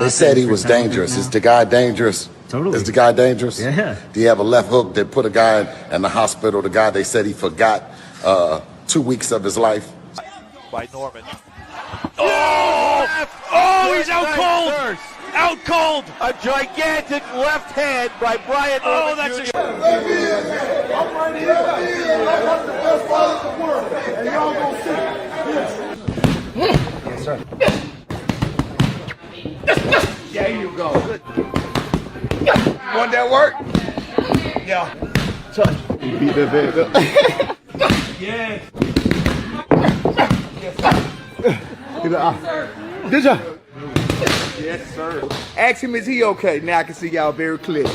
They said he was dangerous. Is the guy dangerous? Totally. Is the guy dangerous? Yeah. Do you have a left hook that put a guy in the hospital? The guy they said he forgot 2 weeks of his life. By Norman. Oh! Oh, he's out cold! Out cold! A gigantic left hand by Brian Norman. Oh, that's Jr. I'm right here. I'm one of the best fighters in the world, and y'all gonna see. Yes, sir. There you go. Want that work? Yeah. Touch. You beat that bag up. Yes. Yes, sir. Did ya? Yes, sir. Ask him, is he okay? Now I can see y'all very clear.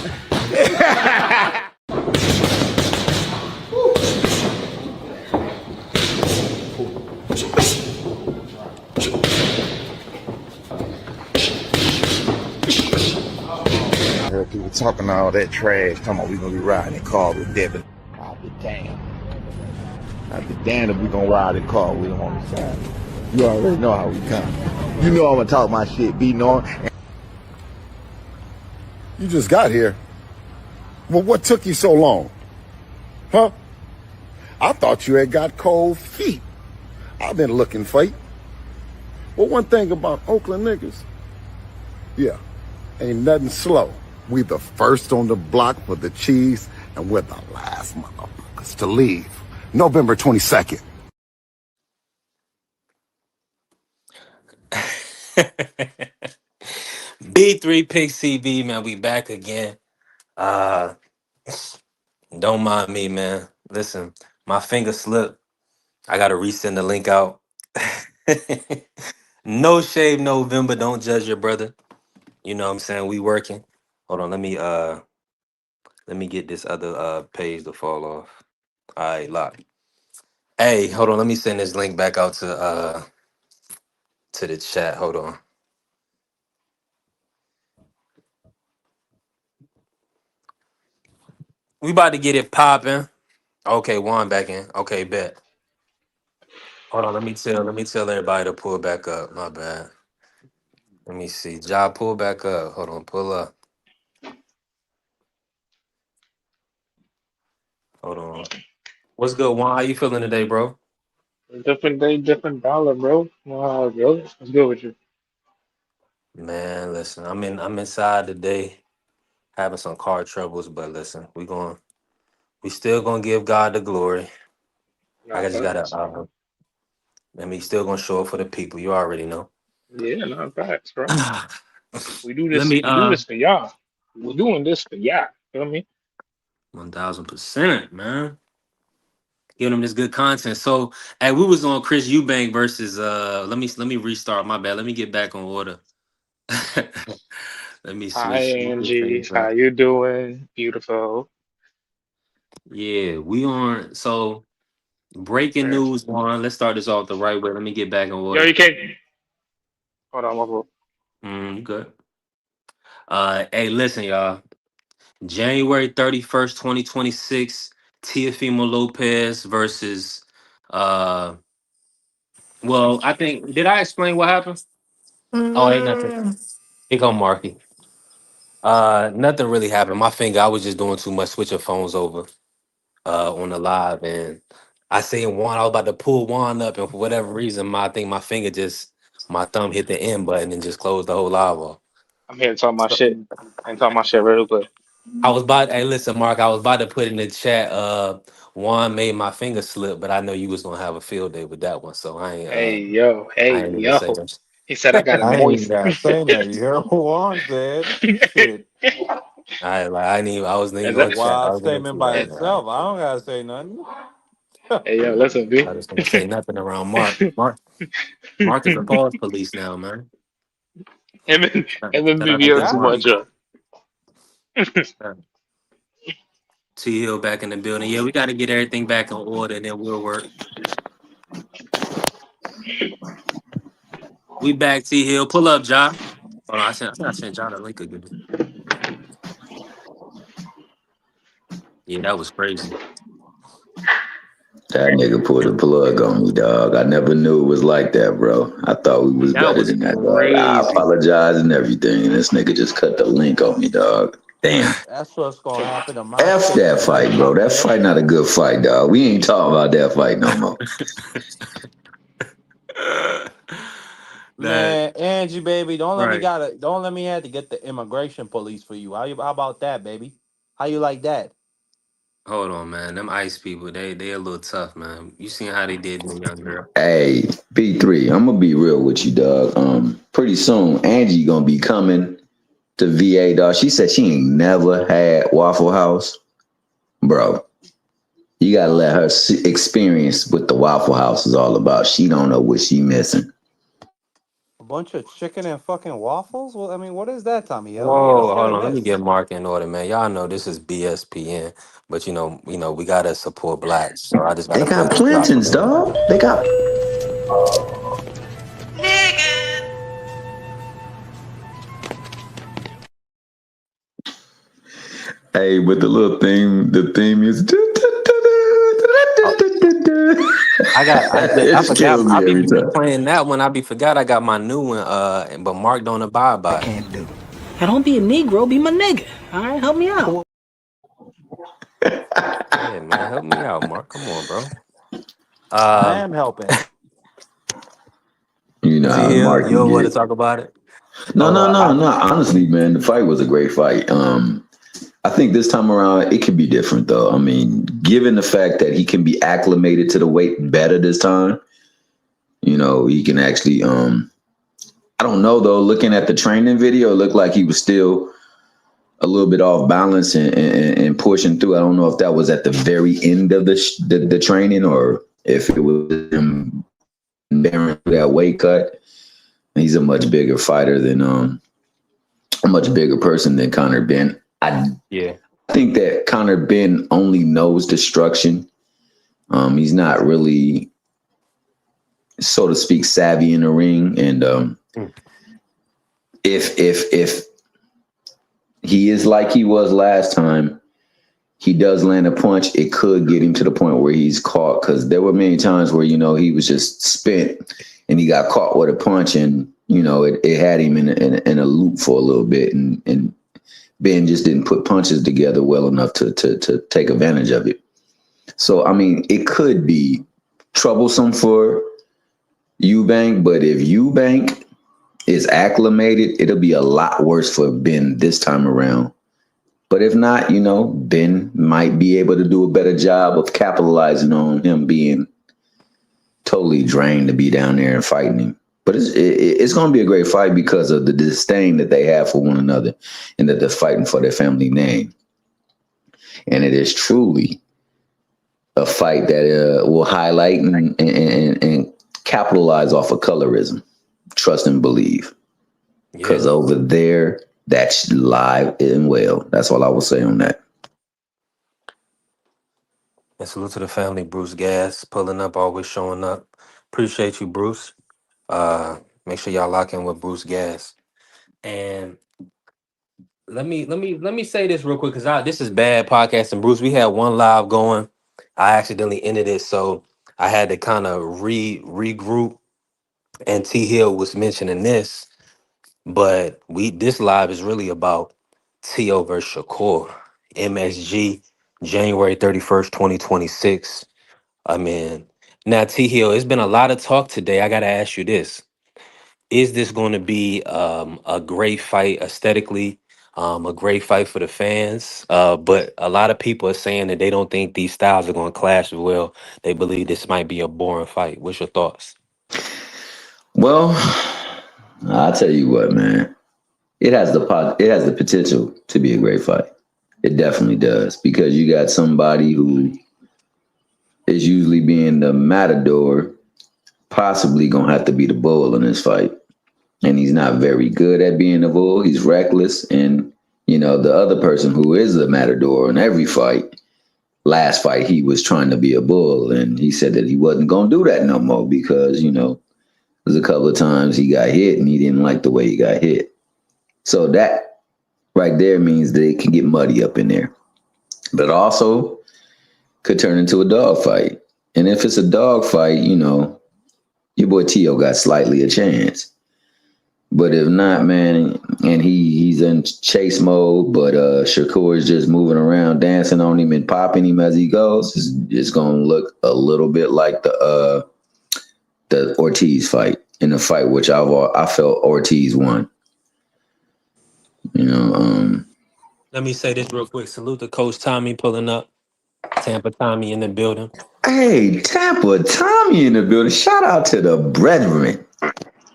I heard people talking all that trash, talking about we gonna be riding in car with Devin. I'll be damned. I'll be damned if we gonna ride in car with him on the side. You already know how we come. You know I'm gonna talk my shit, be known. You just got here. Well, what took you so long? Huh? I thought you had got cold feet. I've been looking for you. Well, one thing about Oakland niggas, yeah, ain't nothing slow. We the first on the block for the cheese, and we're the last motherfuckers to leave. November 22nd. B3 Pick CV, man, we back again. Don't mind me, man. Listen, my finger slipped. I gotta resend the link out. No shave November. Don't judge your brother. You know what I'm saying? We working. Hold on, let me get this other page to fall off. All right, lock. Hey, hold on, let me send this link back out to the chat. Hold on. We about to get it popping. Okay, Juan back in. Okay, bet. Hold on, let me tell everybody to pull back up. My bad. Let me see. Job, pull back up. Hold on, pull up. Hold on. What's good, Juan? How you feeling today, bro? Different day, different dollar, bro. Wow, bro. What's good with you? Man, listen, I'm inside today having some car troubles, but listen, we still gonna give God the glory. I Nah, just gotta facts. still gonna show up for the people. You already know. Yeah, nah, facts, bro. We do Let this. me We do this for y'all. We're doing this for y'all. Feel me? 1000%, man. Giving them this good content. So, hey, we was on Chris Eubank versus let me restart. My bad. Let me get back on order. Let me Hi, switch Angie. things How up. you doing? Beautiful. Yeah, we on. So, breaking Man. news one. Let's start this off the right way. Let me get back in Yo, order. you can't. Hold on, my fault. You good. Hey, listen, y'all. January 31st, 2026, Teofimo Lopez versus uh well, I think did I explain what happened? Oh, ain't nothing. Here come Marky. Nothing really happened. My finger, I was just doing too much switching phones over on the live, and I seen one, I was about to pull one up, and for whatever reason, I think my thumb hit the end button and just closed the whole live off. I'm here to talk my So shit. And talk my shit real quick. I was about, hey, listen, Mark, I was about to put in the chat, Juan made my finger slip, but I know you was gonna have a field day with that one, so Hey, yo. Hey, I ain't even say yo. that. He said I got a I ain't even moist. gotta say nothing. You heard what Juan said. Shit. I didn't even, I wasn't even Is That's a gonna that? chat. I wild was gonna statement see by that. itself. I don't gotta say nothing. Hey, yo, listen, B. I was gonna say nothing around Mark. Mark is a pause police now, man. Him and him and Shout out to BBL Big too Got Mark. much. to. T Hill back in the building. Yeah, we got to get everything back in order, and then we'll work. We back, T Hill. Pull up, Ja. Hold on, I sent John a link again. Yeah, that was crazy. That nigga pulled the plug on me, dog. I never knew it was like that, bro. I thought we was That better was than that, dog. I crazy. apologize and everything, and this nigga just cut the link on me, dog. Damn. That's what's gonna happen to my F shit, that man. fight, bro. That fight not a good fight, dog. We ain't talking about that fight no more. That Man, Angie, baby, right. don't let me have to get the immigration police for you. How about that, baby? How you like that? Hold on, man. Them ice people, they a little tough, man. You seen how they did the young girl. Hey, B3, I'm gonna be real with you, dog. Pretty soon, Angie gonna be coming to VA, dog. She said she ain't never had Waffle House, bro. You gotta let her experience what the Waffle House is all about. She don't know what she missing. A bunch of chicken and fucking waffles? Well, I mean, what is that, Tommy? What Whoa, did hold I on. Let me miss? get Mark in order, man. Y'all know this is BSPN, but we gotta support blacks. So I just They gotta play got this drop for plantains, them. dog. They got. Hey, with the theme is. I It forgot. kills I me be every time. playing that one. I be forgot I got my new one. But Mark don't abide by it. Can't do. Now don't be a Negro, be my nigga. All right, help me out. Yeah, man, help me out, Mark. Come on, bro. I Um, am helping. You know T how Hill, Mark you can don't want to get. talk about it? No, no, no, no. Honestly, man, the fight was a great fight. I think this time around it could be different, though. I mean, given the fact that he can be acclimated to the weight better this time, he can actually. I don't know though. Looking at the training video, it looked like he was still a little bit off balance and pushing through. I don't know if that was at the very end of the training or if it was him bearing that weight cut. He's a much bigger fighter than a much bigger person than Conor Ben. I Yeah. think that Conor Ben only knows destruction. He's not really, so to speak, savvy in the ring. And Mm. if he is like he was last time, he does land a punch, it could get him to the point where he's caught. Because there were many times where, he was just spent and he got caught with a punch and, it had him in a loop for a little bit. And Ben just didn't put punches together well enough to take advantage of it. So, I mean, it could be troublesome for Eubank, but if Eubank is acclimated, it'll be a lot worse for Ben this time around. But if not, Ben might be able to do a better job of capitalizing on him being totally drained to be down there and fighting him. But it's going to be a great fight because of the disdain that they have for one another and that they're fighting for their family name. And it is truly a fight that will highlight and capitalize off of colorism. Trust and believe. Yeah. Because over there, that's live and well. That's all I will say on that. And salute to the family, Bruce Gas, pulling up, always showing up. Appreciate you, Bruce. Make sure y'all lock in with Bruce Gas. And let me say this real quick because this is bad podcasting, Bruce. We had one live going. I accidentally ended it, so I had to kind of regroup. And T Hill was mentioning this, but this live is really about T.O. versus Shakur, MSG, January 31st, 2026. I mean, now T Hill, it's been a lot of talk today. I gotta ask you this: is this going to be a great fight aesthetically? A great fight for the fans, but a lot of people are saying that they don't think these styles are going to clash as well. They believe this might be a boring fight. What's your thoughts? Well, I'll tell you what, man. It has the potential to be a great fight. It definitely does because you got somebody who is usually being the matador, possibly gonna have to be the bull in this fight. And he's not very good at being a bull. He's reckless. And, the other person who is the matador in every fight, last fight, he was trying to be a bull. And he said that he wasn't going to do that no more because, there's a couple of times he got hit and he didn't like the way he got hit. So that right there means that it can get muddy up in there. But also could turn into a dogfight. And if it's a dog fight, your boy Tio got slightly a chance. But if not, man, and he's in chase mode, but Shakur is just moving around, dancing on him and popping him as he goes, it's going to look a little bit like the Ortiz fight, in the fight which I felt Ortiz won. Let me say this real quick. Salute to Coach Tommy pulling up. Tampa Tommy in the building. Hey, Tampa Tommy in the building. Shout out to the brethren.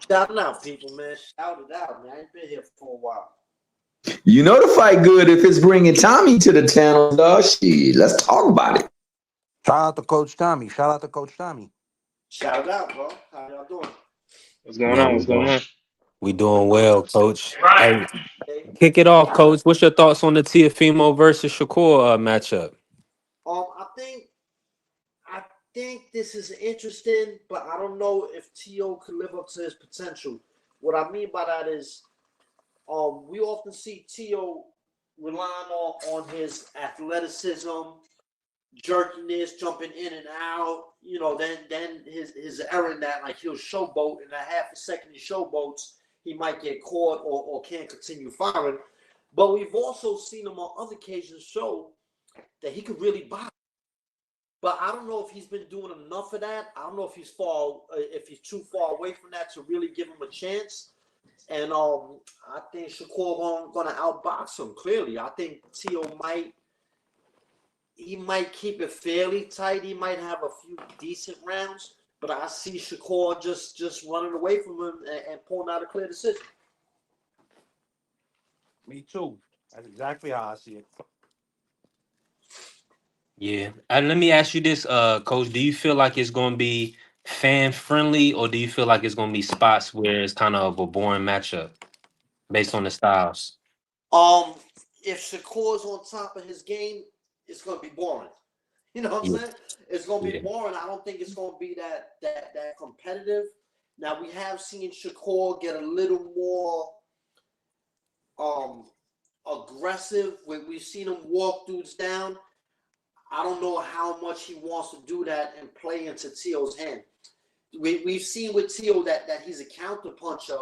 Shout it out, people, man. Shout it out, man. I ain't been here for a while. You know the fight good if it's bringing Tommy to the channel, dog. Shit, let's talk about it. Shout out to Coach Tommy. Shout out to Coach Tommy. Shout it out, bro. How y'all doing? What's going on? What's going on? We doing well, Coach. Hey, kick it off, Coach. What's your thoughts on the Teofimo versus Shakur matchup? I think this is interesting, but I don't know if Tio could live up to his potential. What I mean by that is, we often see Tio relying on his athleticism, jerkiness, jumping in and out. Then his error in that, like, he'll showboat, and a half a second he showboats, he might get caught or can't continue firing. But we've also seen him on other occasions show that he could really box. But I don't know if he's been doing enough of that. I don't know if he's too far away from that to really give him a chance. And I think Shakur gonna outbox him clearly. I think Tio might keep it fairly tight. He might have a few decent rounds, but I see Shakur just running away from him and pulling out a clear decision. Me too. That's exactly how I see it. Yeah. And let me ask you this, Coach. Do you feel like it's going to be fan friendly, or do you feel like it's going to be spots where it's kind of a boring matchup based on the styles? If Shakur's on top of his game, it's going to be boring. You know what I'm saying? It's going to be boring. I don't think it's going to be that competitive. Now, we have seen Shakur get a little more aggressive when we've seen him walk dudes down. I don't know how much he wants to do that and play into Tio's hand. We've seen with Tio that he's a counter puncher,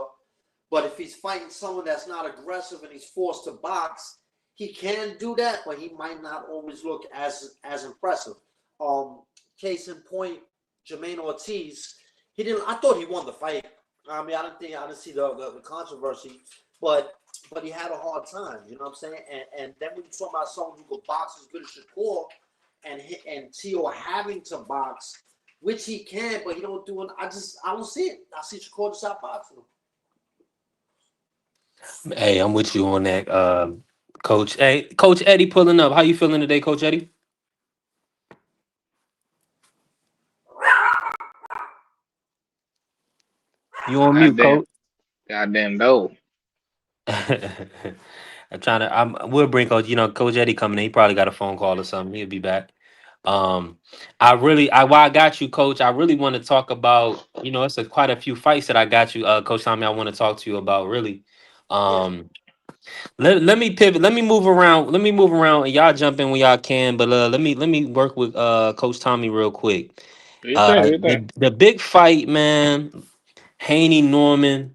but if he's fighting someone that's not aggressive and he's forced to box, he can do that, but he might not always look as impressive. Case in point, Jermaine Ortiz, I thought he won the fight. I mean, I didn't see the controversy, but he had a hard time. You know what I'm saying? And then when you talk about someone who could box as good as Shakur, and Tio having to box, which he can, but he don't do it. I don't see it. I see Shakur just outboxing him. Hey, I'm with you on that, Coach. Hey, Coach Eddie pulling up. How you feeling today, Coach Eddie? You on mute, Coach? Goddamn dope. We'll bring Coach. Coach Eddie coming in. He probably got a phone call or something. He'll be back. While I got you, Coach, I really want to talk about, it's quite a few fights that I got you, Coach Tommy. I want to talk to you about, really. Let me pivot. Let me move around. And y'all jump in when y'all can. But let me work with Coach Tommy real quick. The big fight, man. Haney Norman.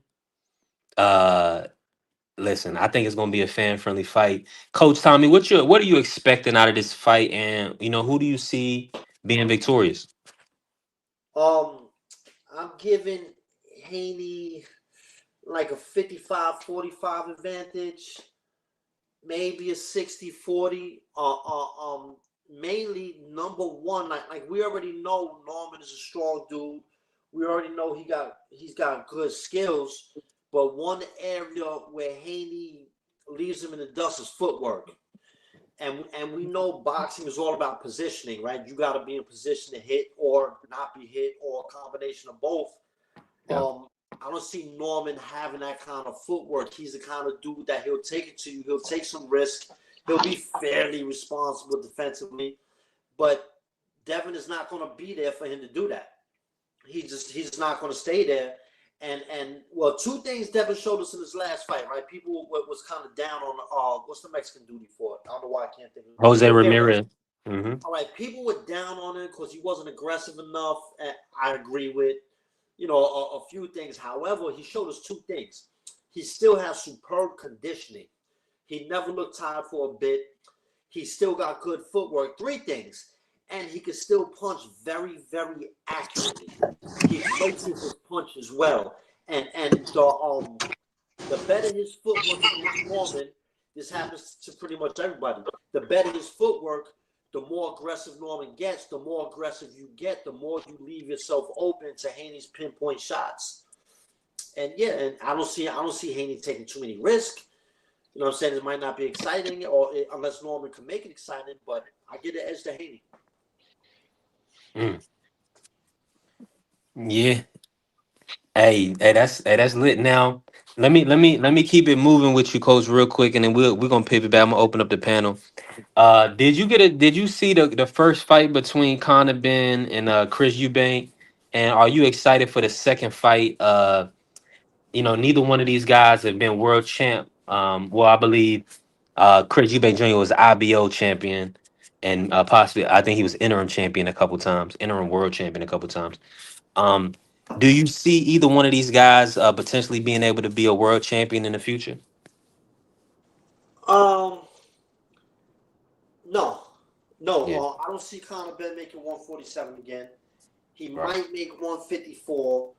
Listen, I think it's gonna be a fan friendly fight. Coach Tommy, what are you expecting out of this fight? And who do you see being victorious? I'm giving Haney like a 55-45 advantage, maybe a 60-40. Mainly number one, like we already know Norman is a strong dude. We already know he's got good skills. But one area where Haney leaves him in the dust is footwork. And we know boxing is all about positioning, right? You got to be in position to hit or not be hit, or a combination of both. Yeah. I don't see Norman having that kind of footwork. He's the kind of dude that he'll take it to you. He'll take some risk. He'll be fairly responsible defensively. But Devin is not going to be there for him to do that. He's not going to stay there. And well, two things Devin showed us in his last fight, right? People was kind of down on what's the Mexican dude he fought? I don't know why I can't think of it. Jose Ramirez. Mm-hmm. All right, people were down on him because he wasn't aggressive enough. And I agree with, a few things. However, he showed us two things. He still has superb conditioning. He never looked tired for a bit. He still got good footwork. Three things. And he could still punch very, very accurately. He places his punches well. And the better his footwork against Norman, this happens to pretty much everybody. The better his footwork, the more aggressive Norman gets. The more aggressive you get, the more you leave yourself open to Haney's pinpoint shots. And I don't see Haney taking too many risks. You know what I'm saying? It might not be exciting, unless Norman can make it exciting. But I get the edge to Haney. Mm. Yeah. That's lit. Now, let me keep it moving with you, Coach, real quick, and then we're gonna pivot back. I'm gonna open up the panel. Did you see the first fight between Conor Ben and Chris Eubank? And are you excited for the second fight? Neither one of these guys have been world champ. Well, I believe Chris Eubank Jr. was IBO champion, and possibly I think he was interim champion a couple times, interim world champion a couple times. Um, do you see either one of these guys potentially being able to be a world champion in the future? Um, no, no. Yeah, I don't see Conor Ben making 147 again. He right. might make 154.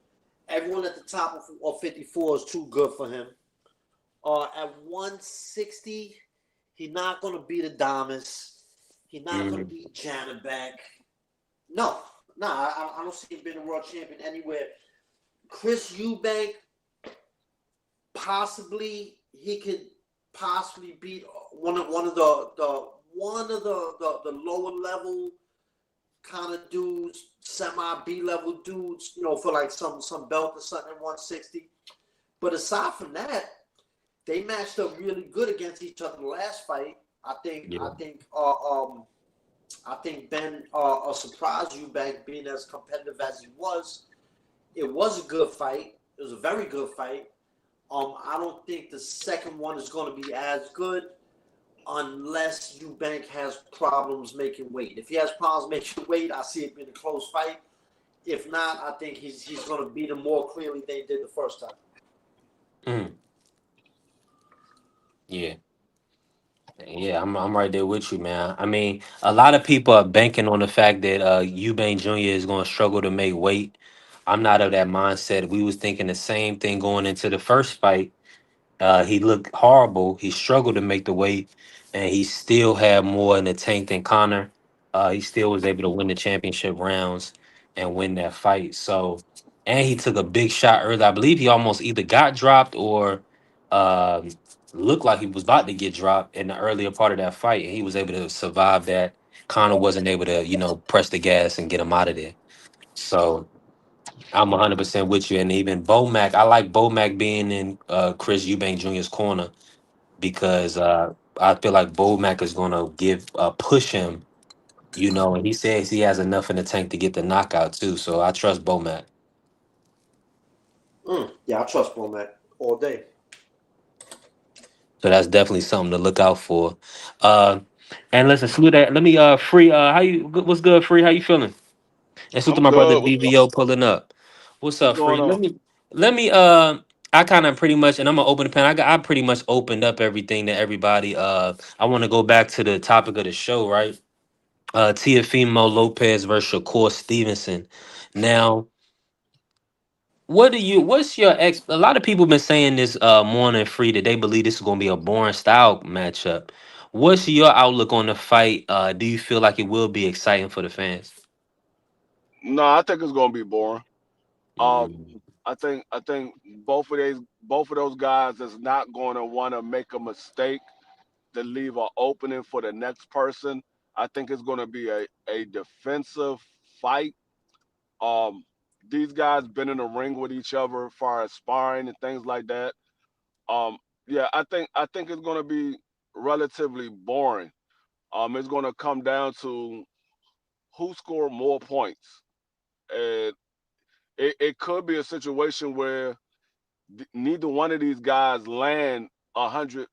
Everyone at the top of 54 is too good for him. At 160, he's not going to beat Adamas. He's not going to Mhm. beat Janabek. No, I don't see him being a world champion anywhere. Chris Eubank, possibly he could possibly beat one of the lower level kind of dudes, semi B level dudes, for like some belt or something at 160. But aside from that, they matched up really good against each other the last fight. I think Yeah. Ben surprised Eubank being as competitive as he was. It was a good fight. It was a very good fight. I don't think the second one is going to be as good unless Eubank has problems making weight. If he has problems making weight, I see it being a close fight. If not, I think he's going to beat him more clearly than he did the first time. Mm. Yeah. Yeah, I'm right there with you, man. I mean, a lot of people are banking on the fact that Eubank Jr. is going to struggle to make weight. I'm not of that mindset. We was thinking the same thing going into the first fight. He looked horrible. He struggled to make the weight, and he still had more in the tank than Connor. He still was able to win the championship rounds and win that fight. So, and he took a big shot early. I believe he almost either got dropped or um looked like he was about to get dropped in the earlier part of that fight, and he was able to survive that. Connor wasn't able to, press the gas and get him out of there. So. I'm 100% with you. And even Bomac, I like Bomac being in Chris Eubank Jr.'s corner because I feel like Bomac is going to push him, and he says he has enough in the tank to get the knockout too. So I trust Bomac. Yeah, I trust Bomac all day. So that's definitely something to look out for. Uh, and listen, salute that. Let me free. What's good, free? How you feeling? And salute to I'm my brother good. DVO pulling up. What's What's up, going free? on? Let me I kind of pretty much, and I'm gonna open the pen. I pretty much opened up everything to everybody. I want to go back to the topic of the show, right? Teofimo Lopez versus Shakur Stevenson. Now, what's your a lot of people been saying this morning, free, that they believe this is gonna be a boring style matchup. What's your outlook on the fight? Do you feel like it will be exciting for the fans? No, I think it's gonna be boring. Um, Mm, I think both of those guys is not going to want to make a mistake to leave an opening for the next person. I think it's going to be a defensive fight. Um, these guys been in the ring with each other as far as sparring and things like that. Um, yeah, I think it's going to be relatively boring. It's going to come down to who scored more points. And it could be a situation where neither one of these guys land 100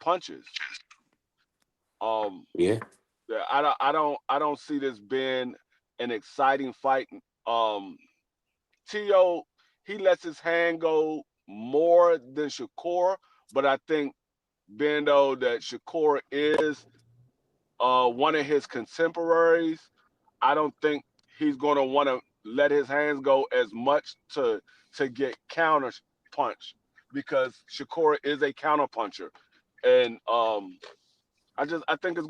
punches. Um, yeah. Yeah, I don't see this being an exciting fight. Um, Tio, he lets his hand go more than Shakur, but I think being though that Shakur is one of his contemporaries, I don't think he's going to want to let his hands go as much to get counter punch because Shakur is a counter puncher, and I think it's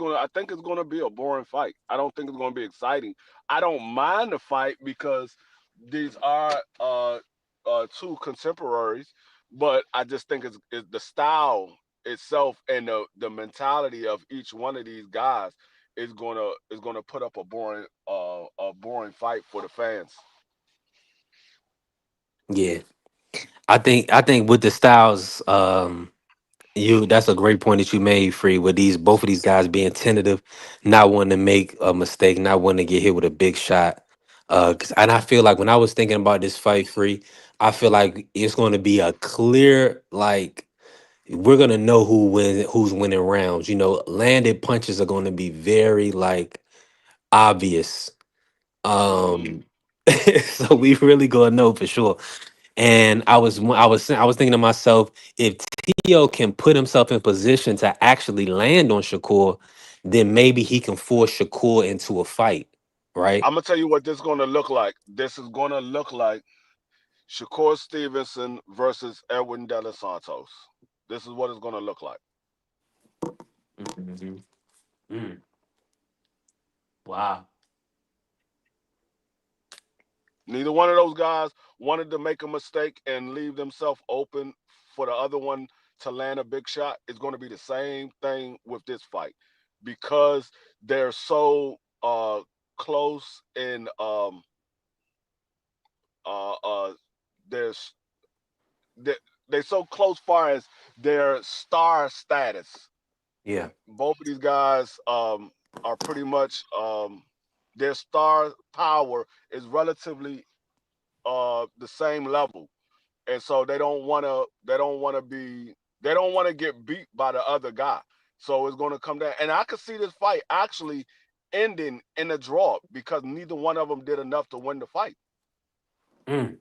gonna be a boring fight. I don't think it's gonna be exciting. I don't mind the fight because these are two contemporaries, but I just think it's the style itself and the mentality of each one of these guys is gonna put up a boring fight for the fans. Yeah, I think with the styles, you that's a great point that you made, Free. With these both of these guys being tentative, not wanting to make a mistake, not wanting to get hit with a big shot. And I feel like when I was thinking about this fight, Free, I feel like it's going to be a clear like we're gonna know who's winning rounds. You know, landed punches are going to be very like obvious. Hmm. Um, so we really gonna know for sure. And I was thinking to myself, if Tio can put himself in position to actually land on Shakur, then maybe he can force Shakur into a fight, right? I'm gonna tell you what this is gonna look like. This is gonna look like Shakur Stevenson versus Edwin De Los Santos. This is what it's going to look like. Mhm. Mm. Wow. Neither one of those guys wanted to make a mistake and leave themselves open for the other one to land a big shot. It's going to be the same thing with this fight because they're so close in uh, uh, there's they they're so close far as their star status. Yeah. Both of these guys are pretty much their star power is relatively the same level, and so they don't want to get beat by the other guy. So it's going to come down, and I could see this fight actually ending in a draw because neither one of them did enough to win the fight. Mm.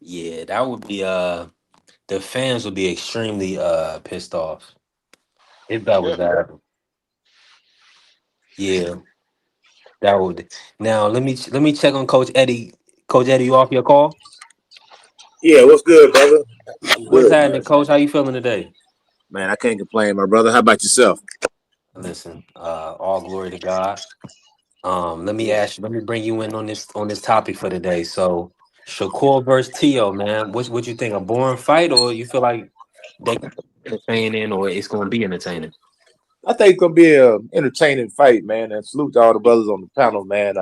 Yeah, that would be the fans would be extremely pissed off if that was Yeah, that. Yeah, that would. Now let me check on Coach Eddie. Coach Eddie, you off your call? Yeah, what's good, brother? I'm What's good, happening, man. Coach? How you feeling today? Man, I can't complain, my brother. How about yourself? Listen, all glory to God. Let me Yeah. ask you. Let me bring you in on this topic for today. So, Shakur versus Tio, man. What you think? A boring fight, or you feel like they entertaining, or it's going to be entertaining? I think it's gonna be a entertaining fight, man. And salute to all the brothers on the panel, man.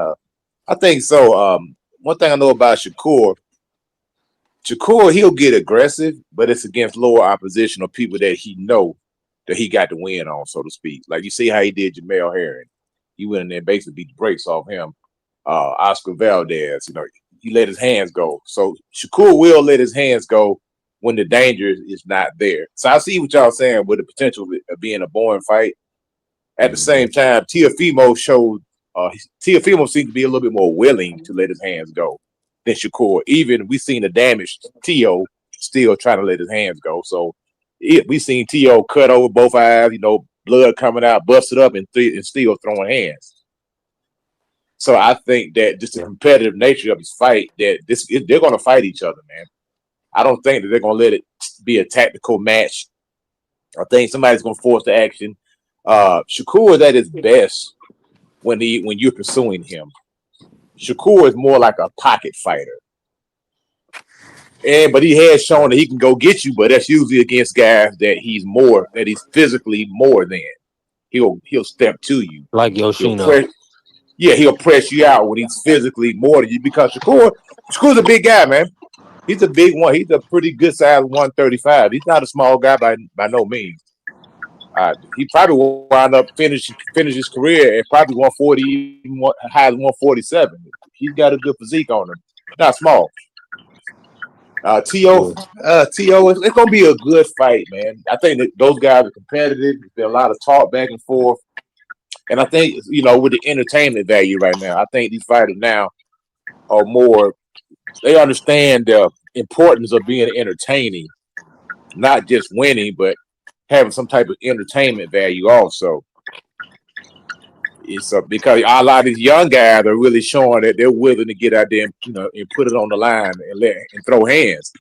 I think so. One thing I know about Shakur, he'll get aggressive, but it's against lower opposition or people that he know that he got the win on, so to speak. Like you see how he did Jamel Herring. He went in there and basically beat the brakes off him. Oscar Valdez, he let his hands go. So Shakur will let his hands go when the danger is not there. So I see what y'all saying with the potential of being a boring fight. At the Mhm. same time, Teofimo seemed to be a little bit more willing to let his hands go than Shakur. Even we seen the damage Teo still trying to let his hands go. So we seen Teo cut over both eyes, blood coming out, busted up, and still throwing hands. So I think that just the Yeah. competitive nature of this fight, that they're going to fight each other, man. I don't think that they're going to let it be a tactical match. I think somebody's going to force the action. Shakur is at his best when you're pursuing him. Shakur is more like a pocket fighter, but he has shown that he can go get you. But that's usually against guys that he's physically more than. He'll step to you. Like He'll Yoshino. press. Yeah, he'll press you out when he's physically more than you because Shakur's a big guy, man. He's a big one. He's a pretty good size 135. He's not a small guy by no means. He probably will wind up finish his career at probably 140, even high as 147. He's got a good physique on him. Not small. To To, it's gonna be a good fight, man. I think that those guys are competitive. There's been a lot of talk back and forth, and I think with the entertainment value right now, I think these fighters now are more. They understand the importance of being entertaining, not just winning, but having some type of entertainment value also. It's because a lot of these young guys are really showing that they're willing to get out there and and put it on the line and throw hands.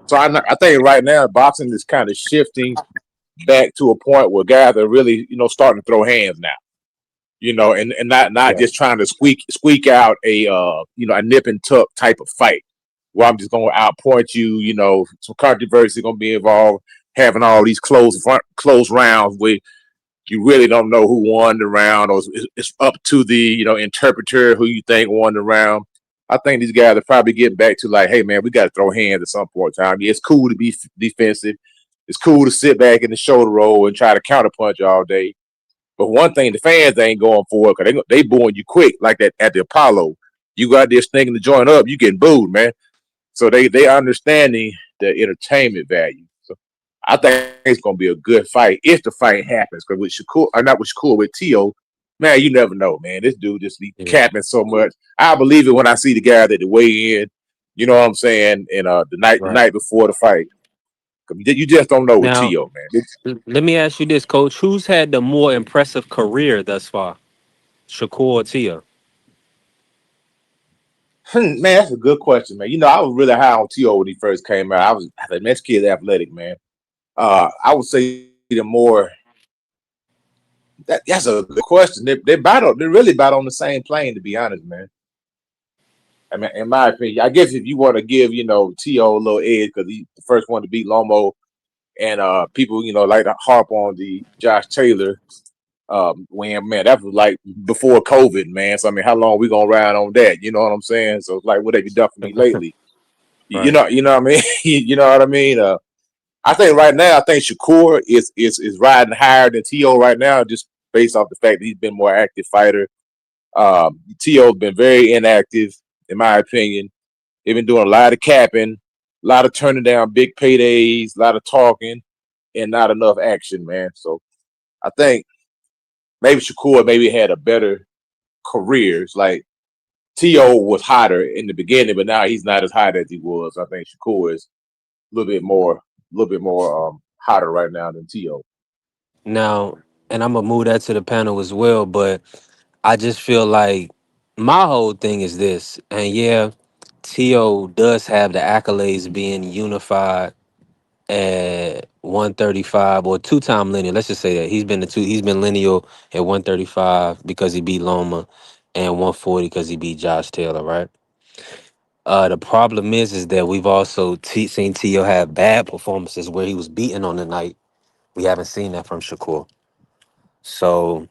So I think right now boxing is kind of shifting back to a point where guys are really starting to throw hands now. And not Yeah. just trying to squeak out a nip and tuck type of fight where I'm just going to outpoint you. Some controversy going to be involved, having all these close rounds where you really don't know who won the round, or it's up to the interpreter who you think won the round. I think these guys are probably getting back to like, hey man, we got to throw hands at some point in time. Yeah, it's cool to be defensive. It's cool to sit back in the shoulder roll and try to counterpunch all day. But one thing the fans ain't going for because they booing you quick like that at the Apollo. You go out there stinking the joint up, you getting booed, man. So they understanding the entertainment value. So I think it's gonna be a good fight if the fight happens. Because with Shakur, or not with Shakur, with Tio, man, you never know, man. This dude just be Yeah. capping so much. I believe it when I see the guy that the weigh in. You know what I'm saying? And the Right. night before the fight, you just don't know with Now, Tio, man. let me ask you this, Coach: who's had the more impressive career thus far, Shakur or Tia? Man, that's a good question, man. I was really high on T.O. when he first came out. I said, man, this kid's athletic, man. I would say the more that's a good question. They really battle on the same plane, to be honest, man. I mean, in my opinion, I guess if you want to give T.O. a little edge because he's the first one to beat Lomo, and people like to harp on the Josh Taylor. When man, that was like before COVID, man. So I mean, how long we gonna ride on that? You know what I'm saying? So it's like, what have you done for me lately? You Right. know, you know what I mean. You know what I mean. I think right now, I think Shakur is riding higher than T.O. right now, just based off the fact that he's been more active fighter. T.O.'s been very inactive, in my opinion. They've been doing a lot of capping, a lot of turning down big paydays, a lot of talking, and not enough action, man. So I think maybe Shakur maybe had a better career. It's like T.O. was hotter in the beginning, but now he's not as hot as he was. I think Shakur is a little bit more hotter right now than T.O. Now, and I'm gonna move that to the panel as well, but I just feel like my whole thing is this, and yeah, T.O. does have the accolades being unified at 135 or two-time lineal. Let's just say that he's been lineal at 135 because he beat Loma, and 140 because he beat Josh Taylor, right? The problem is that we've also seen T.O. have bad performances where he was beaten on the night. We haven't seen that from Shakur. So,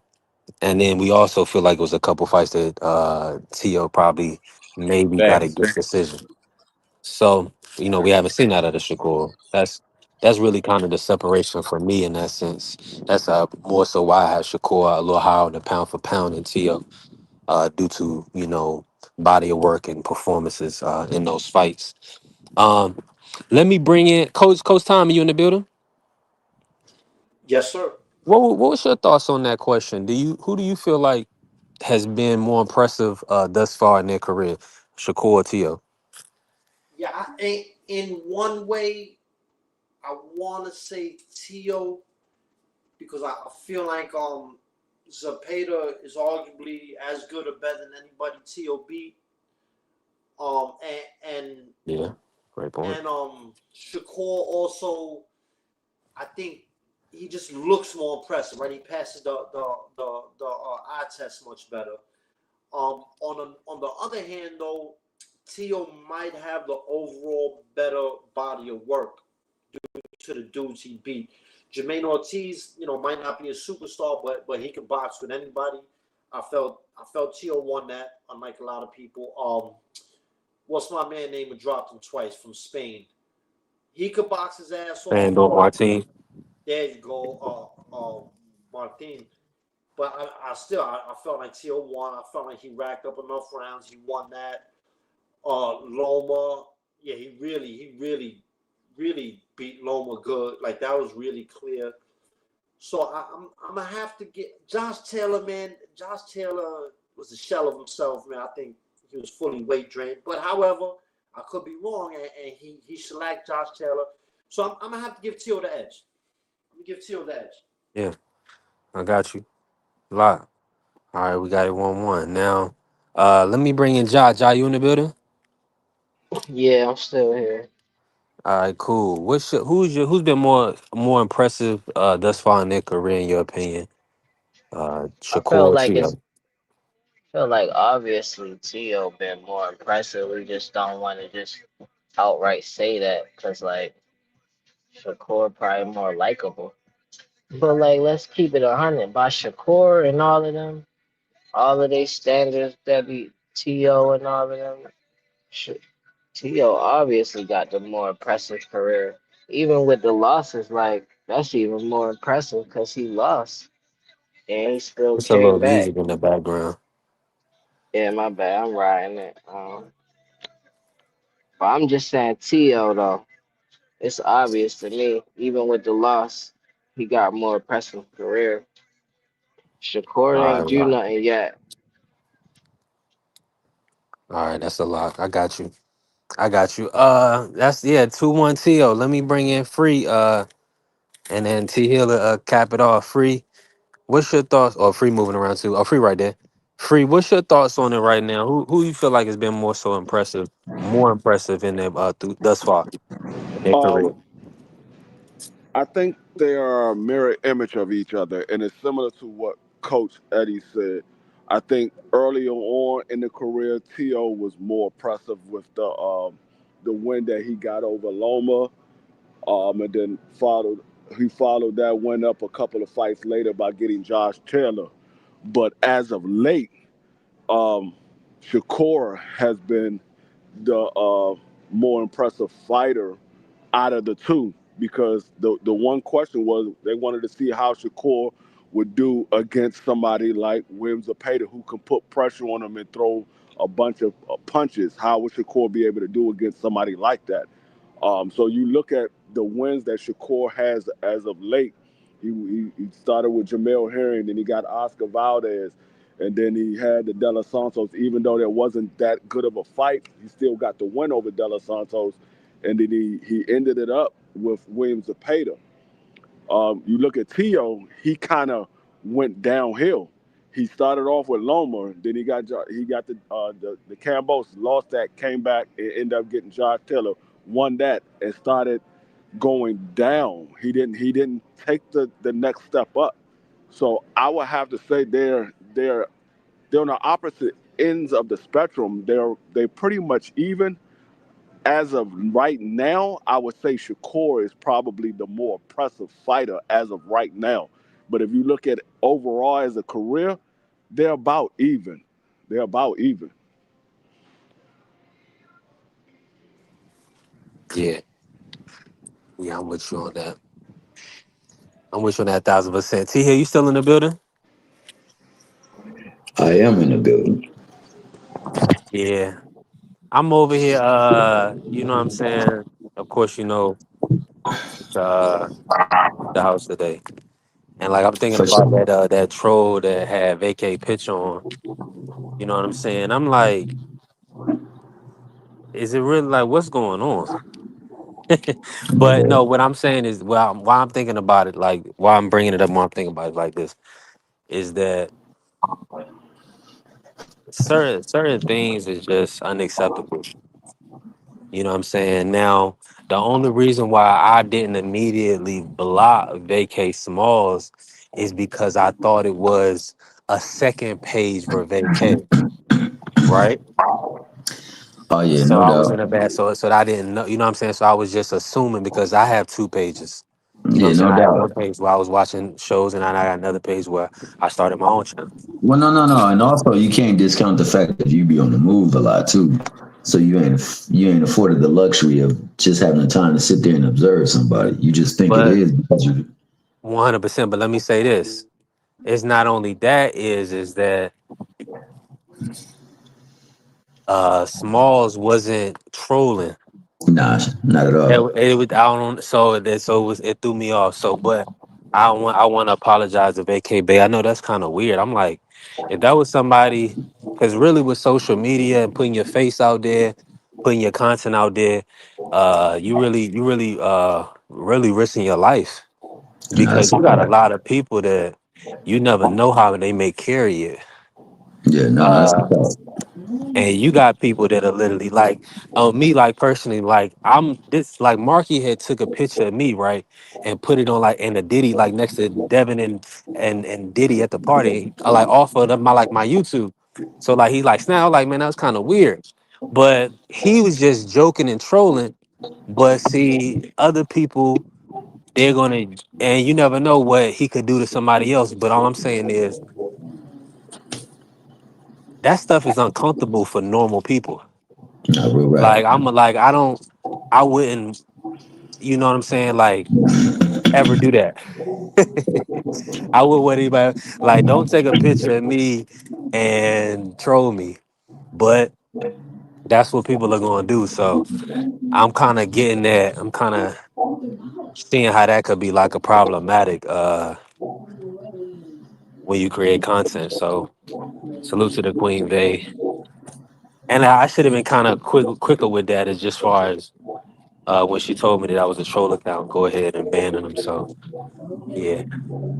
and then we also feel like it was a couple fights that T.O. probably maybe got a Facts. good decision. So, we haven't seen that out of Shakur. That's really kind of the separation for me in that sense. That's more so why I have Shakur a little higher on the pound for pound than Tio, due to body of work and performances in those fights. Um, Let me bring in Coach Tom. Are you in the building? Yes, sir. What was your thoughts on that question? Who do you feel like has been more impressive thus far in their career, Shakur or Tio? Yeah, in one way, I want to say Tio because I feel like Zapata is arguably as good or better than anybody Tio beat. Um, and and Yeah, great point. Shakur also, I think he just looks more impressive, right? He passes the eye test much better. On the other hand, though, Tio might have the overall better body of work to the dudes he beat. Jermaine Ortiz, might not be a superstar, but he can box with anybody. I felt Tio won that, unlike a lot of people. What's my man name? Dropped him twice from Spain. He could box his ass off. Fandor Martin. There you go, Martin. But I felt like Tio won. I felt like he racked up enough rounds. He won that. Loma, Yeah, really beat Loma good. Like that was really clear. So I'm gonna have to get Josh Taylor, man. Josh Taylor was a shell of himself, man. I think he was fully weight drained. But however, I could be wrong, and he shellacked Josh Taylor. So I'm gonna have to give Tio the edge. I'm gonna give Tio the edge. Yeah, I got you. Lot. All right, we got it 1-1. Now, let me bring in Ja. Ja, you in the building? Yeah, I'm still here. All right, cool. Who's been more impressive thus far in their career in your opinion? I Shakur or Tio? feel like obviously Tio been more impressive. We just don't want to just outright say that because like Shakur probably more likable. But like let's keep it 100 by Shakur and all of them, all of these standards that be Tio and all of them. Sh- Tio obviously got the more impressive career. Even with the losses, like that's even more impressive because he lost and he still It's a came little back. music in the background. Yeah, my bad. I'm riding it. But I'm just saying, Tio though, it's obvious to me. Even with the loss, he got more impressive career. Shakur All ain't right, do Lot. nothing yet. All right, that's a lot. I got you. I got you. That's 2-1 Tio. Let me bring in Free. And then T Hill cap it off. Free. What's your thoughts? Or Free moving around too. Oh, Free right there. Free. What's your thoughts on it right now? Who you feel like has been more impressive in their thus far in their career? Um, I think they are a mirror image of each other, and it's similar to what Coach Eddie said. I think earlier on in the career, T.O. was more impressive with the win that he got over Loma, and then he followed that win up a couple of fights later by getting Josh Taylor. But as of late, um, Shakur has been the more impressive fighter out of the two because the one question was they wanted to see how Shakur would do against somebody like Williams or Pater who can put pressure on him and throw a bunch of punches. How would Shakur be able to do against somebody like that? So you look at the wins that Shakur has as of late. He started with Jamel Herring, then he got Oscar Valdez, and then he had the De Los Santos. Even though there wasn't that good of a fight, he still got the win over De Los Santos, and then he ended it up with Williams Zepeda. You look at Tio, he kind of went downhill. He started off with Loma, then he got the Cambos, lost that, came back and ended up getting Josh Taylor, won that, and started going down. He didn't take the next step up. So I would have to say they're on the opposite ends of the spectrum. They pretty much even. As of right now, I would say Shakur is probably the more impressive fighter as of right now. But if you look at overall as a career, they're about even. They're about even. Yeah, yeah, I'm with you on that. I'm with you on that 1,000%. T Hill, you still in the building? I am in the building. Yeah, I'm over here. You know what I'm saying? Of course, uh, the house today. And like I'm thinking For about sure. that troll that had vacay pitch on. You know what I'm saying? I'm like, is it really like what's going on? No But no, doubt. what I'm saying is, well, why I'm thinking about it, like why I'm bringing it up, why I'm thinking about it like this, is that certain things is just unacceptable. You know what I'm saying? Now, the only reason why I didn't immediately block vacay Smalls is because I thought it was a second page for vacay, right? Oh yeah, So no I was in a doubt. bad so I didn't know, you know what I'm saying? So I was just assuming because I have two pages. You know what Yeah, I'm saying? no I have one doubt. page where I was watching shows and I got another page where I started my own channel. Well, no, and also you can't discount the fact that you be on the move a lot too. So you ain't afforded the luxury of just having the time to sit there and observe somebody. You just think it But is because you. 100%, but let me say this. It's not only that is that Smalls wasn't trolling. Nah, not at all. It was I don't it threw me off. So, but I want to apologize to AK Bay. I know that's kind of weird. I'm like, if that was somebody, because really with social media and putting your face out there, putting your content out there, really risking your life Nah, that's because a you got a fact. lot of people that you never know how they may carry it. Yeah, no, that's a Uh, fact. and you got people that are literally like me, like personally, like I'm this like Marky had took a picture of me, right, and put it on like in a Diddy like next to Devin and Diddy at the party, like off of my YouTube. So like he like snap, like man, that was kind of weird. But he was just joking and trolling. But see, other people, they're gonna, and you never know what he could do to somebody else. But all I'm saying is that stuff is uncomfortable for normal people. Nah, real rap. Like I wouldn't, you know what I'm saying? Like ever do that. I wouldn't want anybody like don't take a picture of me and troll me. But that's what people are gonna do. So I'm kind of getting that. I'm kind of seeing how that could be like a problematic when you create content. So salute to the Queen Bay. And I should have been kind of quicker with that as just far as when she told me that I was a troll account, go ahead and ban them. So yeah.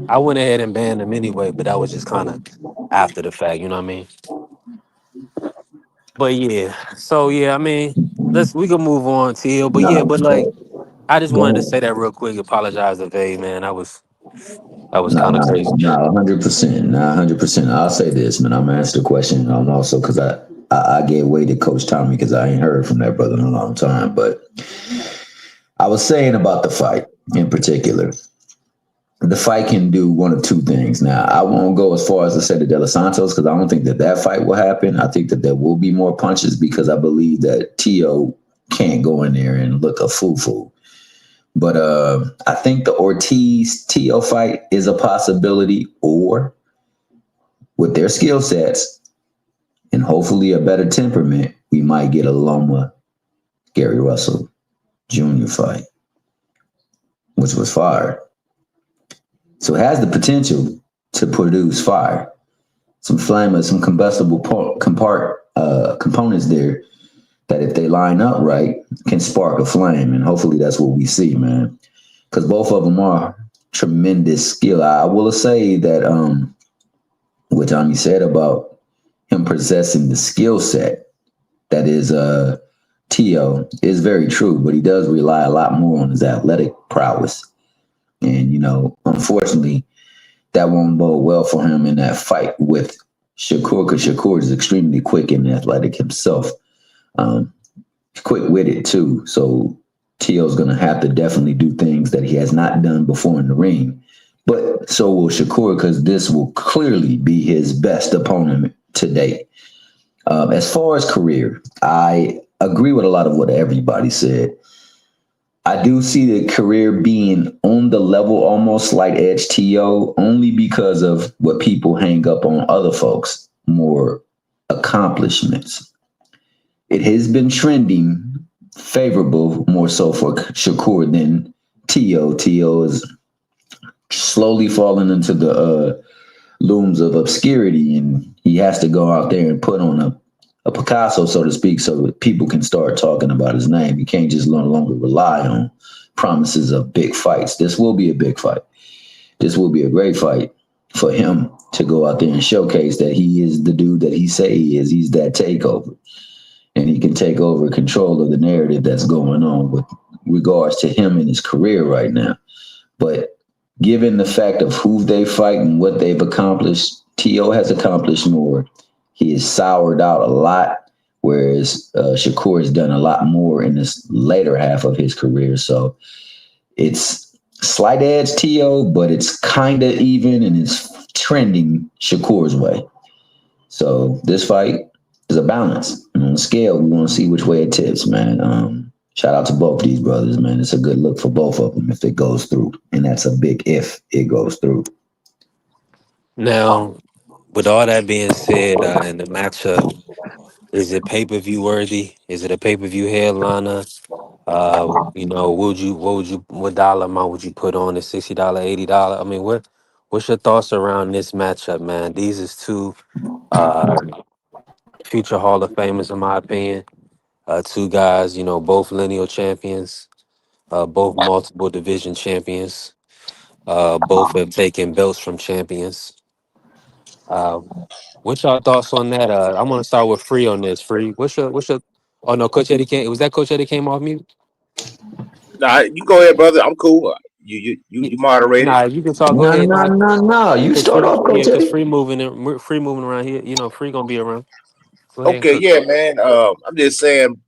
I went ahead and banned them anyway, but that was just kind of after the fact, you know what I mean? But yeah, so yeah, I mean, we can move on, Teal. But yeah, No, but like, I just go wanted to ahead. say that real quick. Apologize to Vay, man. That was No, kind of no, crazy. no, 100%, not 100%. I'll say this, man. I'm gonna answer the question. Also because I gave way to Coach Tommy because I ain't heard from that brother in a long time. But I was saying about the fight in particular. The fight can do one of two things. Now, I won't go as far as to say the De Los Santos because I don't think that fight will happen. I think that there will be more punches because I believe that Tio can't go in there and look a foo-foo. But I think the Ortiz Tio fight is a possibility, or with their skill sets and hopefully a better temperament, we might get a Loma Gary Russell Jr. fight, which was fire. So it has the potential to produce fire. Some flame, some combustible components there that if they line up right, can spark a flame. And hopefully that's what we see, man. Because both of them are tremendous skill. I will say that what Tommy said about him possessing the skill set that is Tio is very true, but he does rely a lot more on his athletic prowess. And, unfortunately, that won't bode well for him in that fight with Shakur, because Shakur is extremely quick and athletic himself. Quick-witted, too. So Tio's going to have to definitely do things that he has not done before in the ring. But so will Shakur, because this will clearly be his best opponent to date. As far as career, I agree with a lot of what everybody said. I do see the career being on the level almost like Edge TO only because of what people hang up on other folks, more accomplishments. It has been trending favorable more so for Shakur than TO. TO is slowly falling into the looms of obscurity, and he has to go out there and put on a Picasso, so to speak, so that people can start talking about his name. You can't just no longer rely on promises of big fights. This will be a big fight. This will be a great fight for him to go out there and showcase that he is the dude that he say he is. He's that takeover. And he can take over control of the narrative that's going on with regards to him and his career right now. But given the fact of who they fight and what they've accomplished, T.O. has accomplished more. He has soured out a lot, whereas Shakur has done a lot more in this later half of his career. So it's slight edge T.O., but it's kind of even and it's trending Shakur's way. So this fight is a balance. And on the scale, we want to see which way it tips, man. Shout out to both these brothers, man. It's a good look for both of them if it goes through. And that's a big if it goes through. Now, with all that being said, in the matchup, is it pay-per-view worthy? Is it a pay-per-view headliner? What dollar amount would you put on it? $60, $80? I mean, what's your thoughts around this matchup, man? These is two uh, future Hall of Famers, in my opinion. Two guys, both lineal champions, both multiple division champions, both have taken belts from champions. Uh, what's your thoughts on that? I'm gonna start with Free on this. Free, what's your? Oh no, Coach Eddie came. Was that Coach Eddie came off mute? Nah, you go ahead, brother. I'm cool. You moderated. Nah, you can talk. Go No, ahead. no, Nah, no, no. You cause start Free, off, yeah, Coach cause Eddie. Free moving around here. Free gonna be around. Go ahead and Okay, cook. yeah, man. I'm just saying.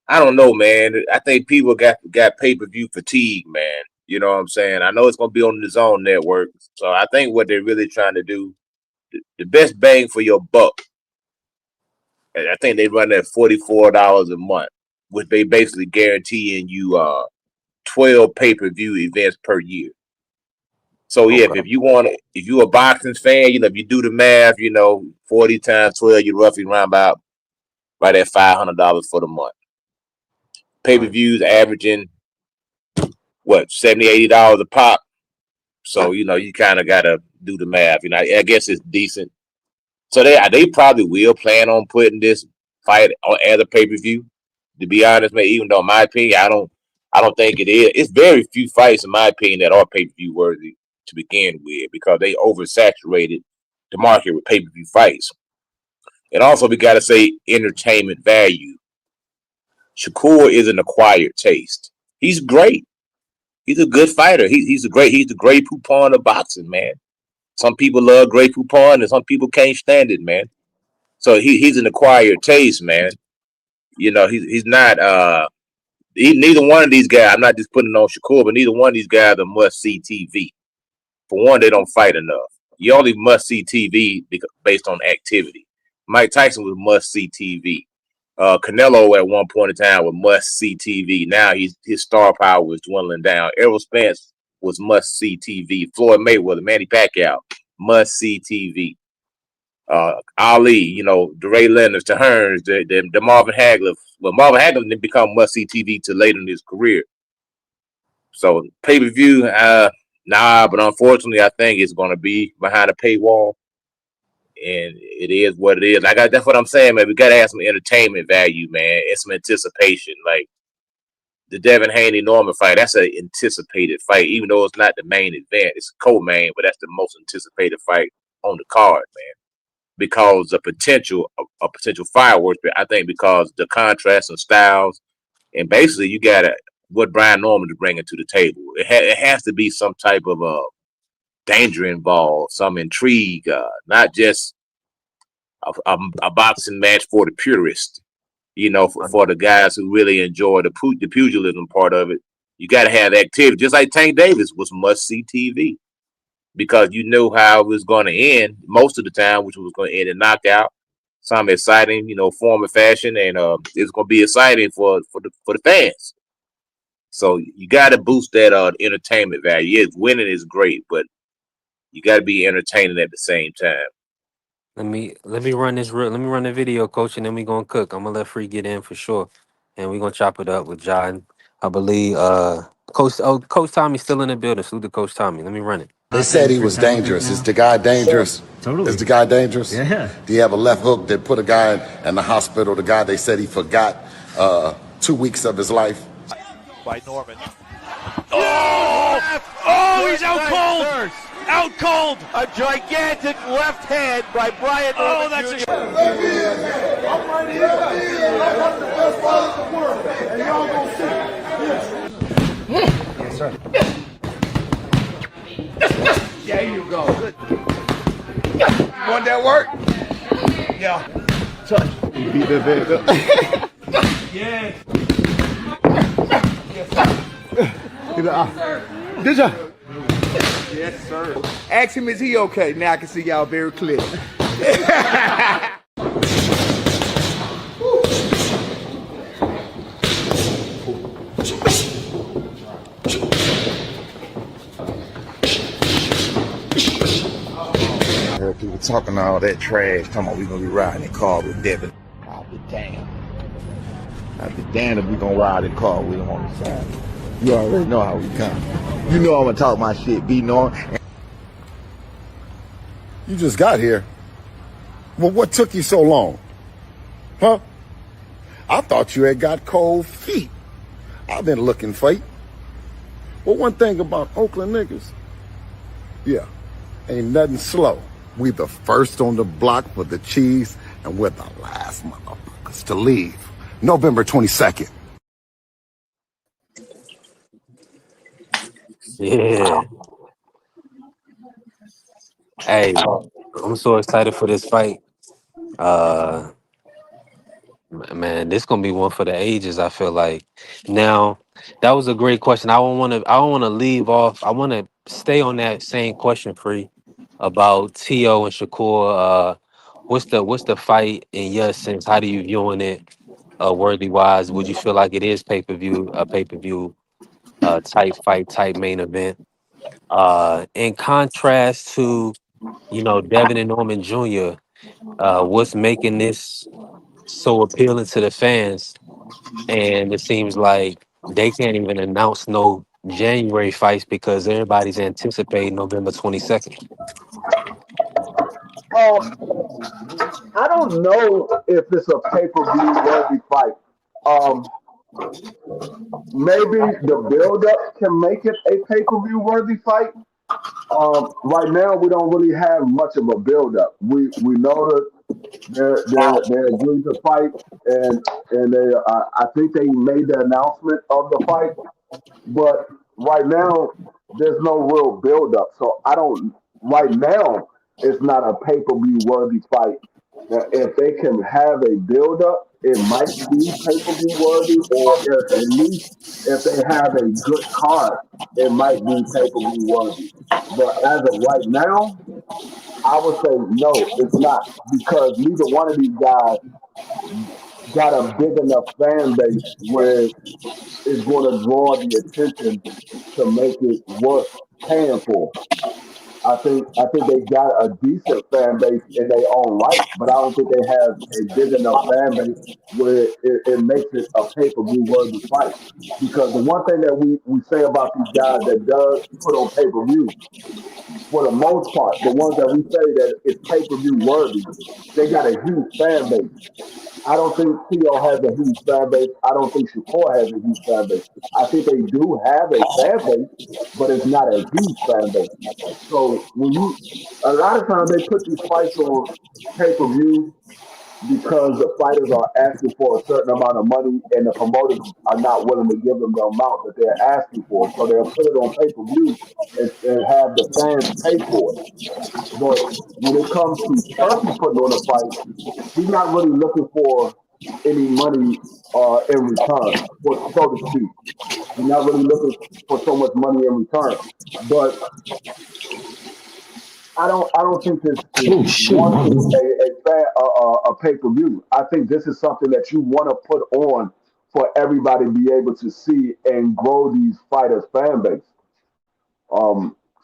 I don't know, man. I think people got pay-per-view fatigue, man. You know what I'm saying? I know it's gonna be on the Zone Network, so I think what they're really trying to do, the best bang for your buck. And I think they run at $44 a month, which they basically guaranteeing you 12 pay-per-view events per year. So yeah, Okay. if you a boxing fan, if you do the math, 40 times 12, you roughly round about right at $500 for the month. Right. Pay-per-views averaging what, $70, $80 a pop. So you kind of gotta do the math. I guess it's decent. So they probably will plan on putting this fight on as a pay-per-view. To be honest, man, even though in my opinion, I don't think it is. It's very few fights, in my opinion, that are pay-per-view worthy to begin with because they oversaturated the market with pay-per-view fights. And also, we got to say entertainment value. Shakur is an acquired taste. He's great. He's a good fighter. He's the Grey Poupon of boxing, man. Some people love Grey Poupon and some people can't stand it, man. So he's an acquired taste, man. He's not neither one of these guys. I'm not just putting on Shakur, but neither one of these guys are must see TV. For one, they don't fight enough. You only must see TV based on activity. Mike Tyson was must see TV. Canelo at one point in time was must see TV. Now his star power was dwindling down. Errol Spence was must see TV. Floyd Mayweather, Manny Pacquiao, must see TV. Ali, the Ray Leonards, the Hearns, the Marvin Hagler. Well, Marvin Hagler didn't become must see TV till later in his career. So pay per view, nah, but unfortunately, I think it's going to be behind a paywall, and it is what it is. That's what I'm saying, man. We got to have some entertainment value, man, and some anticipation. Like the Devin Haney-Norman fight, that's an anticipated fight, even though it's not the main event. It's a co-main, but that's the most anticipated fight on the card, man. Because a potential fireworks, but I think because the contrast and styles, and basically you got what Brian Norman is bringing to the table. It has to be some type of danger involved, some intrigue, not just a boxing match for the purist. For the guys who really enjoy the pugilism part of it, you got to have activity. Just like Tank Davis was must see TV. Because you knew how it was going to end most of the time, which was going to end in knockout, some exciting, form and fashion, and it's going to be exciting for the fans. So you got to boost that entertainment value. Yes, winning is great, but you got to be entertaining at the same time. Let me run this. Let me run the video, Coach, and then we gonna cook. I'm gonna let Free get in for sure, and we gonna chop it up with John. I believe Coach Tommy's still in the building. Salute to Coach Tommy. Let me run it. They said he was dangerous. Is the guy dangerous? Totally. Is the guy dangerous? Yeah. Do you have a left hook that put a guy in the hospital? The guy they said he forgot 2 weeks of his life. By Norman. Oh, he's out cold. Out cold. A gigantic left hand by Brian Norman. Oh, that's Jr. Let me in here. I'm right here. Let me in. I'm one of the best fighters in the world. And y'all gonna see. Yes, sir. There you go. Good. Want that work? Yeah. Touch. You beat that bag up. Yes. Yes, sir. Did ya? Yes, sir. Ask him, is he okay? Now I can see y'all very clear. I heard people talking all that trash. Come on, we gonna be riding in car with Devin. I'll be damned. I'd be damned if we gonna ride in car with him on the side. You already know how we come. You know I'm gonna talk my shit, be knowing. You just got here. Well, what took you so long? Huh? I thought you had got cold feet. I've been looking for you. Well, one thing about Oakland niggas, yeah, ain't nothing slow. We the first on the block for the cheese, and we're the last motherfuckers to leave. November 22nd. Yeah. Hey, I'm so excited for this fight. Uh, Man, this gonna be one for the ages. I feel like. Now, that was a great question. I don't want to. I don't want to leave off. I want to stay on that same question, free, about To and Shakur. What's the fight in your sense? How do you viewing it? Worthy wise, would you feel like it is pay per view type fight, type main event? In contrast to Devin and Norman Jr. What's making this so appealing to the fans? And it seems like they can't even announce no January fights because everybody's anticipating November 22nd. I don't know if it's a pay-per-view worthy fight. Um, Maybe the build-up can make it a pay-per-view worthy fight. Right now, we don't really have much of a build-up. We know that they agreed to fight, and they I think they made the announcement of the fight. But right now, there's no real build up. So I don't. Right now, it's not a pay per view worthy fight. Now, if they can have a build up, it might be pay per view worthy, or at least if they have a good card, it might be pay per view worthy. But as of right now, I would say no, it's not because neither one of these guys got a big enough fan base where it's going to draw the attention to make it worth paying for. I think they got a decent fan base in their own right, but I don't think they have a big enough fan base where it makes it a pay per view worthy fight. Because the one thing that we say about these guys that does put on pay per view, for the most part, the ones that we say that it's pay per view worthy, they got a huge fan base. I don't think Tio has a huge fan base. I don't think Shakur has a huge fan base. I think they do have a fan base, but it's not a huge fan base. So a lot of times they put these fights on pay per view because the fighters are asking for a certain amount of money and the promoters are not willing to give them the amount that they're asking for. So they'll put it on pay per view and have the fans pay for it. But when it comes to Turkey putting on a fight, he's not really looking for any money in return, so to speak. He's not really looking for so much money in return. But I don't think this is Oh shit! worthy a pay per view. I think this is something that you want to put on for everybody to be able to see and grow these fighters' fan base.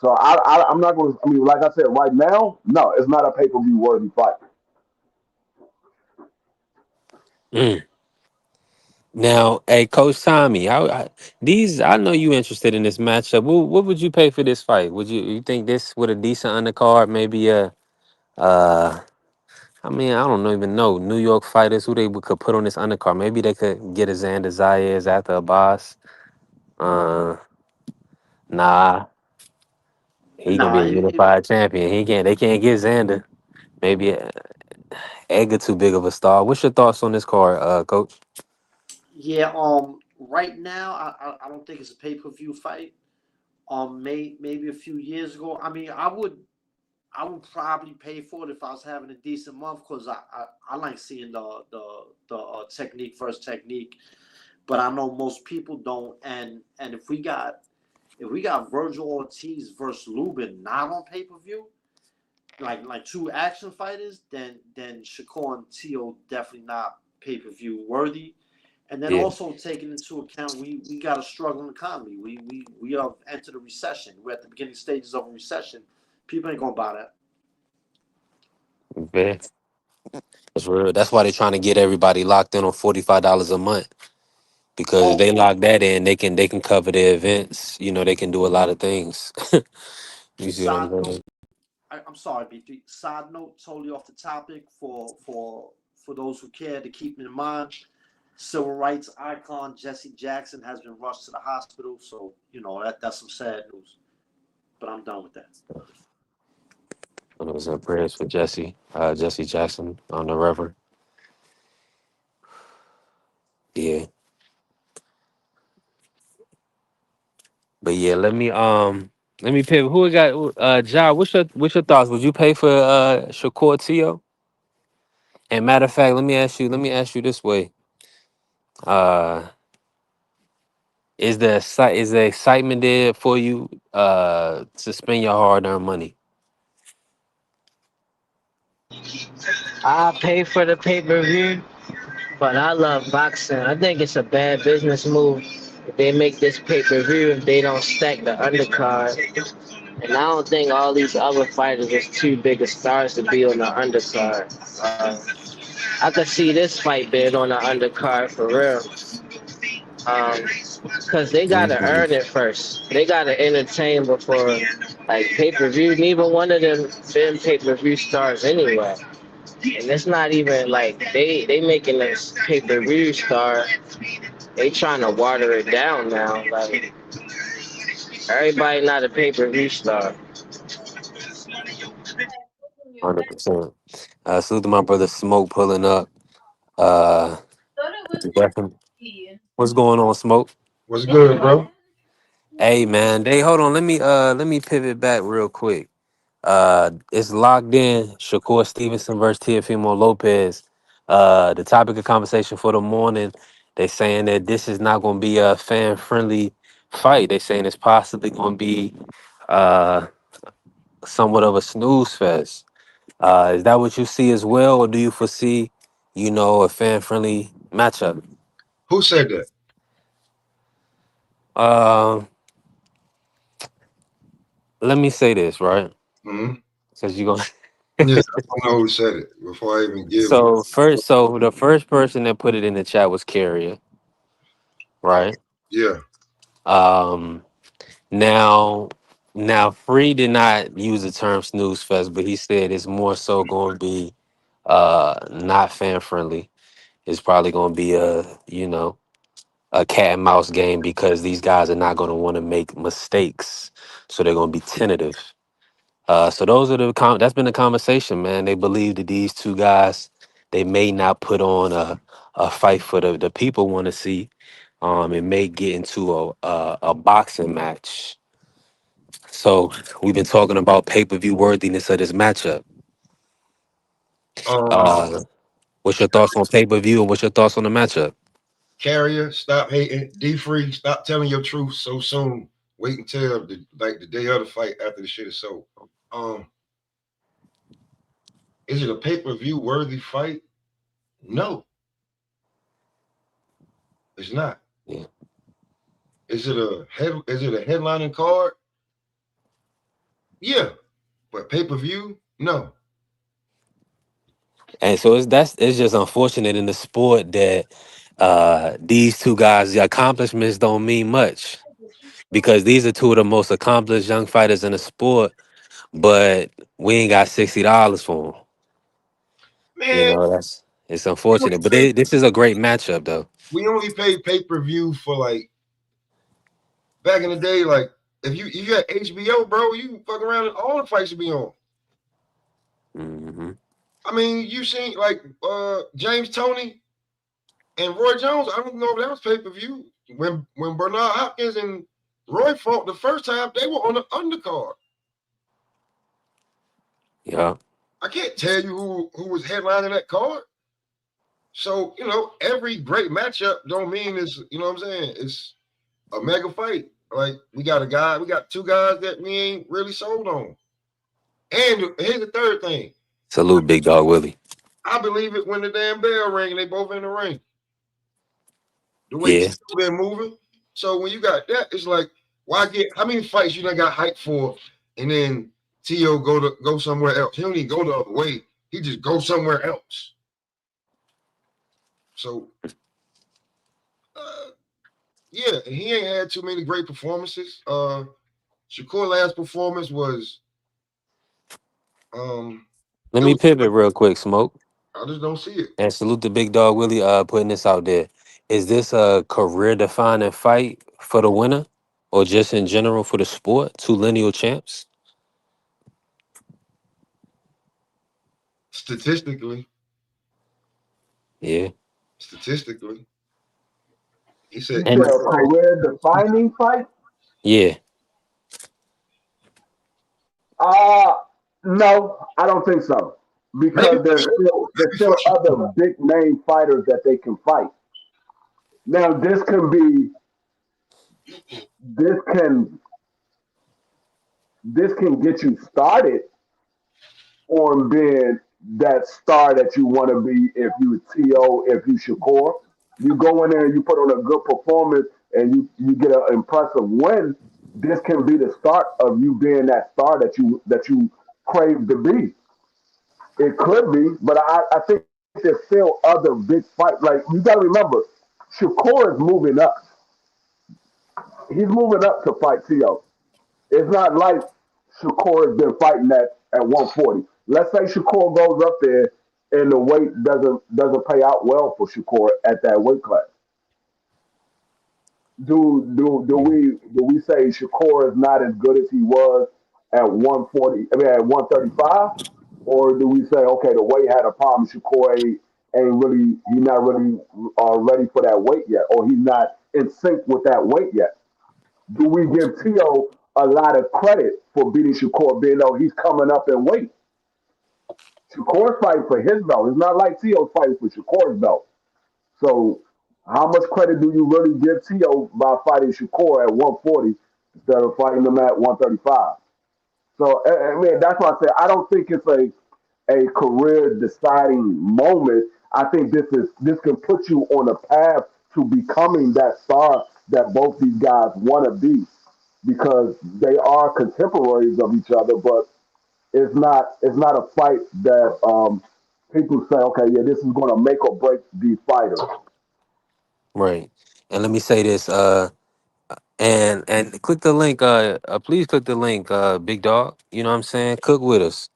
So I'm not going to. I mean, like I said, right now, no, it's not a pay per view worthy fight. Mm. Now, hey, Coach Tommy, I know you interested in this matchup. What would you pay for this fight? You think this with a decent undercard, maybe uh, I mean, I don't even know New York fighters who could put on this undercard. Maybe they could get a Xander Zayas after a boss. Uh, nah, he gonna be Nah, a unified champion. They can't get Xander. Maybe Edgar too big of a star. What's your thoughts on this card, Coach? yeah. Right now, I don't think it's a pay per view fight. Maybe a few years ago. I mean, I would probably pay for it if I was having a decent month because I like seeing the technique first technique, but I know most people don't. And if we got Virgil Ortiz versus Lubin not on pay per view, like two action fighters, then Shakur and Tio definitely not pay per view worthy. And then Yeah, also taking into account we got a struggling economy. We have entered a recession. We're at the beginning stages of a recession. People ain't gonna buy that. fair. That's real. That's why they're trying to get everybody locked in on $45 a month. Because if Oh, they lock that in, they can cover their events. You know, they can do a lot of things. You see what side I'm note. saying? I'm sorry, BT. Side note, totally off the topic. For those who care to keep in mind, civil rights icon Jesse Jackson has been rushed to the hospital. So that's some sad news. But I'm done with that. And it was prayers for Jesse Jackson on the Reverend. Yeah. But yeah, let me pick who we got. Ja, what's your thoughts? Would you pay for Shakur Tio? And matter of fact, let me ask you this way. Uh is the excitement there for you to spend your hard earned money? I pay for the pay-per-view, but I love boxing. I think it's a bad business move if they make this pay-per-view if they don't stack the undercard. And I don't think all these other fighters is too big of stars to be on the undercard. I could see this fight being on the undercard for real. Cause they gotta Mhm. earn it first. They gotta entertain before like pay-per-view. Neither one of them been pay-per-view stars anyway. And it's not even like they making this pay-per-view star. They trying to water it down now. Like everybody not a pay-per-view star. 100%. Salute to my brother Smoke pulling up. Uh, definitely. What's going on, Smoke? What's good, bro? Hey man, they hold on. Let me pivot back real quick. It's locked in. Shakur Stevenson versus Teofimo Lopez. The topic of conversation for the morning. They saying that this is not going to be a fan friendly fight. They saying it's possibly going to be uh somewhat of a snooze fest. Is that what you see as well, or do you foresee, a fan friendly matchup? Who said that? Um, Let me say this right, Mm-hmm. because you're gonna. Yeah, I don't know who said it before I even give. So the first person that put it in the chat was Carrier, Oh, right? yeah. Um, now, now Free did not use the term snooze fest, but he said it's more so going to be not fan friendly. It's probably going to be a cat and mouse game because these guys are not going to want to make mistakes, so they're going to be tentative. So those are that's been the conversation, man. They believe that these two guys, they may not put on a fight for the people want to see. It may get into a boxing match. So we've been talking about pay-per-view worthiness of this matchup. Um, Uh, what's your thoughts on pay-per-view and what's your thoughts on the matchup? Carrier, stop hating. D Free, stop telling your truth so soon. Wait until the day of the fight after the shit is sold. Um, is it a pay-per-view worthy fight? No, it's not. Yeah. Is it a headlining card? Yeah, but pay-per-view? No. And so it's just unfortunate in the sport that these two guys, the accomplishments don't mean much because these are two of the most accomplished young fighters in the sport, but we ain't got $60 for them. Man, It's we only unfortunate, but pay, this is a great matchup though. we only pay pay-per-view for like back in the day, like if you had HBO, bro, you fuck around and all the fights would be on. Hmm. I mean, you seen like James Toney and Roy Jones. I don't know if that was pay-per-view. When Bernard Hopkins and Roy fought the first time, they were on the undercard. Yeah. I can't tell you who was headlining that card. So, every great matchup don't mean it's, what I'm saying? It's a mega fight. Like we got two guys that we ain't really sold on. And here's the third thing. Salute, Big Dog Willie. I believe it when the damn bell ring and they both in the ring. The way Yeah. Tito been moving. So when you got that, it's like, why get how many fights you done got hyped for, and then Tio go somewhere else? He don't even go the other way. he just goes somewhere else. So, yeah, he ain't had too many great performances. Shakur last performance was Let it me was pivot real quick, Smoke, I just don't see it. and salute the big dog Willie putting this out there. Is this a career defining fight for the winner, or just in general for the sport? Two lineal champs. Statistically, Yeah, statistically, he said You and said a career defining fight? yeah, Uh no, I don't think so. maybe Because there's for still other big name fighters that they can fight. Now this can this can get you started on being that star that you want to be if you T.O., if you Shakur. You go in there and you put on a good performance and you get an impressive win. This can be the start of you being that star that you crave to be. It could be, but I think there's still other big fights. Like you got to remember, Shakur is moving up. He's moving up to fight T.O. It's not like Shakur has been fighting at 140. Let's say Shakur goes up there and the weight doesn't pay out well for Shakur at that weight class. Do we say Shakur is not as good as he was at 140? I mean at 135, or do we say okay the weight had a problem? Shakur ain't really he's not really ready for that weight yet, or he's not in sync with that weight yet? Do we give Tio a lot of credit for beating Shakur, being though he's coming up in weight? Shakur's fighting for his belt. It's not like Tio's fighting for Shakur's belt. So, how much credit do you really give Tio by fighting Shakur at 140 instead of fighting him at 135? So, I mean, that's why I say I don't think it's a career deciding moment. I think this can put you on a path to becoming that star that both these guys want to be because they are contemporaries of each other, but it's not a fight that people say, okay, yeah, this is going to make or break these fighters. right. And let me say this. And click the link. Please click the link. Big dog. You know what I'm saying? Cook with us.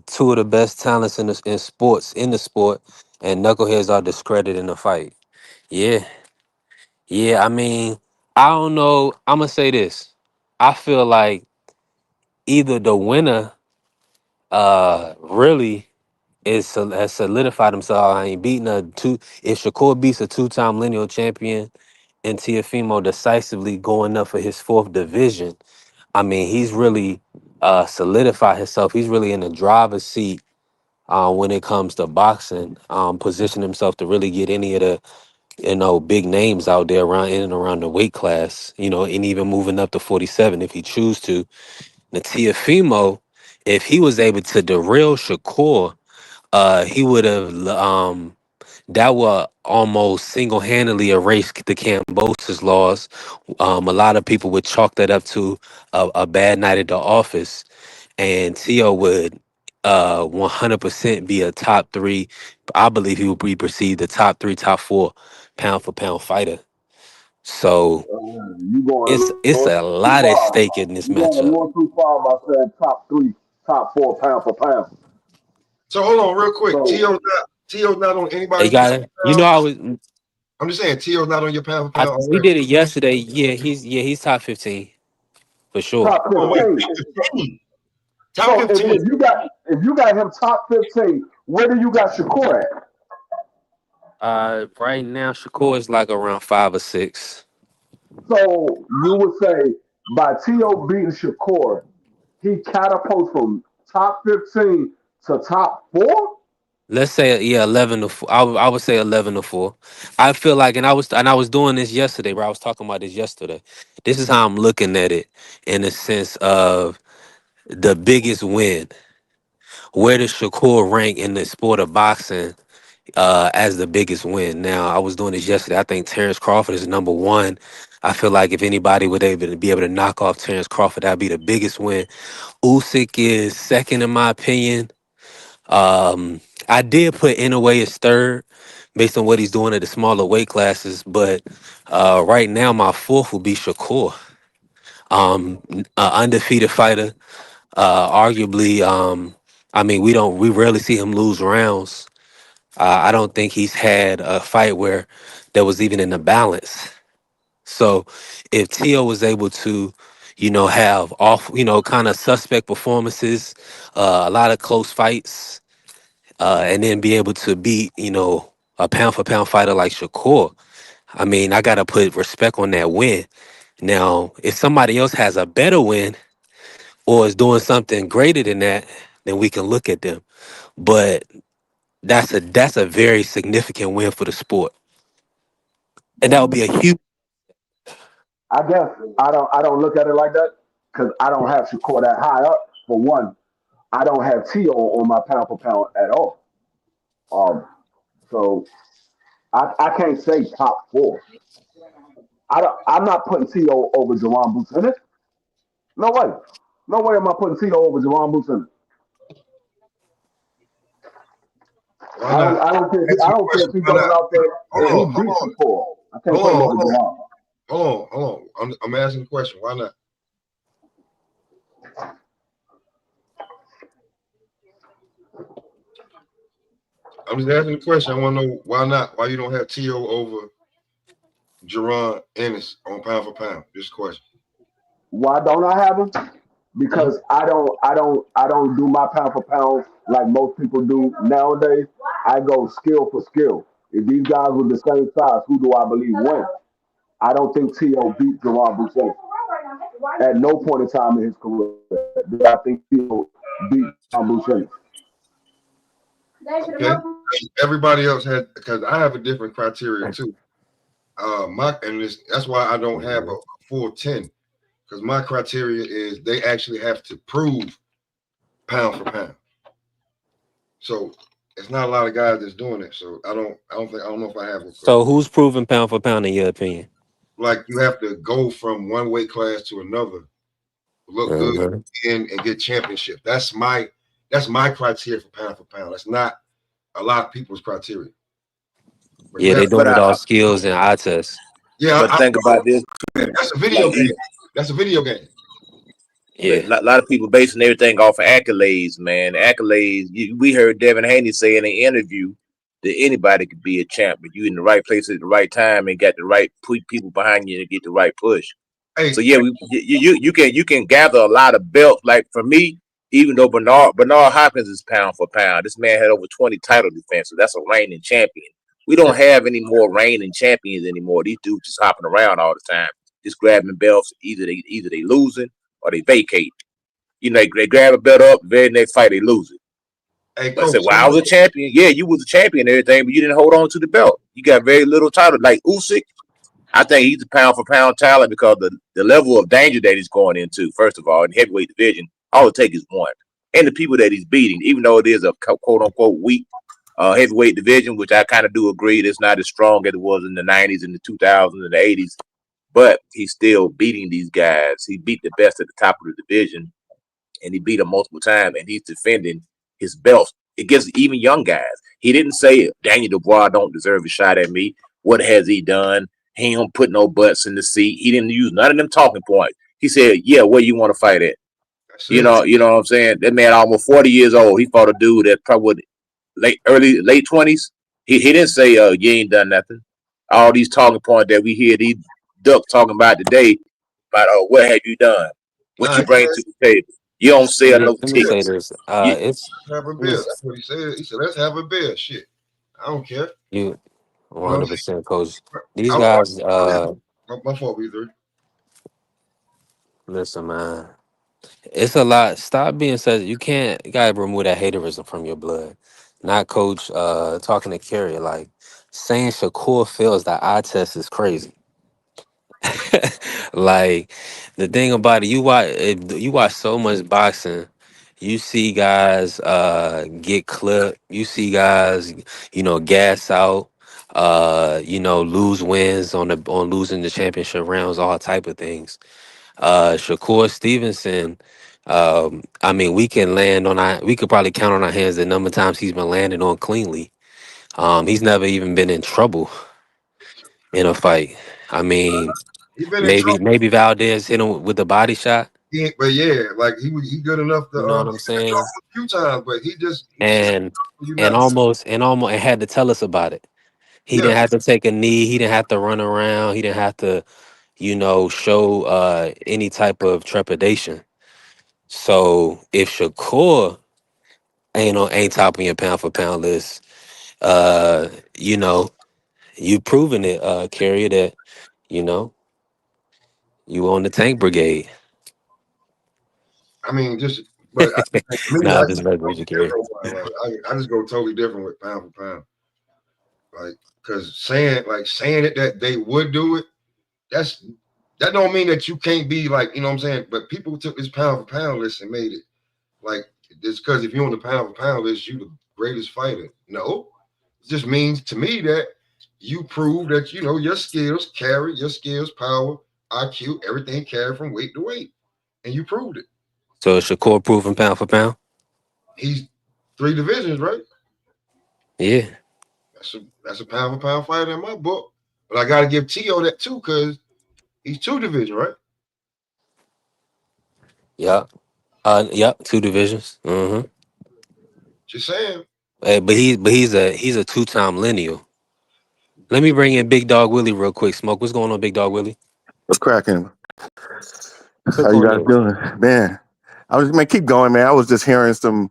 Two of the best talents in sports in the sport, and knuckleheads are discredited in the fight. Yeah, yeah. I mean, I don't know. I'm gonna say this. I feel like either the winner, really has solidified himself. I ain't beating a two. If Shakur beats a two-time lineal champion and Teofimo decisively going up for his fourth division, I mean, he's really solidified himself. He's really in the driver's seat when it comes to boxing, position himself to really get any of the big names out there around in and around the weight class, and even moving up to 47 if he choose to. The Tiafimo, if he was able to derail Shakur, he would have that would almost single-handedly erase the Cambosis laws. A lot of people would chalk that up to a bad night at the office, and Tio would 100% be a top three. I believe he would be perceived the top three, top four pound for pound fighter. So You going a it's little a too lot at far. stake in this You going a matchup. little too far by saying top three, top four pound for pound. so. Hold on, real quick. So Tio's not on You anybody's got pound it. for pound. I was. I'm just saying Tio's not on your pound for pound We already. did it yesterday. He's top 15 for sure. top Oh wait, 15. top 15. Top So 15. if you got him top 15, where do you got Shakur at? Right now Shakur is like around 5 or 6. So you would say by T.O. beating Shakur, he catapults from top 15 to top four? Let's say 11 to 4. I would say 11 to 4. I feel like, and I was doing this yesterday, bro. I was talking about this yesterday. This is how I'm looking at it in the sense of the biggest win. Where does Shakur rank in the sport of boxing as the biggest win? Now, I was doing this yesterday. I think Terrence Crawford is number one. I feel like if anybody would be able to knock off Terrence Crawford, that'd be the biggest win. Usyk is second in my opinion. I did put Inouye as third based on what he's doing at the smaller weight classes, but right now my fourth would be Shakur. Undefeated fighter. Arguably, I mean, we rarely see him lose rounds. I don't think he's had a fight where there was even in the balance. So if Tio was able to, have off, kind of suspect performances, a lot of close fights, and then be able to beat, a pound for pound fighter like Shakur, I mean, I gotta put respect on that win. Now, if somebody else has a better win or is doing something greater than that, then we can look at them. But that's a very significant win for the sport, and that would be a huge. I guess I don't look at it like that because I don't have Shakur that high up. For one, I don't have Tio on my pound for pound at all. Um, so I can't say top four. I'm not putting Tio over Jerron Boots in it. No way. No way am I putting Tito over Jerron Boots in it. Why not? I don't care. Ask I you a don't care question. if he Why goes not? out there Hold and he on, hold beats on, Shakur. I can't hold put him on, over hold on, Jerron. hold on. I'm asking a question. Why not? I'm just asking a question. I want to know why not? Why you don't have T.O. over Jerron Ennis on pound for pound? Just a question. Why don't I have him? Hmm? Because I don't do my pound for pound like most people do nowadays. I go skill for skill. If these guys were the same size, who do I believe win? I don't think T.O. beat Jerron Boucher at no point in time in his career. Do I think T.O. beat Jerron Boucher? Okay. Everybody else had because I have a different criteria too. That's why I don't have a full 10 because my criteria is they actually have to prove pound for pound. So it's not a lot of guys that's doing it. So I don't know if I have a So who's proven pound for pound in your opinion? like you have to go from one weight class to another, look good Uh-huh. and get championship. That's my criteria for pound. That's not a lot of people's criteria. But you Yeah, have they to doing But it I, all skills and eye test. yeah, but think about this. that's a video Like, game. That's a video game. Yeah. a lot of people basing everything off of accolades, man. Accolades. We heard Devin Haney say in an interview that anybody could be a champ, but you in the right place at the right time and got the right people behind you to get the right push. Hey, So yeah, you can gather a lot of belts. Like for me, even though Bernard Hopkins is pound for pound, this man had over 20 title defenses. That's a reigning champion. We don't have any more reigning champions anymore. These dudes just hopping around all the time, just grabbing belts. Either they losing or they vacate. They grab a belt up, the very next fight they lose it. hey, But I said, coach. well, I was a champion. Yeah, you was a champion and everything, but you didn't hold on to the belt. You got very little title. Like Usyk, I think he's a pound for pound talent because the level of danger that he's going into, first of all, in heavyweight division, all it takes is one. And the people that he's beating, even though it is a quote unquote weak heavyweight division, which I kind of do agree, it's not as strong as it was in the 90s and the 2000s and the 80s, but he's still beating these guys. He beat the best at the top of the division and he beat them multiple times and he's defending his belts against even young guys. He didn't say Daniel Dubois don't deserve a shot at me. What has he done? He don't put no butts in the seat. He didn't use none of them talking points. He said, yeah, where you want to fight at? That's You it. know, you know what I'm saying? That man almost 40 years old. He fought a dude that probably late 20s. He didn't say you ain't done nothing. All these talking points that we hear these ducks talking about today about what have you done? What Nah, you he bring said, to the table? You don't sell Let no me "Yeah, say tickets. this. You, It's let's have a let me beer." That's what he said. He said, "Let's have a beer." Shit, I don't care. you You know what I'm 100% coach. saying? These I want guys, my fault, B3. listen, man. It's a lot. Stop being such. You gotta remove that haterism from your blood. Not coach talking to Carrie like saying Shakur fails the eye test is crazy. Like the thing about it, you watch so much boxing, you see guys get clipped, you see guys, gas out, lose wins on losing the championship rounds, all type of things. Shakur Stevenson I mean, we could probably count on our hands the number of times he's been landing on cleanly. He's never even been in trouble in a fight. I mean, He been in trouble. maybe Valdez hit him with the body shot. But yeah, like he good enough to You know what I'm he been in trouble saying? a few times, but he just And you and not almost and had to tell us about it. He yeah. didn't have to take a knee. He didn't have to run around. He didn't have to, show any type of trepidation. So if Shakur ain't topping your pound for pound list, uh, you know, you proven it, Carrier, that you know you on the tank brigade. I mean, just but for me, Nah, I just just messing go with you, Carrier. different. I just go totally different with pound for pound. Like, because saying it that they would do it, that don't mean that you can't be like, you know what I'm saying? But people took this pound for pound list and made it like it's because if you're on the pound for pound list, you the greatest fighter. No, it just means to me that you prove that your skills, power, IQ, everything carry from weight to weight, and you proved it. So is Shakur proven pound for pound? He's 3 divisions, right? Yeah. That's a pound for pound fighter in my book. But I got to give Tio that too because he's 2 division, right? Yeah. Yep. 2 divisions. Mm-hmm. Just saying. Hey, but he's a 2-time lineal. Let me bring in Big Dog Willie real quick. Smoke. What's going on, Big Dog Willie? What's cracking? How Cook you on guys in. doing, man? Keep going, man. I was just hearing some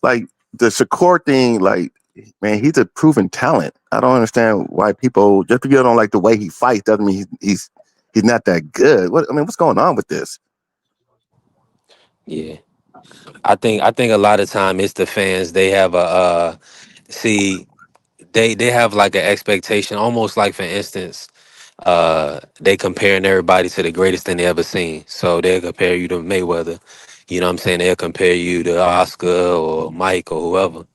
like the Shakur thing. Like, man, he's a proven talent. I don't understand why people just because you don't like the way he fights doesn't mean he's not that good. What's going on with this? Yeah. I think a lot of time it's the fans. They have see they have like an expectation, almost like, for instance, they comparing everybody to the greatest thing they ever seen. So they'll compare you to Mayweather. You know what I'm saying? They'll compare you to Oscar or Mike or whoever.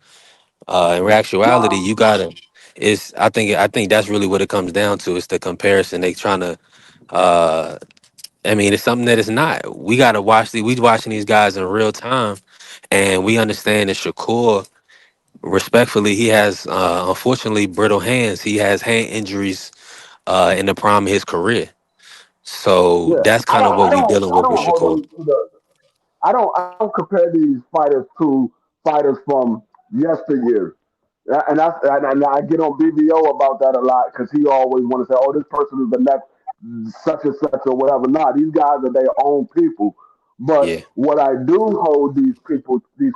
In actuality, you gotta. It's. I think that's really what it comes down to. It's the comparison. They trying to. Uh, I mean, it's something that it's not. We gotta watch the. We watching these guys in real time, and we understand that Shakur, respectfully, he has unfortunately brittle hands. He has hand injuries in the prime of his career. So Yeah, that's kind of what we dealing I with don't hold Shakur. on to the. I don't compare these fighters to fighters from yesteryear. And I get on BBO about that a lot because he always want to say, "Oh, this person is the next such and such or whatever." Nah, these guys are their own people. But Yeah. what I do hold these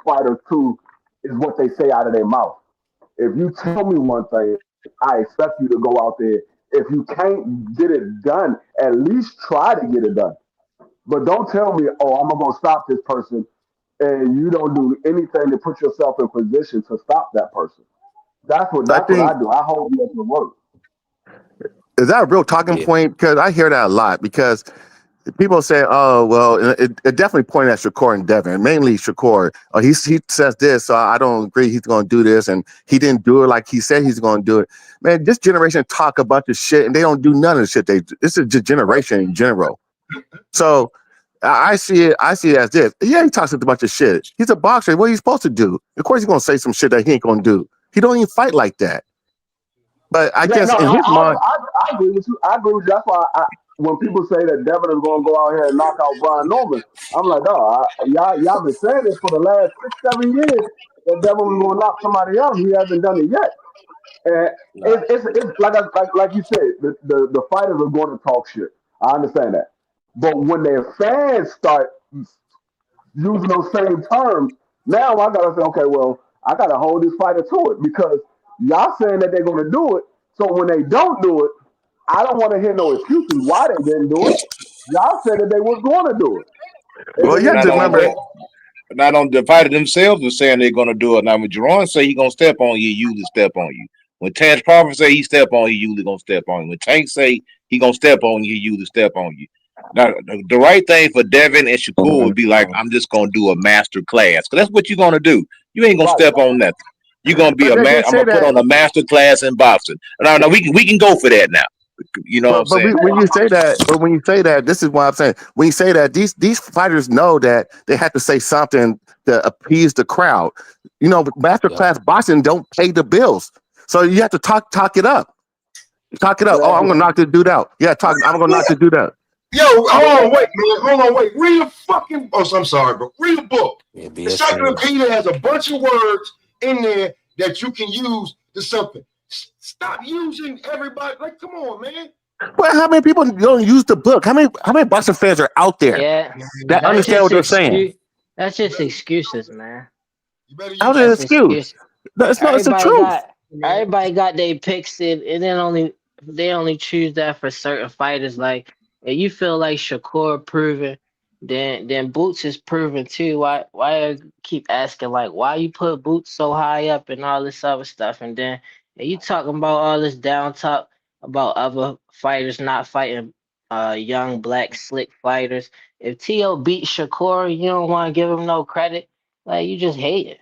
fighters to, is what they say out of their mouth. If you tell me one thing, I expect you to go out there. If you can't get it done, at least try to get it done. But don't tell me, "Oh, I'm gonna stop this person," and you don't do anything to put yourself in position to stop that person. I That's what I think do. I hold you up to work. is that a real talking Yeah. point? Because I hear that a lot. Because people say, "Oh, well," it definitely pointed at Shakur and Devin, mainly Shakur. Oh, he says this, so I don't agree. He's going to do this, and he didn't do it like he said he's going to do it. Man, this generation talk a bunch of shit, and they don't do none of the shit they do. This is just generation in general. So I see it. I see it as this. Yeah, he talks a bunch of shit. He's a boxer. What are you supposed to do? Of course, he's going to say some shit that he ain't going to do. He don't even fight like that. But I Yeah, guess no, in his mind, I agree with you. I agree with you. That's why when people say that Devin is going to go out here and knock out Brian Norman, I'm like, no, y'all been saying this for the last 6, 7 years that Devin was going to knock somebody out. He hasn't done it yet. And it's like you said, the fighters are going to talk shit. I understand that. But when their fans start using those same terms, now I gotta say, okay, well, I gotta hold this fighter to it because y'all saying that they're gonna do it. So when they don't do it, I don't want to hear no excuses why they didn't do it. Y'all said that they was going to do it. well, you But have not to only remember. that, not on the fighter themselves are saying they're gonna do it. Now when Jerron say he gonna step on you, he usually step on you. When Terrence Crawford say he step on you, he usually gonna step on you. When Tank say he gonna step on you, he usually step on you. Now the right thing for Devin and Shakur would be like, I'm just gonna do a master class. Cause that's what you're gonna do. You ain't gonna Right. step on nothing. You're gonna be But a they man. I'm say gonna put that. on a master class in boxing. No, we can go for that now. You know what I'm But saying? when you say that, this is what I'm saying. When you say that, these fighters know that they have to say something to appease the crowd. You know, masterclass boxing don't pay the bills, so you have to talk it up. Talk it up. Oh, I'm gonna knock this dude out. Yeah, I'm gonna knock this dude out. Yo, hold on, wait, man. Hold on, wait. Read a fucking. Oh, I'm sorry, bro. Read a book. Yeah, Encyclopedia has a bunch of words in there that you can use to something. Stop using everybody. Like, come on, man. Well, how many people don't use the book? How many boxing fans are out there Yeah, that understand what they're saying? That's just excuses, man. You better How's use it an That's excuse? excuse. No, it's not. It's the Everybody truth. got everybody got their picks in, and then they only choose that for certain fighters. Like, if you feel like Shakur proven, then Boots is proven too. Why you keep asking like why you put Boots so high up and all this other stuff, and then and you talking about all this down talk about other fighters not fighting young black slick fighters. If T.O. beat Shakur, you don't want to give him no credit. Like you just hate it.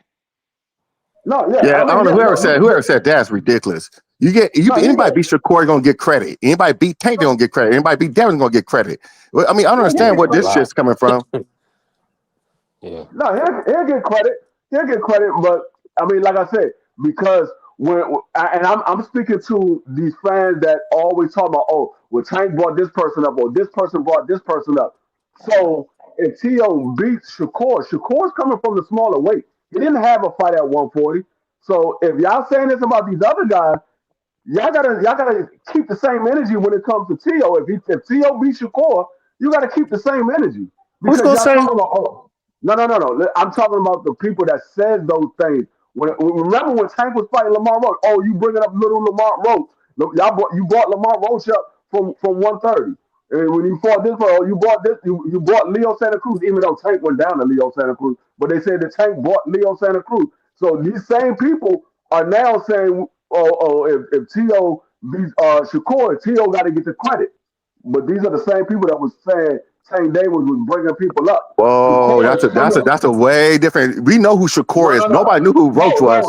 No, yeah. Yeah, I I don't mean, know. yeah, Whoever said that's ridiculous. Anybody beat Shakur gonna get credit. Anybody beat Tank gonna get credit. Anybody beat Devin gonna get credit. Well, I mean, I don't understand where this shit's coming from. Yeah. No, he'll get credit. He'll get credit, but I mean, like I said, because I'm speaking to these fans that always talk about, oh, well, Tank brought this person up, or this person brought this person up. So if T.O. beats Shakur's coming from the smaller weight. He didn't have a fight at 140. So if y'all saying this about these other guys, y'all gotta keep the same energy when it comes to T.O. If T.O. beats Shakur, you gotta keep the same energy Who's because gonna y'all say? talking about no. I'm talking about the people that said those things. Remember when Tank was fighting Lamar Roach? Oh, you bringing up little Lamar Roach? You brought Lamar Roach up from 130. And when you fought this, you brought this. You brought Leo Santa Cruz, even though Tank went down to Leo Santa Cruz. But they said the Tank brought Leo Santa Cruz. So these same people are now saying, if T.O. beats Shakur, T.O. got to get the credit. But these are the same people that was saying Tank Davis was bringing people up. Whoa, Shakur is coming. that's a way different. We know who Shakur is. No. Nobody knew who Roach was.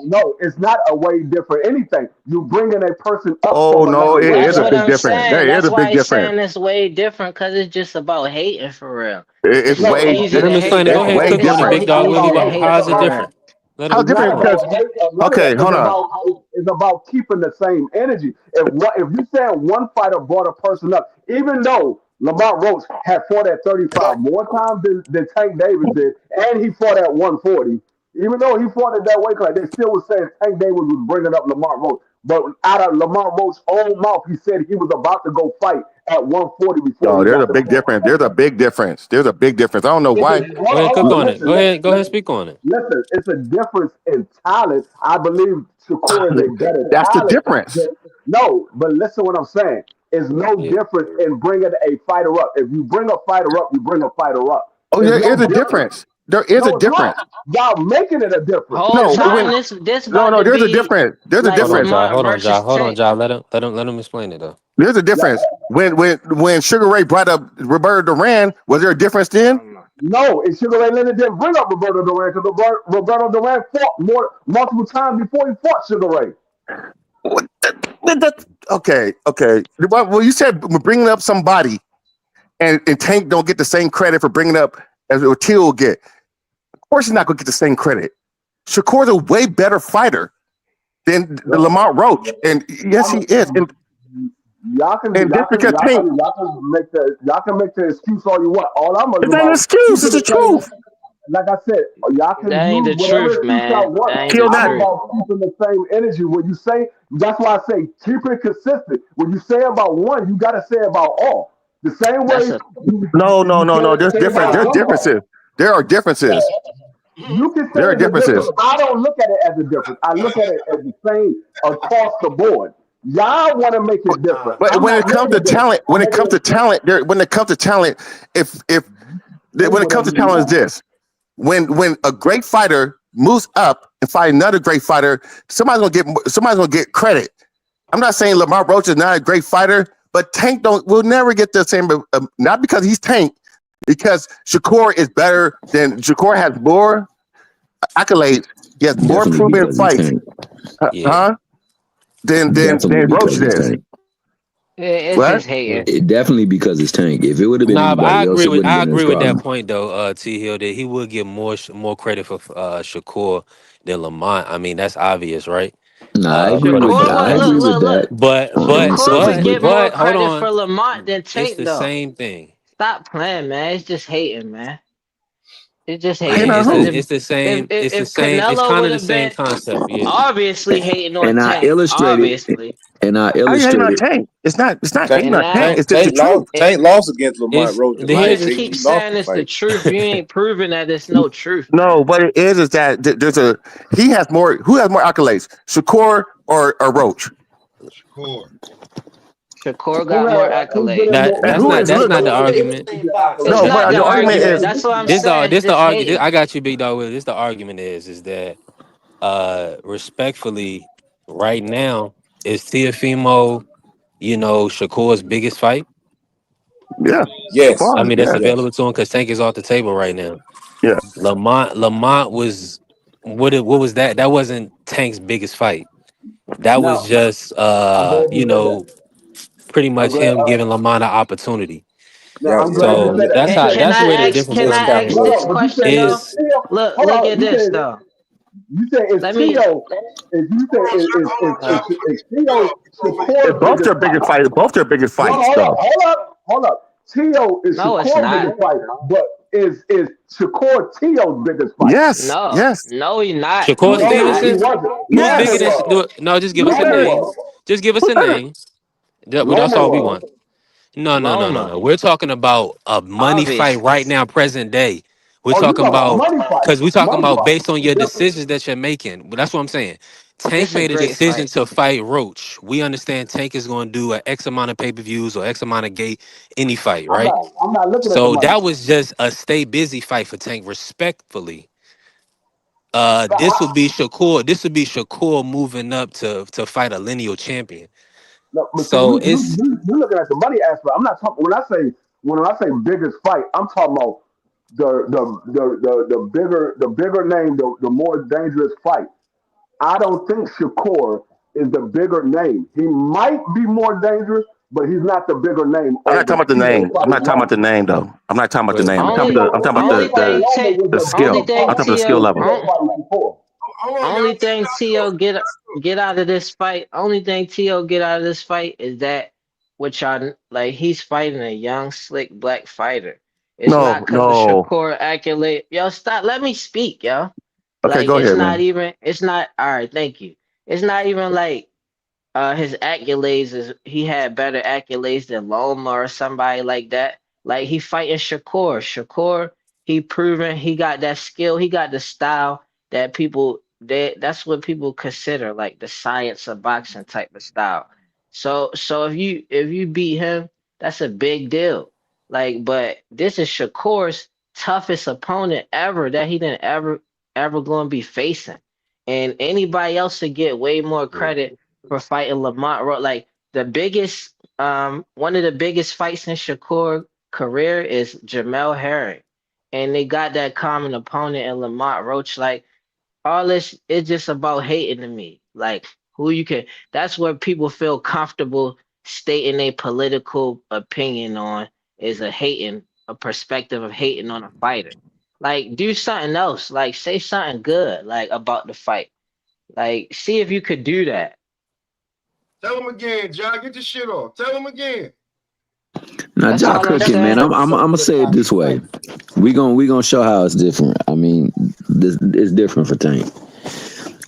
No. It's not a way different anything. You bringing a person up Oh from no, another it weight is That's a what class. big I'm difference. saying. There is That's a why big he's difference. saying it's way different because it's just about hating for real. It's It's No, so way. easy Let him to explain hate. it. Go It's ahead, way cook It's on it, so different. big dog. We're gonna easy leave to out. hate How is it for real. different? Let How him It's not different? explain. Because about hate or none of that. okay, hold on. It's about keeping the same energy. If you saying one fighter brought a person up, even though Lamar Roach had fought at 35 more times than Tank Davis did, and he fought at 140, even though he fought at that weight class, they still was saying Tank Davis was bringing up Lamar Roach. But out of Lamar Roach's own mouth, he said he was about to go fight at 140 before No, he there's got a the big call. difference. There's a big difference. There's a big difference. I don't know why. Go ahead, cook on it. Listen, Go ahead. Go ahead, speak on it. listen. It's a difference in talent. I believe Shakur is a better That's the talent. difference. No, but listen what I'm saying. It's no Yeah. difference in bringing a fighter up. If you bring a fighter up, you bring a fighter up. Oh, There's there no is a difference. difference. There is a No, it's not. difference. Y'all making it a difference. Whole It's No, not. time when this about no, to there's a be difference. There's a like Hold on, difference. Ja. Lamont Hold on, Ja. versus Hold on, Tank. Ja. Let him explain it though. There's a difference. When Sugar Ray brought up Roberto Duran, was there a difference then? No, and Sugar Ray Leonard didn't bring up Roberto Duran because Roberto Duran fought multiple times before he fought Sugar Ray. Okay. Well, you said bringing up somebody, and Tank don't get the same credit for bringing up as Till will get. Of course, he's not going to get the same credit. Shakur's a way better fighter than the Lamont Roach, and yes, he is. Y'all can And just because Tank, y'all can make the excuse all you want. All I'm it's worried not an about excuse. It's keeping the the same. truth. Like I said, y'all can That ain't use the whatever truth, excuse y'all man. want. That ain't the Till I'm not. truth. about keeping the same energy. When you say, that's why I say keep it consistent. When you say about one, you got to say about all. The same That's way a No. There's say different. about There's one fighter. differences. There are differences. You can say There are it's a difference. differences. I don't look at it as a difference. I look at it as the same across the board. Y'all want to make it different. But I'm when not it comes making to it different. talent, I'm making it when it comes to talent, is this when a great fighter moves up and fight another great fighter, somebody's gonna get credit. I'm not saying Lamar Roach is not a great fighter, but Tank will never get the same. Not because he's Tank, because Shakur is better than Shakur has more accolades. He has more Definitely proven because he's fights, Tank. Yeah. than Definitely Roach because he's is. Tank. It's What? just hating. It definitely because it's Tank. If it would have been Nah, but anybody else, it wouldn't I have been as agree with that problem. point though, T Hill, that he would get more credit for Shakur than Lamont. I mean, that's obvious, right? Nah, For the Shakur would fact, I agree with that look. on the Shakur surface, would get more but hold credit on, for Lamont than it's Tank the though. same thing. Stop playing, man. It's just hating, man. It's just Yeah, hating. Hating on it's Cause the who? it's the same. It's the if same. It's Canelo kind would of the have same been concept. Yeah. obviously hating on and I Tank, illustrated obviously, and I How you hating on illustrated. Tank? It's not. It's not Tank, hating and on Tank. now It's just the truth. it, Tank lost against Lamont It's Roach in the you light here's just the, heavyweight. keep He lost saying the it's the fight. truth. You ain't proving that it's no truth, man. No, what it is that there's a he has more. Who has more accolades, Shakur or Roach? Shakur. Shakur Who got more had who's been accolades. in that more? And that's who not is that's look? not the Who is argument. the It's accolades? No, not but the the argument argument. is That's what I'm This the saying. It's this the just argument. hating. I got you, big dog. Will. This the argument is that respectfully, right now is Teofimo, Shakur's biggest fight. yeah, so Yes, I far, mean, that's yeah, yes, available to him because Tank is off the table right now. yeah. Lamont was what was that? That wasn't Tank's biggest fight. That was Now, just I'm glad you said that. pretty I'm much glad. him giving Lamont an opportunity. Now yeah, I'm yeah. glad you So said that. that's You how said Can that's you where said the I it's ask? difference Can is Tio. I coming ask No, in. this no, but you said question it's though? Is Tio. Look, Hold look on. at You this said though. it's Let me. Tio. Is you said Uh, is Tio it's Shakur's both biggest their fight? biggest fights. Both their biggest No, fights, hold up, though. hold up. Tio is no, it's Shakur's not. biggest fight, but is Shakur Tio's biggest fight? Yes, No, yes, no, he not. Shakur No, he No, not. he Stevenson? wasn't. Who's Name bigger it yes. than? was. No, just give Who's us a Name it better? name. was. Just give us Who's a better? name. Name That's it all we was. want. No, no, no, no, Loma, no. We're talking about a money fight obviously. right now, present day. We're Oh, you talking talking about about money fight? because we're talking Money about fight. based on It's your different. decisions that you're making. But that's what I'm saying. Tank This a made a great decision fight. to fight Roach. We understand Tank is going to do an X amount of pay-per-views or X amount of gate any fight, right? I'm not looking at the So money. that was just a stay busy fight for Tank. Respectfully, But this would be Shakur. This would be Shakur moving up to fight a lineal champion. no, but see, So it's you looking at the money aspect. I'm not talking when I say biggest fight. I'm talking about the bigger name, the more dangerous fight. I don't think Shakur is the bigger name. He might be more dangerous, but he's not the bigger name I'm not over talking about the Tio name. I'm fighting not talking Loma. about the name, though. I'm not talking about the well, name. Only, I'm talking about only thing, T, the only skill. thing I'm talking about the skill Tio, level. Fighting Shakur. Hold on, y'all. only thing Tio get out of this fight. Only thing Tio get out of this fight is that which I like. He's fighting a young, slick black fighter. It's not No, because of no. Shakur accolade. Yo, stop. Let me speak, yo. Okay, Like go it's ahead, not man. even. It's not. All right, thank you. It's not even like his accolades is he had better accolades than Loma or somebody like that. Like he fighting Shakur. Shakur, he proven he got that skill, he got the style that that's what people consider like the science of boxing type of style. So if you beat him, that's a big deal. Like, but this is Shakur's toughest opponent ever that he didn't ever going to be facing. And anybody else would get way more credit for fighting Lamont Roach. Like one of the biggest fights in Shakur career is Jamel Herring, and they got that common opponent in Lamont Roach. Like all this, it's just about hating to me. Like who you can. That's where people feel comfortable stating a political opinion on is a perspective of hating on a fighter. Like do something else. Like say something good like about the fight. Like see if you could do that. Tell him again, John. Get your shit off. Tell him again. Now, That's Jock all I'm Cooking, man, saying. I'm gonna say it this way. We gonna show how it's different. I mean, it's different for Tank.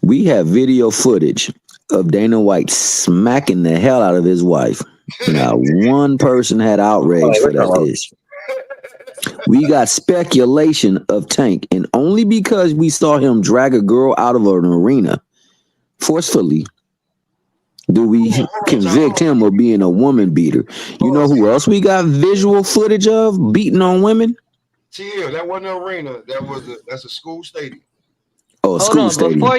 We have video footage of Dana White smacking the hell out of his wife. Now, one person had outrage for that ish. We got speculation of Tank, and only because we saw him drag a girl out of an arena forcefully do we convict him of being a woman beater. You know who else we got visual footage of beating on women? Chill. That wasn't an arena. That's a school stadium. Oh, a Hold school on, stadium.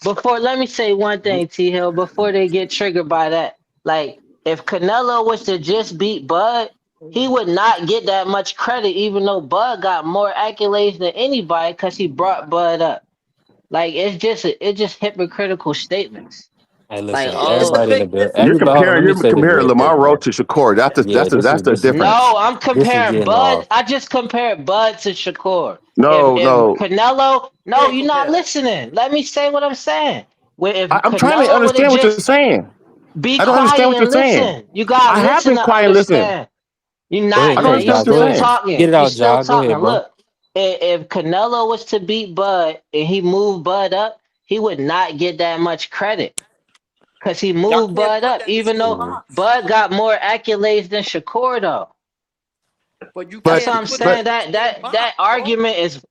before let me say one thing, T Hill, before they get triggered by that. Like, if Canelo was to just beat Bud, he would not get that much credit, even though Bud got more accolades than anybody because he brought Bud up. Like, it's just hypocritical statements. Hey, Like listen, It's the all everybody in the big build. difference. Everybody, hold on. Let me You're say this comparing real quick, Lamar Roach bro. to Shakur. Yeah, That's the this is difference. No, I'm this is comparing getting Bud. off. I just compared Bud to Shakur. No, If no. Canelo, no, Can't you're not compare that. listening. Let me say what I'm saying. Where if I'm trying to Canelo would have understand what you're just saying. be I don't understand quiet what you're and saying. listen. You gotta I have listen been to quiet and listening. understand. You're Go not, ahead, I don't go man. ahead, You understand Ja. what you're Go still ahead. saying. Get talking. it You out, still Ja. Go talking. ahead, bro. Look, if Canelo was to beat Bud and he moved Bud up, he would not get that much credit because he Y'all moved can't Bud put up. that in the Even same though Mhm. box. Bud got more accolades than Shakur, though. But you That's But what can't I'm put it saying. in but the same That box, bro. argument is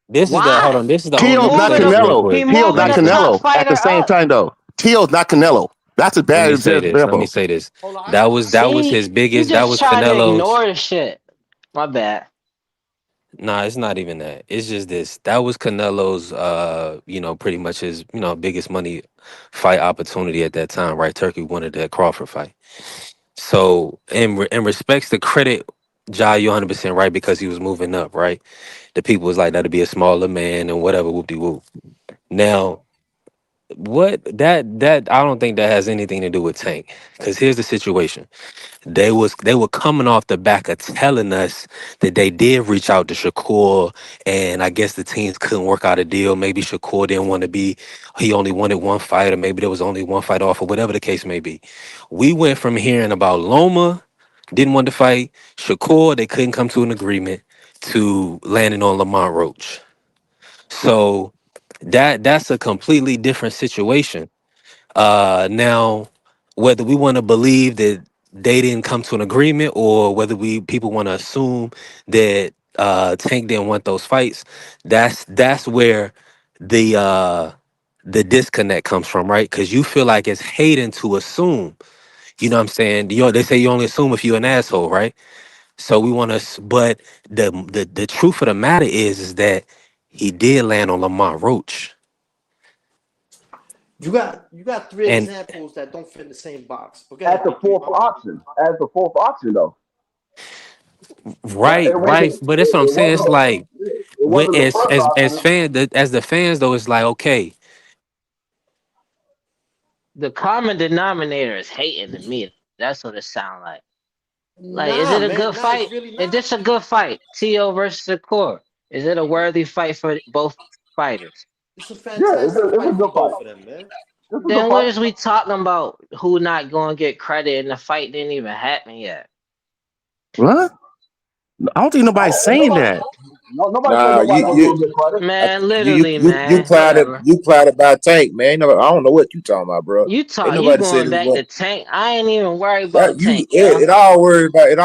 This is the hold why on. This is the he only. Let Tio's me not say moving this a real Canelo. he quick. Tio's Let moving not me a say top Canelo. At fighter the same up. time, though, Tio's not Canelo. That's a let bad me say this. Let me example. say this. Hold on, That was See, his you biggest. That just was try to Canelo's. ignore the shit. My bad. Nah, it's not even that. It's just this. That was Canelo's pretty much his, biggest money fight opportunity at that time, right? Turkey wanted that Crawford fight. So in respects to credit, Ja, you're 100% right because he was moving up, right? The people was like that'd be a smaller man and whatever, whoop de whoop. Now, what that I don't think that has anything to do with Tank. Because here's the situation. They were coming off the back of telling us that they did reach out to Shakur, and I guess the teams couldn't work out a deal. Maybe Shakur didn't want to be, he only wanted one fight, or maybe there was only one fight off, or whatever the case may be. We went from hearing about Loma didn't want to fight, Shakur, they couldn't come to an agreement, to landing on Lamont Roach. So that's a completely different situation. Now, whether we want to believe that they didn't come to an agreement, or whether people want to assume that Tank didn't want those fights, that's where the disconnect comes from, right? Because you feel like it's hating to assume. You know what I'm saying? They say you only assume if you're an asshole, right? So we want to, but the truth of the matter is that he did land on Lamont Roach, You got three and examples that don't fit in the same box. But go At ahead, the B3. fourth My bad. option. As the fourth option, though. right, It right. wasn't. But that's what I'm It saying. It's wasn't. like It when wasn't the first option. as the fans though, it's like okay, The common denominator is hating to me. That's what it sounds like. Like, is Nah, it a man. good Nah, it's fight? really Is not. this a good fight? T.O. versus Shakur. Is it a worthy fight for both fighters? It's a Yeah, fantastic it's a fight for good fight. both of them, man. It's a good Then what fight. is we talking about? Who not going to get credit and the fight didn't even happen yet? What? I don't think nobody's And saying nobody, that. no, nobody said Nah, nobody was gonna get credit. Man, you literally, you you man. clouded Whatever. you clouded by Tank, man. No, I don't know what you talking about, bro. Ain't You nobody said going it was back going. to Tank. I ain't even worried That about you Tank, yo. it all worried about it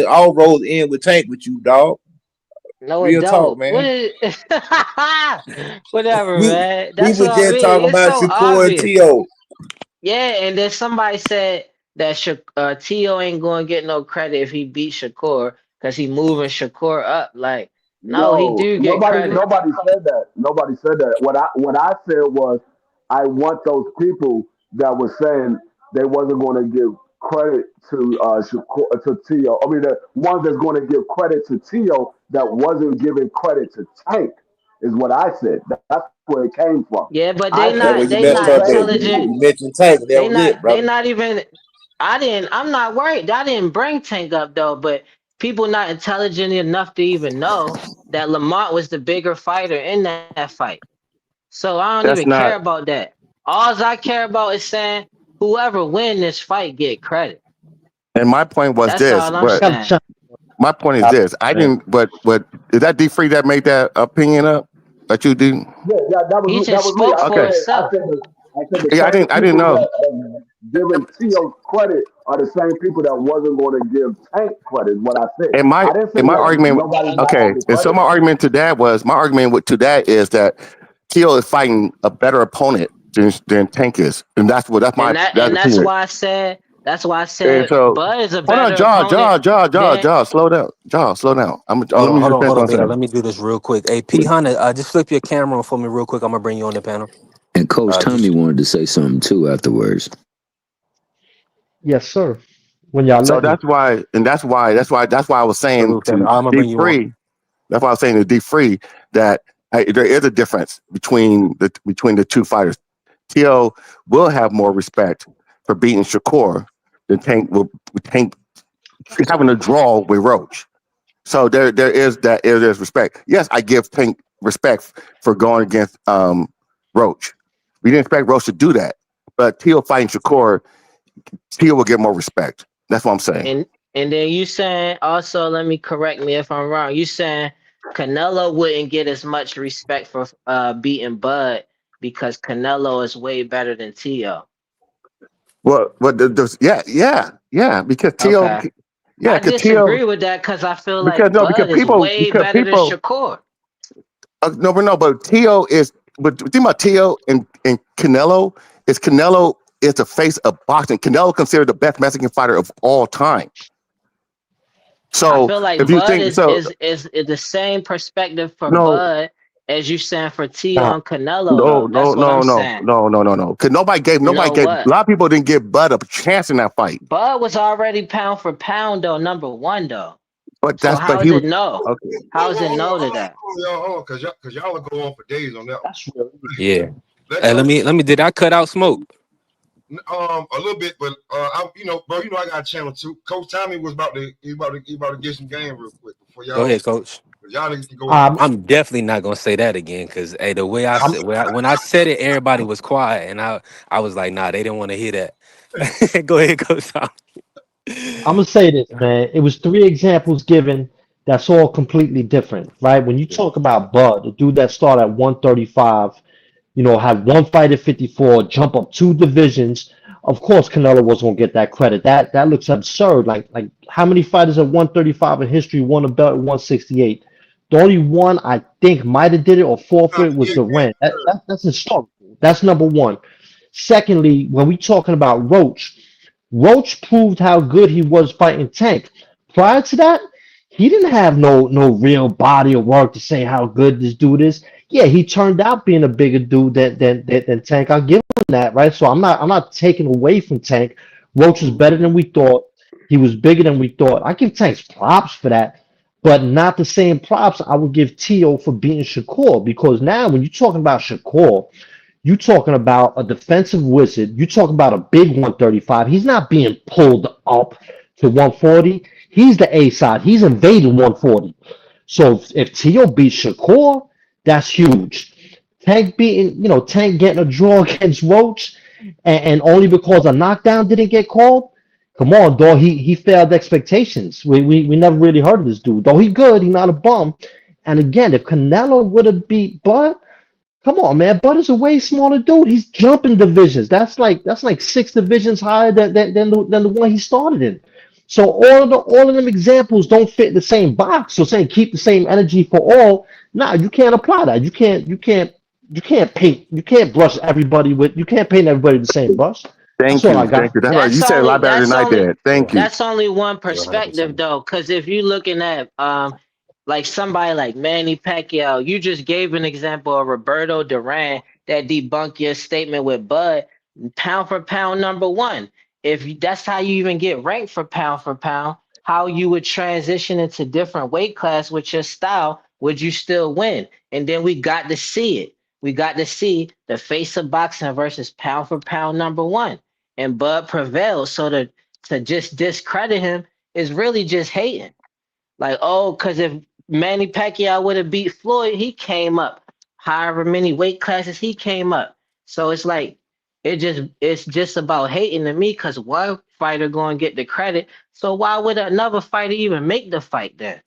all rolls in with Tank with you, dog. No, it Real talk, don't. What man. is whatever, We man. we That's were what I just mean. talking It's about so Shakur and obvious. T.O. Yeah, and then somebody said that Tio ain't going to get no credit if he beat Shakur because he moving Shakur up. Like, no, he No, do get nobody, credit. nobody said that. Nobody said that. What I said was, I want those people that were saying they wasn't going to give credit to to Tio. I mean, the ones that's going to give credit to Tio that wasn't giving credit to Tank is what I said. That's where it came from. Yeah, but I That said was you they those messed not up there. same intelligent. people. You mentioned Tank and that was it, They brother. not even. I'm not worried. I didn't bring Tank up though, but people not intelligent enough to even know that Lamont was the bigger fighter in that fight. So I don't even That's care not. about that. All I care about is saying whoever win this fight get credit. And my point was That's this. all I'm But saying. my point is this. I didn't. But is that D Free that made that opinion up? That you did? Yeah, that was He me. That just was me. spoke for Okay. himself. I said the Yeah, I same didn't. I didn't people know. that giving Tio credit are the same people that wasn't going to give Tank credit. Is what I said. And my I didn't say and my that argument. nobody's not Okay. going to get And so credit. my argument to that is that Tio is fighting a better opponent than Tank is, and that's That's opinion. why I said And so, Bud is a hold on, better opponent than Slow down, slow down. hold Let on, me hold just on, finish hold what on, I'm Beta. saying. Let me do this real quick. Hey, P Hunter, just flip your camera on for me real quick. I'm gonna bring you on the panel. And Coach Tommy Just wanted to say something too afterwards. Yes, sir. When y'all So let me. that's why I was saying salute that. to I'm gonna D bring you on. Free. That's why I was saying to D Free that there is a difference between the two fighters. Tio will have more respect for beating Shakur than Tank having a draw with Roach. So there's respect. Yes, I give Tank respect for going against Roach. We didn't expect Roach to do that, but Tio fighting Shakur, Tio will get more respect. That's what I'm saying. And then you saying also, let me correct me if I'm wrong. You saying Canelo wouldn't get as much respect for beating Bud because Canelo is way better than Tio. Well, yeah, because Tio, Okay. yeah, I because Tio, disagree with that because I feel like because Bud is way better than Shakur. no, but Tio is, but the thing about Tio and Canelo is the face of boxing. Canelo considered the best Mexican fighter of all time. I So feel if like you Bud think so, is the same perspective for no, Bud as you saying for Tio Nah, and Canelo no, though. no, That's what no, I'm no, saying. no, no, no, no. Because You know a what? lot of people didn't give Bud a chance in that fight. Bud was already pound for pound though, number one though. So But how is he was it no? okay. How is it no to that? Hold on, cause y'all will go on for days on that one. that's real. Yeah. Let Hey, let me. Did I cut out Smoke? a little bit, but bro, I got a channel too. Coach Tommy was about to get some game real quick before Go y'all. ahead, Coach. Y'all niggas can go on. I'm definitely not gonna say that again because hey, the way I I'm said when I said it, everybody was quiet, and I was like, nah, they didn't want to hear that. Go ahead, Coach Tom. I'm gonna say this, man. It was three examples given. That's all completely different, right? When you talk about Bud, the dude that started at 135, had one fight at 54, jump up two divisions. Of course, Canelo was gonna get that credit. That looks absurd. Like how many fighters at 135 in history won a belt at 168? The only one I think might have did it or forfeit was Durant. That's historical. That's number one. Secondly, when we talking about Roach proved how good he was fighting Tank. Prior to that, he didn't have no real body of work to say how good this dude is. Yeah, he turned out being a bigger dude than Tank. I'll give him that, right? So I'm not taking away from Tank. Roach was better than we thought. He was bigger than we thought. I give Tanks props for that, but not the same props I would give Tio for beating Shakur because now when you're talking about Shakur, you talking about a defensive wizard. You talking about a big 135. He's not being pulled up to 140. He's the A side. He's invading 140. So if Tio beats Shakur, that's huge. Tank getting a draw against Roach, and only because a knockdown didn't get called. Come on, dog. He failed expectations. We never really heard of this dude. Though he good, he not a bum. And again, if Canelo would have beat Bud, come on, man. Bud is a way smaller dude. He's jumping divisions. That's like six divisions higher than the one he started in. So all of them examples don't fit the same box. So saying keep the same energy for all, nah, you can't apply that. You can't paint everybody the same brush. That's all I Thank got. you. That's right. You That's said a only lot better than that's I only did. Thank you. that's only one Yeah, 100%. perspective though, because if you're looking at like somebody like Manny Pacquiao, you just gave an example of Roberto Duran that debunked your statement with Bud, pound for pound number one. That's how you even get ranked for pound, how you would transition into different weight class with your style, would you still win? And then we got to see it. We got to see the face of boxing versus pound for pound number one and Bud prevails. So to just discredit him is really just hating. Like, oh, because if Manny Pacquiao would have beat Floyd, he came up. However many weight classes he came up. So it's like it's just about hating to me because one fighter going to get the credit. So why would another fighter even make the fight then?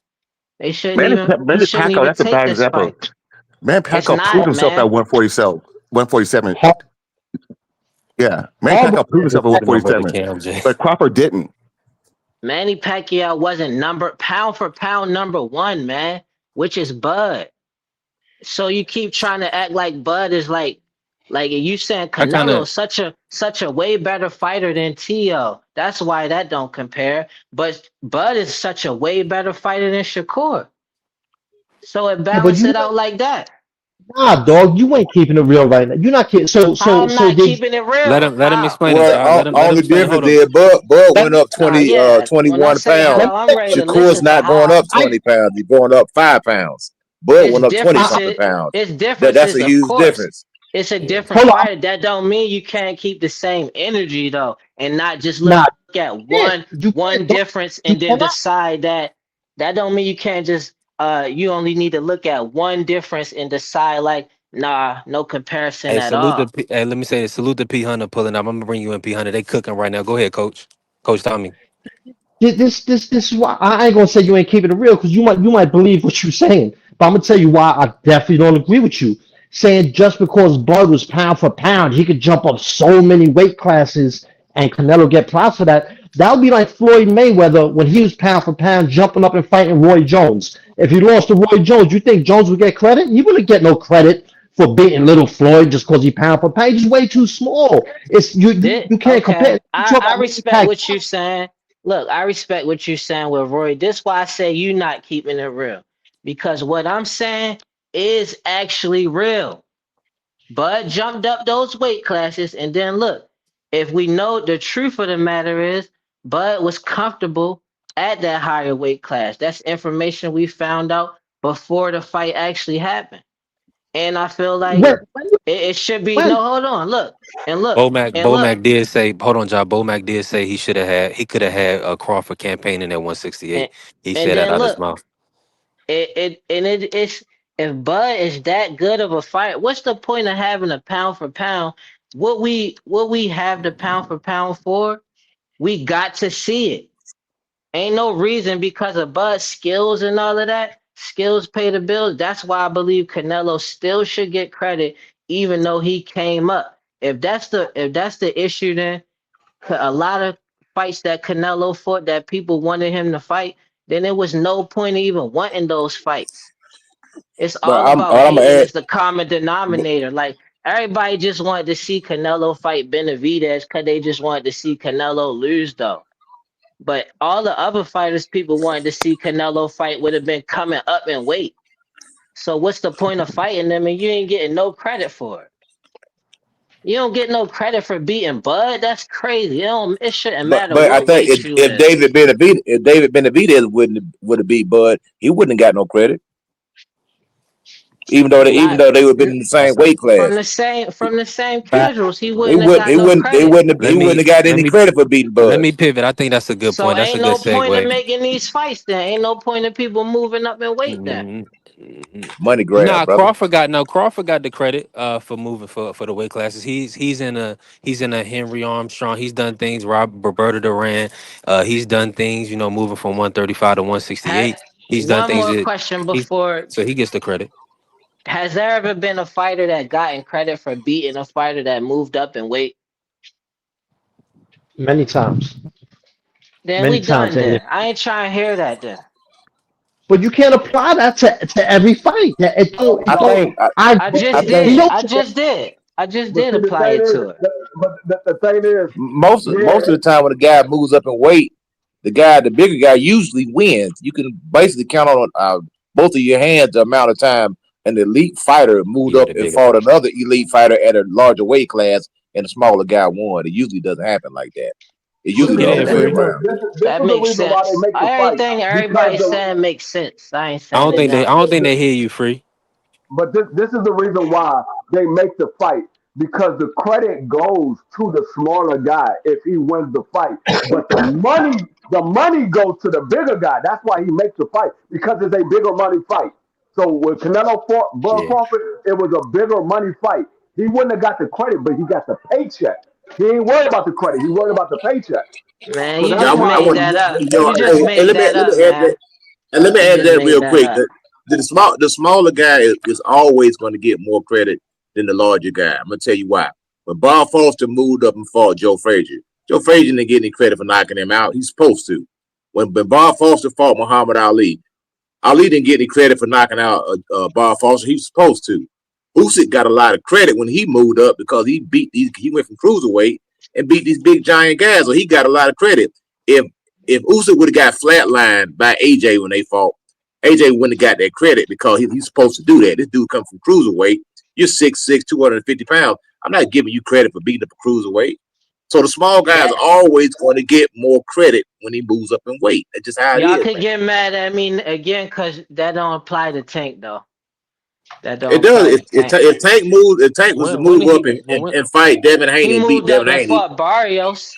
They shouldn't even he Manny shouldn't Pacquiao, even that's a take bad this example. fight. Man, It's Pacquiao proved not, himself at man. 147. 147. Har- Yeah, Manny Harbor Pacquiao proved is a himself at To my brother 147, Cam J. but Crawford didn't. Manny Pacquiao wasn't pound for pound number one, man, which is Bud. So you keep trying to act like Bud is like you saying I kind Canelo of such a way better fighter than Tio. That's why that don't compare. But Bud is such a way better fighter than Shakur. So it yeah, but balanced you it out like that. nah, dog. You ain't keeping it real right now. You're not kidding. So How so I'm so not the keeping it let real? him How? explain Well, himself. Let him only explain. difference Hold on. is Bud let went up Yeah. When I 21 say pounds. let how, me I'm say ready to Shakur's listen to not going how. up I 20 pounds. He's going up 5 pounds. Bud It's went up 20 I, something differences. pounds. It's That's differences, a of huge course. difference. It's a Yeah. different Hold on. fighter. That don't mean you can't keep the same energy though, and not just look Nah, at you can't. one You one can't. Bro. difference You and then cannot. decide that. That don't mean you can't just you only need to look at one difference and decide like nah, no comparison Hey, at salute the all. P, hey, let me say this. Salute the P Hunter pulling up. I'm gonna bring you in P Hunter. They cooking right now. Go ahead, coach. Coach Tommy. This is why I ain't gonna say you ain't keeping it real because you might believe what you're saying, but I'm gonna tell you why I definitely don't agree with you. Saying just because Bud was pound for pound, he could jump up so many weight classes and Canelo get props for that. That would be like Floyd Mayweather when he was pound for pound jumping up and fighting Roy Jones. If he lost to Roy Jones, you think Jones would get credit? He wouldn't get no credit for beating little Floyd just because he pound for pound. He's way too small. It's you can't compare. Okay, You talk I about respect impact. what you're saying. Look, I respect what you're saying with Roy. This why I say you not keeping it real. Because what I'm saying is actually real. Bud jumped up those weight classes, and then look, if we know the truth of the matter is Bud was comfortable at that higher weight class. That's information we found out before the fight actually happened. And I feel like When, it should be when no, hold on, look, and look, Bomac and look. Bomac did say, hold on, John. Bomac did say he could have had a Crawford campaign in at And 168. He and said that then out his look, mouth. it's if Bud is that good of a fight, what's the point of having a pound for pound? What we have the pound for pound for? We got to see it. Ain't no reason because of Bud's skills and all of that. Skills pay the bills. That's why I believe Canelo still should get credit, even though he came up. If that's the issue, then a lot of fights that Canelo fought that people wanted him to fight, then there was no point in even wanting those fights. It's But all about I'm gonna hating add. is the common denominator. Like everybody just wanted to see Canelo fight Benavidez because they just wanted to see Canelo lose though. But all the other fighters people wanted to see Canelo fight would have been coming up in weight. So what's the point of fighting them and you ain't getting no credit for it? You don't get no credit for beating Bud. That's crazy. It shouldn't matter But I what think weight you if is. David Benavidez would have beat Bud, he wouldn't have got no credit, even Not though they would have been in the same That's a weight from class. the same back, casuals. He wouldn't have got He no wouldn't credit. let he wouldn't me have got let any me credit for beating let Bud. me pivot. I think that's a good So point. That's a ain't good no point in segue. making these fights then. Ain't no point in people moving up in weight then. Mhm. Mhm. Money grab, Nah, brother. Crawford got the credit for moving for the weight classes. He's in a Henry Armstrong. He's done things. Roberto Duran. He's done things. Moving from 135 to Ha- 168. He's done One things more that question he before so he gets the credit. has there ever been a fighter that gotten credit for beating a fighter that moved up in weight? many times, Then many we times, done and then. I ain't trying to hear that then. but you can't apply that to every fight. That it don't. I It don't. think I, I I agree I just with think did. Tio. I just did. I just But did see, the apply thing it is, to it. the thing is, most yeah, of the time when a guy moves up in weight, the bigger guy usually wins. You can basically count on both of your hands the amount of time an elite fighter moved Yeah, up the and bigger fought person. another elite fighter at a larger weight class, and the smaller guy won. It usually doesn't happen like that. It this usually is Get the the in, other way free. reason. around. This That is the makes reason why they sense. make the fight Everything because everybody's the saying makes sense. I ain't I saying don't it think they. I don't. don't think they hear you, free. but this is the reason why they make the fight because the credit goes to the smaller guy if he wins the fight, but the money goes to the bigger guy. That's why he makes the fight because it's a bigger money fight. So when Canelo fought Bud Yeah. Crawford, it was a bigger money fight. He wouldn't have got the credit, but he got the paycheck. He ain't worried about the credit. He worried about the paycheck. Man, So you that's Yeah, just why I made want that up. yo, You just hey, made that let up, me add that, man. and let me You add just that made real that quick. up. The smaller guy is always going to get more credit than the larger guy. I'm gonna tell you why. When Bob Foster moved up and fought Joe Frazier didn't get any credit for knocking him out. He's supposed to. When Bob Foster fought Muhammad Ali didn't get any credit for knocking out Bob Foster. He was supposed to. Usyk got a lot of credit when he moved up because he went from cruiserweight and beat these big giant guys, so he got a lot of credit. If if Usyk would have got flatlined by AJ when they fought, AJ wouldn't have got that credit because he's supposed to do that. This dude come from cruiserweight. You're 6'6", 250 pounds. I'm not giving you credit for beating up a cruiserweight. So the small guys are That always going to get more credit when he moves up in weight. That's just how it y'all is, could man. get mad at me again because that don't apply to Tank though. That It don't does. count. Tank. If Tank was to When move did up he? and fight Devin He Haney and beat moved up Devin and Haney, fought Barrios.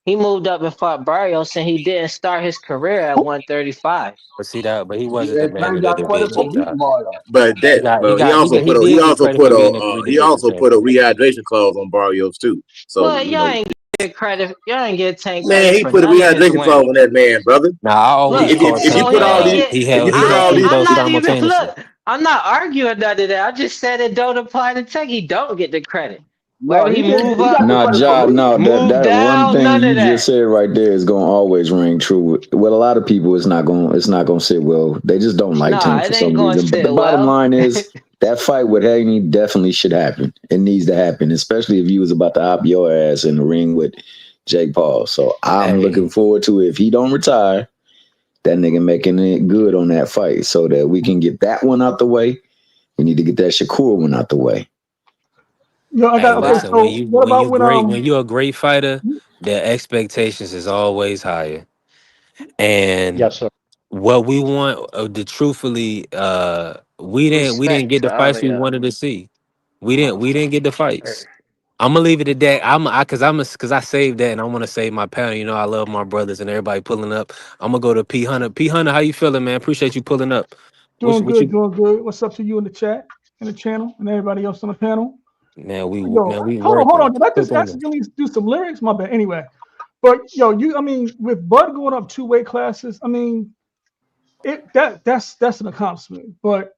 He moved up and fought Barrios, and he didn't start his career at 135. But see that, but he wasn't the And man Tank of the got credit for division, beating Josh. Mario. He did get credit for being the he division also put a champion. rehydration clause on Barrios too. So Well, you y'all know, ain't get credit. Y'all ain't get Tank man, credit he for put a none of his rehydration clause wins. on that man, brother. Now I always Look, call If you Tank. so put he all ain't these, get. if you put He all hit these, I'm those not even simultaneously. look. I'm not arguing none of that. I'm just saying it don't apply to Tank. He don't get the credit. No, Whether he he didn't. move He got up, the Nah, credit for Ja, losing. no, move that one down, thing none of you just that. said right there is gonna always ring true. With a lot of people, it's not gonna sit well. They just don't like Nah, Tank it for ain't some going to reason. But the sit bottom well. line is that fight with Haney definitely should happen. It needs to happen, especially if you was about to hop your ass in the ring with Jake Paul. So I'm looking Hey, forward to it. If he don't retire, that nigga making it good on that fight so that we can get that one out the way. We need to get that Shakur one out the way. Yo, I hey, got okay. listen. Facts. When So you what when about you when great, when you're a great fighter, the expectations is always higher. And Yes, sir. what we want, truthfully, we didn't Respect get the to all fights of we y'all. wanted to see. We didn't get the fights. I'm gonna leave it at that. Cause I saved that and I want to save my panel. You know, I love my brothers and everybody pulling up. I'm gonna go to P Hunter. P Hunter, how you feeling, man? Appreciate you pulling up. doing What good, you, doing good. What's up to you in the chat, in the channel, and everybody else on the panel? man? Yo, We hold on. working. Did I Click just on it. accidentally do some lyrics? My bad. Anyway, but yo, I mean, with Bud going up 2 weight classes, I mean, that's an accomplishment. But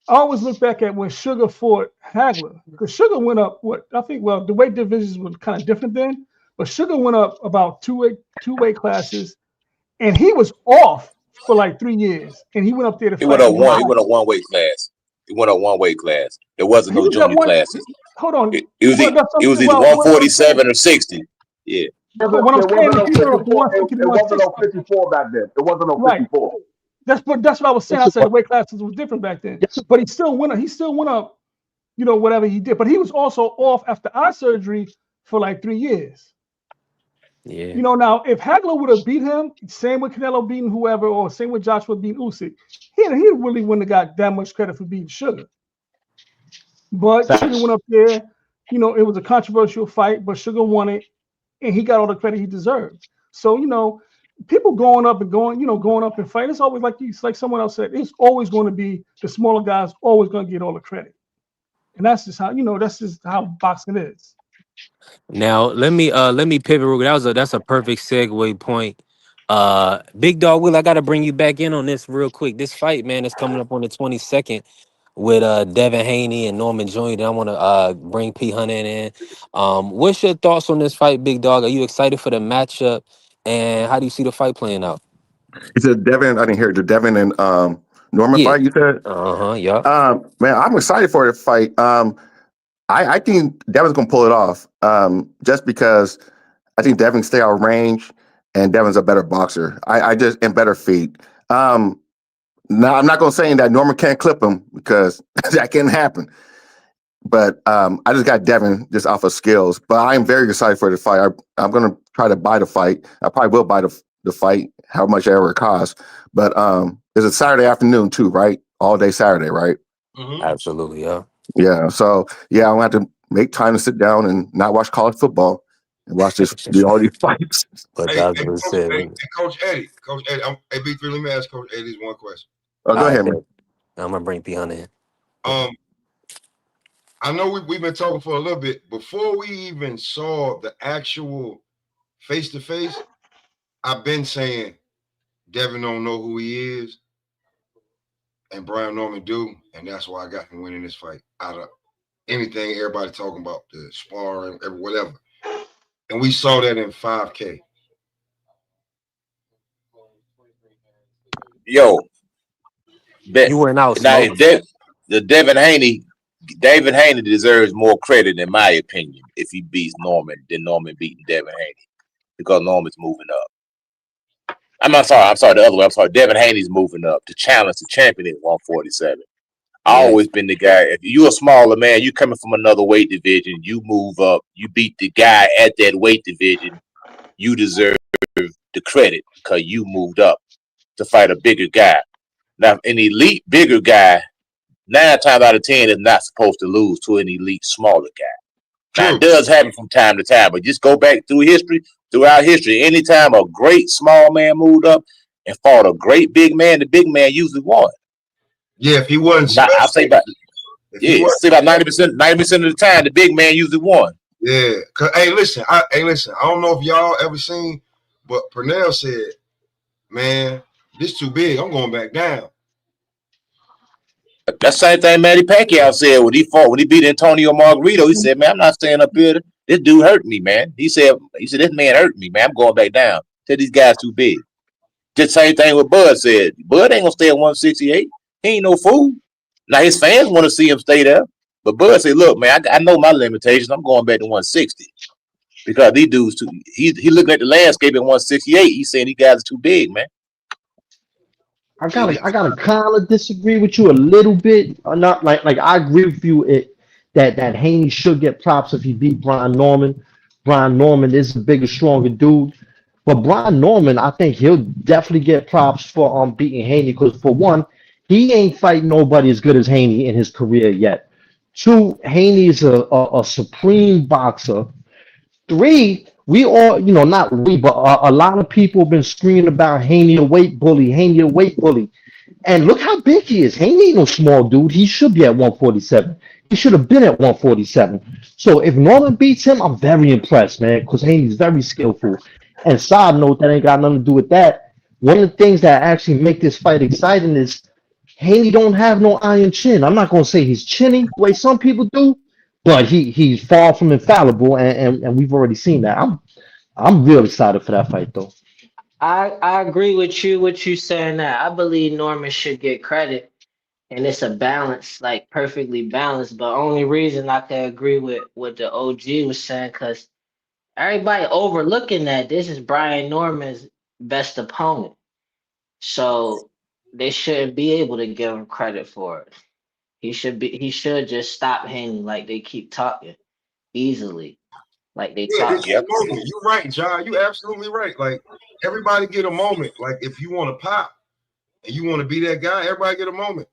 I always look back at when Sugar fought Hagler, because Sugar went up what I think. Well, the weight divisions were kind of different then, but Sugar went up about two weight classes, and he was off for like 3 years, and he went up there to he went fight up and one. won. He went up one weight class. He went up one weight class. There wasn't He no was at junior one. classes. Hold on. It was Well, that's it was something. either Well, what I'm saying. 147 or 60. Yeah. But what I'm There saying wasn't is no he went up from 54. 150 to It wasn't no 160. 54 back then. It wasn't no Right. 54. That's what I was saying. Yes, I it said the was. weight classes was different back then. Yes, But he still went up. He still went up, whatever he did. But he was also off after eye surgery for like 3 years. Yeah. Now if Hagler would have beat him, same with Canelo beating whoever, or same with Joshua beating Usyk, he really wouldn't have got that much credit for beating Sugar. But Sugar facts. went up there. It was a controversial fight, but Sugar won it, and he got all the credit he deserved. So people going up and going up and fight. It's always like someone else said. It's always going to be the smaller guys always going to get all the credit, and that's just how boxing is. Now let me pivot real quick. That's a perfect segue point. Big Dog Will, I gotta bring you back in on this real quick. This fight, man, is coming up on the 22nd with Devin Haney and Norman Jr. And I want to bring P Hunter in. What's your thoughts on this fight, Big Dog? Are you excited for the matchup? And how do you see the fight playing out? You said Devin. I didn't hear it. The Devin and Norman Yeah. fight. You said, Yeah. man, I'm excited for the fight. I think Devin's gonna pull it off. Just because I think Devin can stay out of range, and Devin's a better boxer. I just and better feet. Now I'm not gonna say that Norman can't clip him because that can happen. But I just got Devin just off of skills. But I'm very excited for the fight. I'm gonna try to buy the fight. I probably will buy the fight, how much ever it costs. But it's a Saturday afternoon too, right? All day Saturday, right? Absolutely, yeah. Yeah. So yeah, I'm gonna have to make time to sit down and not watch college football and watch all these fights. But Hey, that's hey, what it Coach, said. hey, Coach Eddie, hey, B3, let me ask Coach Eddie one question. Oh, go I ahead, bet. man. I'm gonna bring P Hunter in. I know we've been talking for a little bit. Before we even saw the actual face-to-face, I've been saying Devin don't know who he is, and Brian Norman do, and that's why I got him winning this fight out of anything everybody talking about, the sparring, whatever. And we saw that in 5K. Yo, bet. You went out, Now, Smoke. the David Haney deserves more credit, in my opinion, if he beats Norman than Norman beating Devin Haney, because Norman's moving up. I'm sorry, the other way. I'm sorry, Devin Haney's moving up to challenge the champion at 147. I Yeah. always been the guy. If you're a smaller man, you coming from another weight division, you move up, you beat the guy at that weight division, you deserve the credit because you moved up to fight a bigger guy. Now, an elite bigger guy 9 times out of 10 is not supposed to lose to an elite smaller guy. Now, True. it does happen from time to time, but just go back throughout history, anytime a great small man moved up and fought a great big man, the big man usually won. Yeah, if he wasn't Now, I say special, about if he wasn't, say about 90% of the time, the big man usually won. yeah. Cause hey, listen, I don't know if y'all ever seen, but Purnell said, "Man, this too big. I'm going back down." That same thing Manny Pacquiao said when he beat Antonio Margarito. He said, "Man, I'm not staying up here. This dude hurt me, man." He said, "This man hurt me, man. I'm going back down. Tell these guys too big." Just same thing with Bud said. Bud ain't gonna stay at 168. He ain't no fool. Now his fans want to see him stay there, but Bud said, "Look, man, I know my limitations. I'm going back to 160 because these dudes too." He looking at the landscape at 168. He's saying these guys are too big, man. I gotta kind of disagree with you a little bit. Or not like I agree with you that Haney should get props if he beat Brian Norman. Brian Norman is a bigger, stronger dude. But Brian Norman, I think he'll definitely get props for beating Haney because for one, he ain't fighting nobody as good as Haney in his career yet. Two, Haney is a supreme boxer. Three, we all, not we, but a lot of people have been screaming about Haney a weight bully, Haney a weight bully. And look how big he is. Haney ain't no small dude. He should be at 147. He should have been at 147. So if Norman beats him, I'm very impressed, man, because Haney's very skillful. And side note, that ain't got nothing to do with that. One of the things that actually make this fight exciting is Haney don't have no iron chin. I'm not gonna say he's chinny the way some people do, but he's far from infallible, and we've already seen that. I'm real excited for that fight though. I agree with you. What you saying that I believe Norman should get credit, and it's a balance, like perfectly balanced. But only reason I can agree with what the OG was saying, because everybody overlooking that this is Brian Norman's best opponent, so they shouldn't be able to give him credit for it. He should just stop hanging like they keep talking easily, like they Yeah, talk. it's a moment. You're right, John. You're absolutely right. Like everybody get a moment. Like if you want to pop and you want to be that guy, everybody get a moment.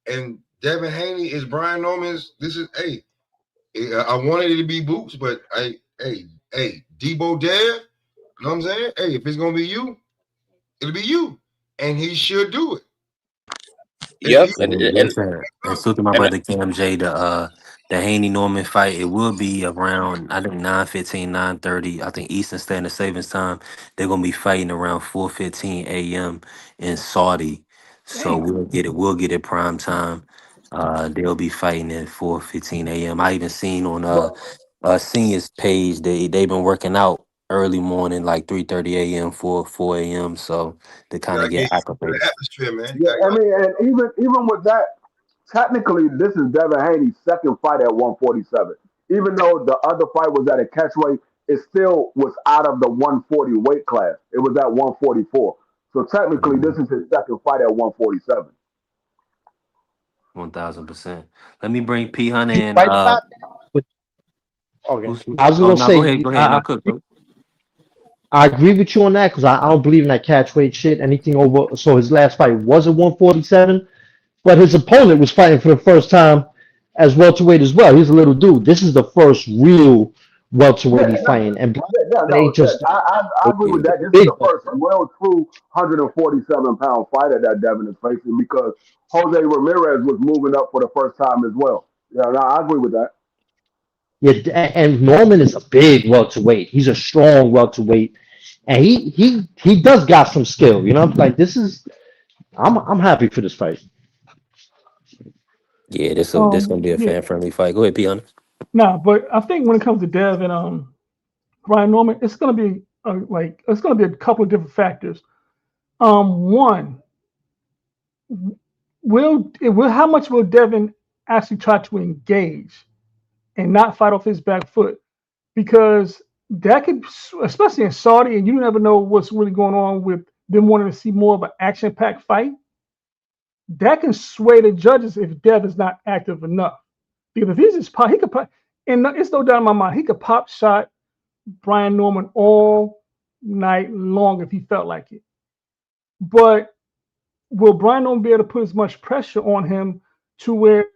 And Devin Haney is Brian Norman's. This is I wanted it to be Boots, but Debo Dev. You know what I'm saying? Hey, if it's gonna be you, it'll be you, and he should do it. Yep, And so to my and brother Cam J, the Haney Norman fight, it will be around I think 9:15, 9:30. I think Eastern Standard Savings Time. They're gonna be fighting around 4:15 a.m. in Saudi. So Damn. we'll get it prime time. They'll be fighting at 4:15 a.m. I even seen on seniors page they've been working out early morning, like 3:30 a.m., 4 a.m. So they You kind of gotta get get used to the acclimated. atmosphere, man. Yeah, I mean, and even with that, technically, this is Devin Haney's second fight at 147. Even though the other fight was at a catchweight, it still was out of the 140 weight class. It was at 144. So technically, this is his second fight at 147. 1,000%. Let me bring P Hunter You in. right about that? Okay. Who's? I was Oh gonna no, go say ahead. Go ahead. No cook, bro. I agree with you on that because I don't believe in that catch weight shit. Anything over, so his last fight was at 147, but his opponent was fighting for the first time as welterweight as well. He's a little dude. This is the first real welterweight Yeah, he's fighting, and Brian no, ain't just I agree with that. This is big. the first real true 147-pound fighter that Devin is facing because Jose Ramirez was moving up for the first time as well. Yeah, no, I agree with that. Yeah, and Norman is a big welterweight. He's a strong welterweight, and he does got some skill. Like this is. I'm happy for this fight. Yeah, this gonna be a Yeah. fan friendly fight. Go ahead, P Hunter. Nah, but I think when it comes to Dev and Brian Norman, it's gonna be it's gonna be a couple of different factors. One, how much will Devin actually try to engage and not fight off his back foot? Because that could, especially in Saudi, and you never know what's really going on with them wanting to see more of an action-packed fight. That can sway the judges if Dev is not active enough. Because if he's just pop, he could pop, and it's no doubt in my mind, he could pop shot Brian Norman all night long if he felt like it. But will Brian Norman be able to put as much pressure on him to where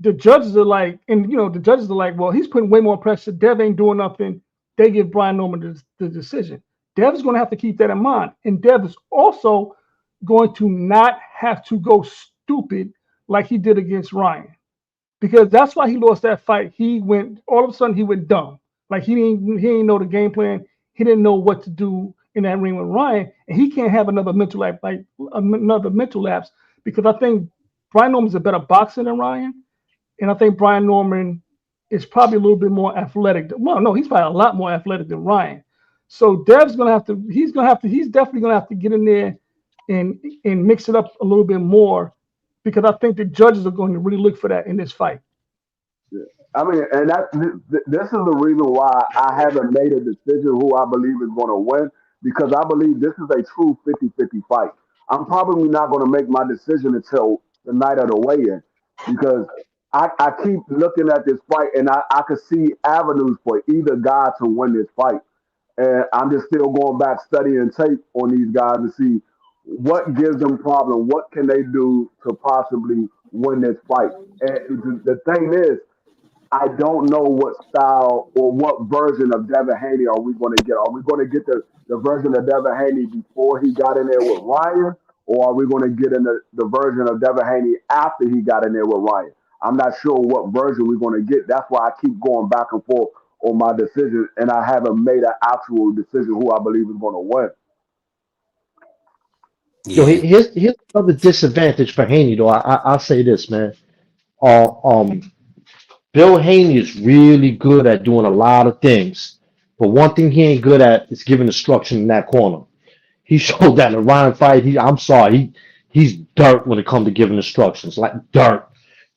the judges are like, and the judges are like, well, he's putting way more pressure. Dev ain't doing nothing. They give Brian Norman the decision. Dev's going to have to keep that in mind, and Dev is also going to not have to go stupid like he did against Ryan, because that's why he lost that fight. He went all of a sudden he went dumb, like he didn't know the game plan. He didn't know what to do in that ring with Ryan, and he can't have another mental lapse, because I think Brian Norman's a better boxer than Ryan. And I think Brian Norman is probably a little bit more athletic. Well, no, he's probably a lot more athletic than Ryan. So Dev's he's definitely gonna have to get in there and mix it up a little bit more, because I think the judges are going to really look for that in this fight. I mean, and this is the reason why I haven't made a decision who I believe is going to win, because I believe this is a true 50-50 fight. I'm probably not going to make my decision until the night of the weigh-in, because I keep looking at this fight and I could see avenues for either guy to win this fight. And I'm just still going back studying tape on these guys to see what gives them problem, what can they do to possibly win this fight. And the thing is, I don't know what style or what version of Devin Haney are we going to get. Are we going to get the version of Devin Haney before he got in there with Ryan, or are we going to get in the version of Devin Haney after he got in there with Ryan? I'm not sure what version we're going to get. That's why I keep going back and forth on my decision, and I haven't made an actual decision who I believe is going to win. Yeah. Here's another disadvantage for Haney, though. I'll say this, man. Um, Bill Haney is really good at doing a lot of things, but one thing he ain't good at is giving instruction in that corner. He showed that in the Ryan fight. I'm sorry, he's dirt when it comes to giving instructions, like dirt.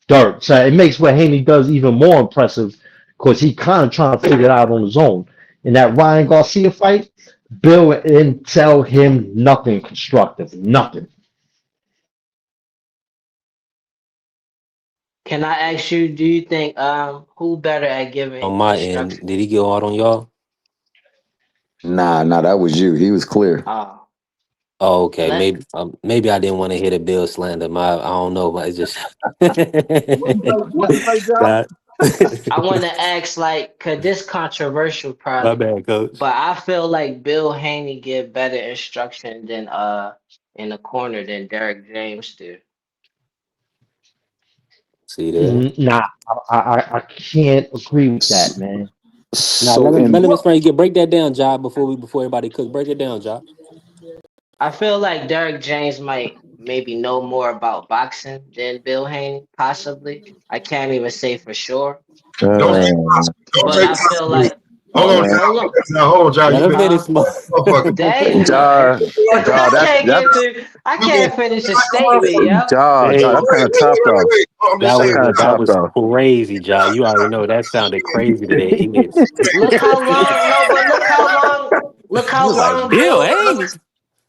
So it makes what Haney does even more impressive, because he kind of trying to figure it out on his own. In that Ryan Garcia fight, Bill didn't tell him nothing constructive, nothing. Can I ask you, do you think who better at giving On my end, instructions? did he go out on y'all? Nah, that was you. He was clear. Oh, Oh, okay. let Maybe I didn't want to hit a Bill slander. I don't know, but it's just What you say, John? God. I want to ask, like, cause this controversial My probably, bad, coach. but I feel like Bill Haney give better instruction than in the corner than Derek James do. See there. Nah, I can't agree with that, man. Now So let in him explain. Break that down, Job, before everybody cook. Break it down, Job. I feel like Derek James might maybe know more about boxing than Bill Haney, possibly. I can't even say for sure, Don't say but possible. Don't but say I feel possibly. like Hold on, uh, hold on, John. Hold on, John. Let You've him been finish. huh? motherfucker. Damn, Jar, I can't that's get through. I You've been can't finish a like a statement, motherfucker. yo. Jar, Hey, that's kind of tough though. I'm just that saying. That's was kind of that tough was though. crazy, Job. You already know that sounded crazy today. He is. Look how long. No, but look how long. Look He how was like, long Bill, Bill. hey.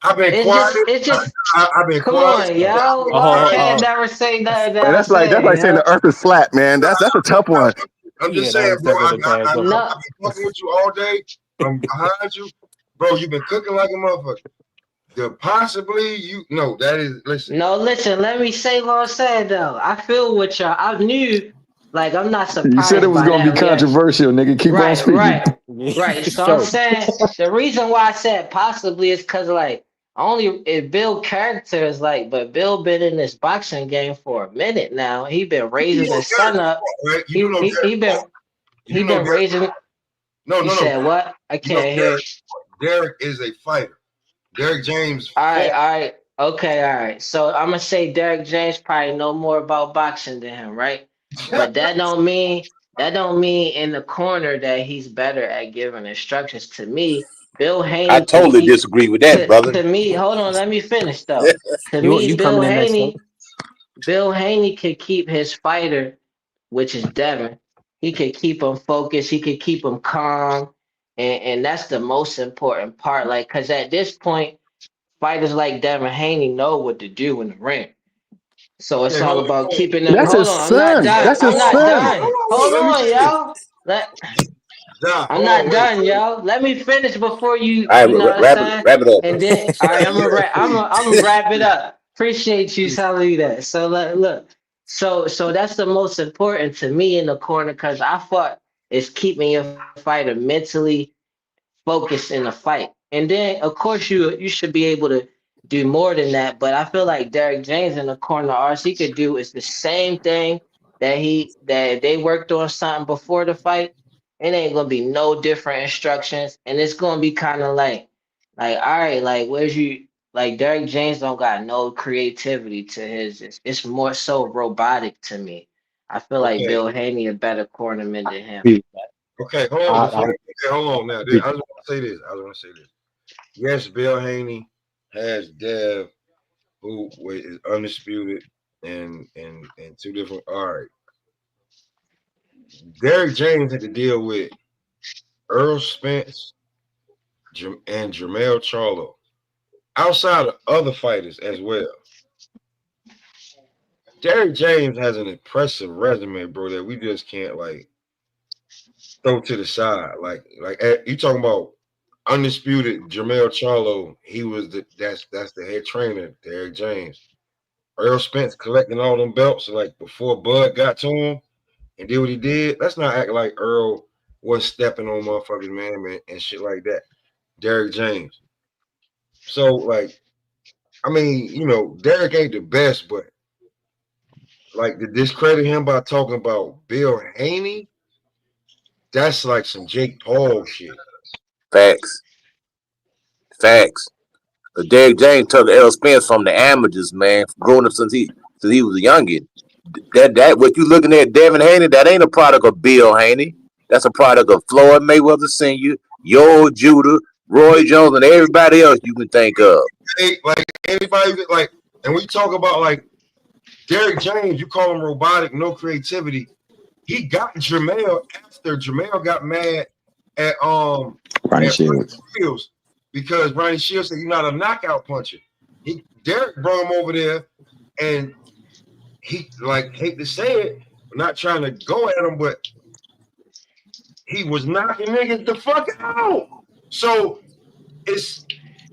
I've been It's just. quiet. It's just. I've been Come quiet. on, yo. Why I Oh, can't oh, never say nothing Man, that I that's said, like saying yo? the earth is flat, man. That's a tough one. I'm just yeah, that saying, was bro. tough to pass up on. No, I've been fucking with you all day. I'm behind you, bro. You've been cooking like a motherfucker. Possibly you. No, that is. Listen. no. Listen, let me say what I said though. I feel with y'all. I knew, like, I'm not You said it surprised was by gonna be that reaction. controversial, nigga. Keep on Right, speaking. right, right. So I'm Show. saying the reason why I said possibly is because like only if Bill character is like, but Bill been in this boxing game for a minute now. He been You do raising know his son Derek, up. right? You do He know he he Derek. been You do he know been Derek. raising. No, You no, no. said what? I You know can't hear. Derek. Derek is a fighter. Derek James All right, fought. all right, okay, all right. So I'm gonna say Derek James probably know more about boxing than him, right? But that don't mean in the corner that he's better at giving instructions. To me, Bill I Haney could totally keep disagree with that, brother. to me. Hold on, let me finish though. To me, You coming in next, coach? Bill Haney could keep his fighter, which is Devin. He could keep him focused. He could keep him calm, and that's the most important part. Like, cause at this point fighters like Devin Haney know what to do in the ring. So it's Okay, all hold about on. keeping them. That's Hold his on, I'm not son. done. That's I'm his not son. done. Hold Let me on, finish. y'all. Nah, I'm hold on, not wait. done, y'all. Let me finish before you. All You know right, what I'm saying? wrap it up, And bro. then, all right, I'm gonna wrap it up. Appreciate you telling me that. So look. So that's the most important to me in the corner because I fought is keeping your fighter mentally focused in the fight. And then of course you should be able to do more than that. But I feel like Derek James in the corner, all he could do is the same thing that they worked on something before the fight. It ain't gonna be no different instructions, and it's gonna be kind of like all right, like where's you like Derek James don't got no creativity to his. It's more so robotic to me. I feel like Okay. Bill Haney a better cornerman than him. Okay, hold on. Hold on now. I just want to say this. Yes, Bill Haney has Dev, who is undisputed, and two different. All right. Derek James had to deal with Earl Spence and Jermell Charlo, outside of other fighters as well. Derek James has an impressive resume, bro, that we just can't like throw to the side. Like you talking about undisputed Jermell Charlo, he was that's the head trainer, Derek James. Earl Spence collecting all them belts like before Bud got to him and did what he did. Let's not act like Earl was stepping on motherfuckers, man, and shit like that. Derek James. So like, I mean, you know, Derek ain't the best, but like to discredit him by talking about Bill Haney, that's like some Jake Paul shit. Facts. But Derek James took L. Spence from the amateurs, man, growing up since he was a youngin. That what you looking at, Devin Haney, that ain't a product of Bill Haney. That's a product of Floyd Mayweather Sr., Yo Judah, Roy Jones, and everybody else you can think of. Hey, like anybody like, and we talk about like Derek James, you call him robotic, no creativity. He got Jermell after Jermell got mad at Ronnie Shields. Because Ronnie Shields said you're not a knockout puncher. Derek brought him over there, and he like hate to say it, not trying to go at him, but he was knocking niggas the fuck out. So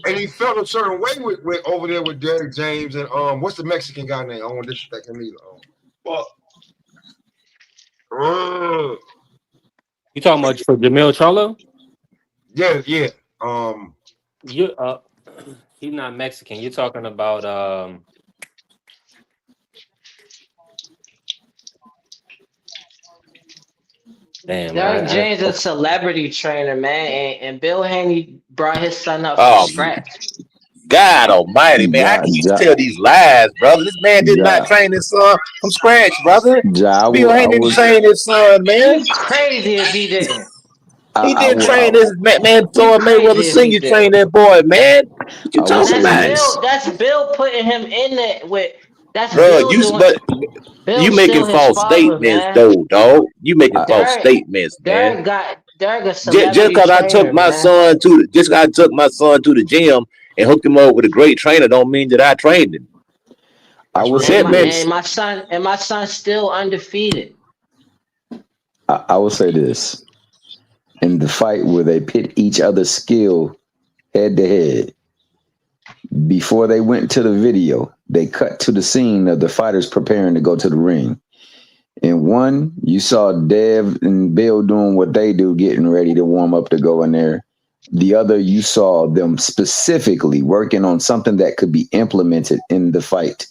and he felt a certain way with over there with Derek James and what's the Mexican guy name? I don't want to disrespect him either. You talking about for Jamil Charlo? Yeah. You he's not Mexican. You're talking about damn. Derek James is a celebrity trainer, man, and Bill Haney brought his son up from scratch. God almighty, man. How can you tell these lies, brother? This man did not train his son from scratch, brother. Bill Haney didn't train his son, man. He's crazy if he didn't. He didn't train this man. Floyd Mayweather Sr. trained that boy, man. What you talking about? That's Bill putting him in there with. That's bro, Bill you making false statements, though, dog. You making false statements, man. Derek a celebrity just because I took my son to the gym and hooked him up with a great trainer, don't mean that I trained him. And my son's still undefeated. I will say this: in the fight where they pit each other's skill head to head, before they went to the video, they cut to the scene of the fighters preparing to go to the ring. In one, you saw Dev and Bill doing what they do, getting ready to warm up to go in there. The other, you saw them specifically working on something that could be implemented in the fight.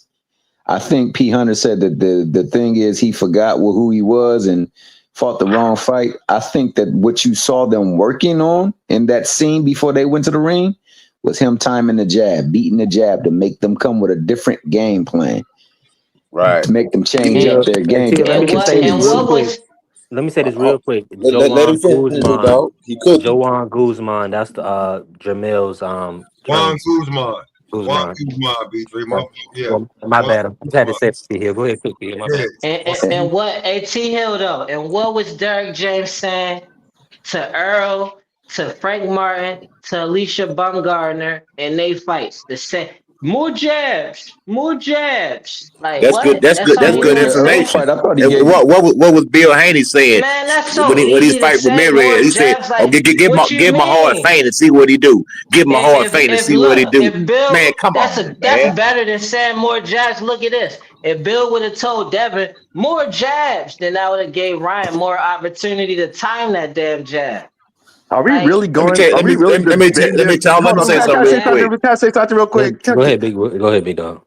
I think P. Hunter said that the thing is he forgot who he was and fought the wrong fight. I think that what you saw them working on in that scene before they went to the ring was him timing the jab, beating the jab to make them come with a different game plan. Right. To make them change up their game. Let me say this real quick. Let him finish it, dog. He could. Joanne Guzman, that's the Jamil's Juan Guzman. B3. My bad. I just had to say it here. Go ahead, my bad. And what T Hill though, and what was Derek James saying to Earl, to Frank Martin, to Alicia Baumgardner in they fights? The say more jabs. Like that's what? good. That's good information. What was Bill Haney saying? Man, that's so when easy he fight with Mayweather, he said, like, give him a hard feint and see what he do. Give him a hard feint and see what he do. Bill, man, come on, that's better than saying more jabs. Look at this. If Bill would have told Devin more jabs, then that would have gave Ryan more opportunity to time that damn jab. Are we Like, really going? Are we really let me debating? tell. I'm Hold gonna on. say come Can something I on, real say man. something? quick. Can I say something real quick? Go ahead, big dog.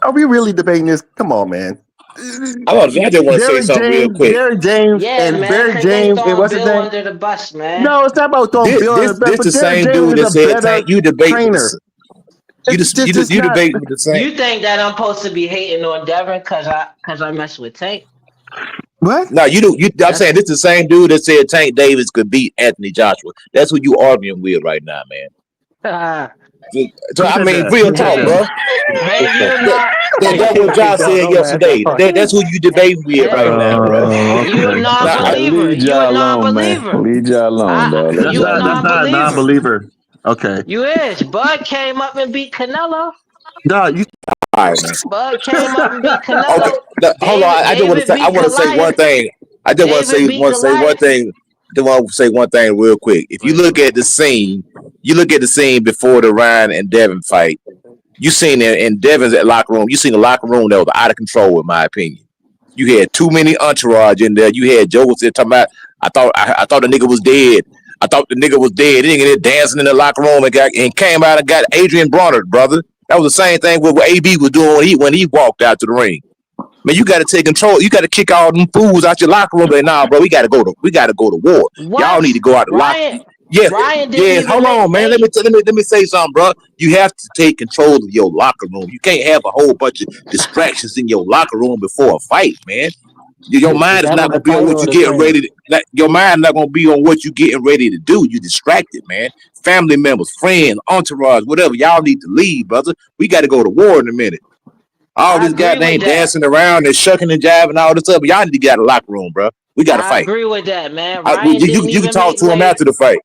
Are we really debating this? Come on, man. I just want to say something real quick. Yeah, man, Derek because they James, and throwing what's his Bill name? under the bus, man. No, it's not about throwing Bill on the bed, This but the Derek same James dude is that a said better Tank. You debate with trainer. this. It's just You not. debate with the same. You think that I'm supposed to be hating on Devin because I mess with Tank? What? No, you do. I'm That's saying this the same dude that said Tank Davis could beat Anthony Joshua. That's who you arguing with right now, man. So Who I said mean, that? real Who said talk, hey, that? bro. hey, you not That's what Josh Don't said laugh. Don't yesterday. laugh. That's who you debating with right hey, now, bro. you a Okay. Now, non-believer. Leave You a y'all alone, man. non-believer. Leave y'all alone, dog. Let That's You a y'all not. That's be. not a non-believer. non-believer. Okay. You is. Bud came up and beat Canelo. No, you. all right, man. Bud came up and beat Okay, Canelo. hold on. I just want to David say. I beat want to say one Goliath. thing. I just David beat want to say one Goliath. thing. I just want to say one thing real quick. If you look at the scene, you look at the scene before the Ryan and Devin fight. You seen it in Devin's locker room. You seen the locker room that was out of control, in my opinion. You had too many entourage in there. You had Joe was there talking about. I thought the nigga was dead. I thought the nigga was dead. He nigga dancing in the locker room and came out and got Adrian Bronner, brother. That was the same thing with what AB was doing when he walked out to the ring. Man, you got to take control. You got to kick all them fools out your locker room. But nah, bro, we got to go to war. Y'all need to What? go out the locker. Ryan Yeah, Ryan didn't yeah. even Hold make on, man. Let weight. me say something, bro. You have to take control of your locker room. You can't have a whole bunch of distractions in your locker room before a fight, man. Your Is mind is that not on the gonna be on title what or you the getting training? ready to. Like, your mind not gonna be on what you getting ready to do. You distracted, man. Family members, friends, entourage, whatever. Y'all need to leave, brother. We got to go to war in a minute. All I this agree with goddamn that. dancing around and shucking and jiving and all this stuff. Y'all need to get out of the locker room, bro. We got to I fight. agree with that, man. Ryan You didn't you can even talk make to him weight. after the fight.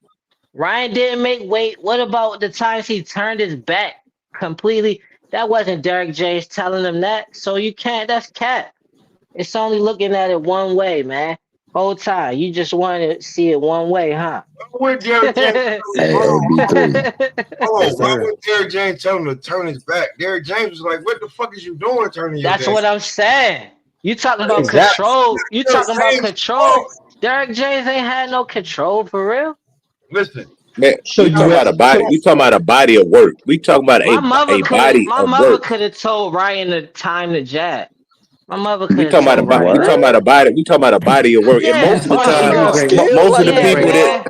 Ryan didn't make weight. What about the times he turned his back completely? That wasn't Derek James telling him that. So you can't, that's cat. It's only looking at it one way, man. Whole time. You just want to see it one way, huh? Why would Derrick James? Hey, Hold on, AB3. hold Yes, on. Why sir. would Derrick James tell him to turn his back? Derrick James was like, "What the fuck is you doing, turning your That's damn?" what I'm saying. You talking about Exactly. control. You Derrick talking about James, oh, control. Derek James ain't had no control for real. listen, Man, So we you talking you gotta about a body. so We talking about a body of work. We talking about a body My of mother work. could have told Ryan to time the jab. My mother We could have talking about a told body. We Ryan talking that. about Word? a body. We talking about a body of work. And Yeah, most of the for time, Skill, sure. most skill. of the Yeah, people that man.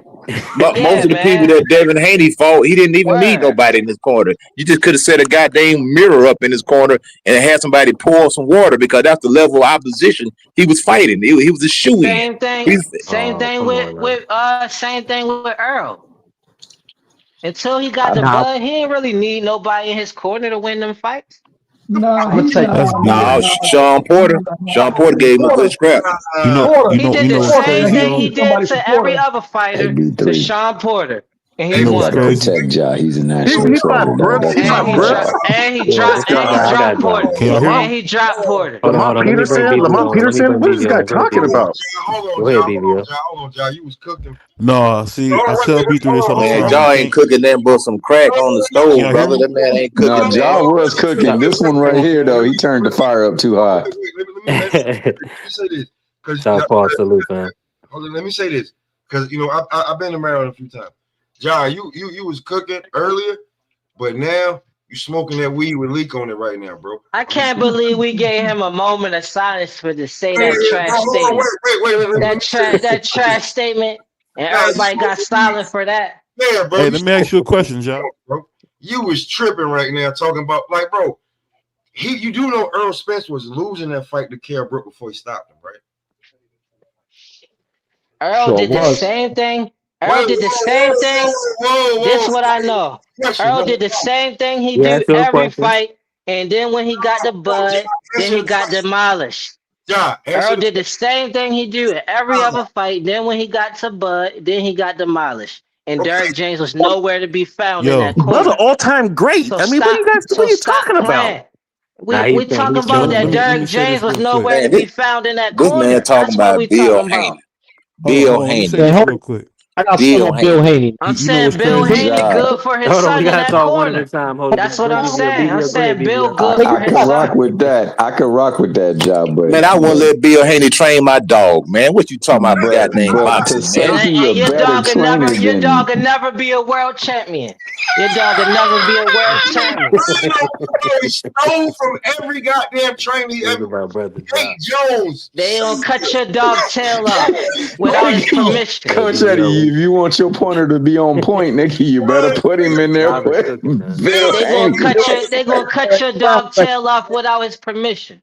most Yeah, of the people man. that Devin Haney fought, he didn't even need Word. nobody in his corner. You just could have set a goddamn mirror up in his corner and had somebody pour some water because that's the level of opposition he was fighting. He was a shoe in. Same thing. He's Same Oh, thing come on now. same thing with Earl. Until he got the now bud, he didn't really need nobody in his corner to win them fights. Nah, I'm gonna he tell you. nah That's nah no BS. nah Sean Porter. Sean Porter gave him a good Porter. scrap. You Porter. He did know the what's Porter. same Now he crazy thing needs he though? did somebody for to every Porter. other fighter to AB3. Sean Porter, and he You You know what's got to won. crazy? protect Ja. He's a he national fought treasure, dog. Brooks. That's He his fought only Brooks. job. Yeah, this guy, He I got dropped John. Can Porter. y'all hear me? And he dropped Porter. Hold on. Let me bring Lamont BB on. Let me Peterson. bring What is this BB guy on. Go ahead, talking hold BB. on, about? John. Hold on, Go John. ahead, Hold on, BB. John. Hold on, John. You was cooking. No, see, Hold I on, wait, tell wait, B3 this hold all on, the hold Man, on. time. You John ain't can't. cooking nothing but some crack on the Can stove, y'all hear brother. me? That man ain't No, cooking, Ja man. was cooking. Stop. This one right here, though, he turned the fire up too high. Let me say this, because Southpaw salute, fam. hold on, let me say this, because I've been around a few times. John, you was cooking earlier, but now you smoking that weed with leak on it right now, bro. I can't believe we gave him a moment of silence for to say Hey, that bro, trash hold on, statement. wait. Let me say this. That trash statement, and Nah, you everybody got smoking weed. silent for that. Yeah, bro, Hey, you let me ask smoking you a weed, question, Ja. bro. You was tripping right now talking about, like, bro, you do know Earl Spence was losing that fight to Kell Brook before he stopped him, right? Earl Sure did the was. same thing. Whoa, Earl did the whoa, same thing. whoa, This whoa. what I know. Question, Earl no, did the same thing he Yeah, do answer a every question. fight, and then when he got the bud, then answer he the got question. demolished. Yeah, answer Earl the did the same thing he do in every question. other fight. Then when he got to Bud, then he got demolished. And Okay, Derrick James was nowhere to be found in that Yo, Brother, corner. all time great. So I mean, stop. what So are you stop talking about? playing. Nah, We talking yo, about let, that let me let me Derrick say this James was real quick. nowhere Man, to be found in that this man corner. talking That's what about we Bill talking about. Haney. Hold on, Bill hold on. Let me Haney. say Man, this hold real quick. I got something Bill on Bill Haney. Haney. I'm You know what's saying Bill Good crazy? Haney job. good for his Hold on, we son in gotta that talk one at a corner. time. Hold That's on, what I'm BBL, saying. I'm BBL, go ahead, saying Bill BBL. good for I his can rock son. with that. I can rock with that job, Man, I won't let Bill Haney train my dog, man. What you talking about? Goddamn but to boxing, say man. he a And your better dog will trainer never, than be a world champion. Your dog will never be a world champion. He stole from every goddamn trainer he This ever. is my brother, Hank Job. Jones. They don't cut your dog tail off without his Thank you, permission. Hey, Coach Eddie. BBL, If you want your punter to be on point, nigga, you better put him in there Job is with cooking, man. Bill Haney. They gonna cut your dog tail off without his permission.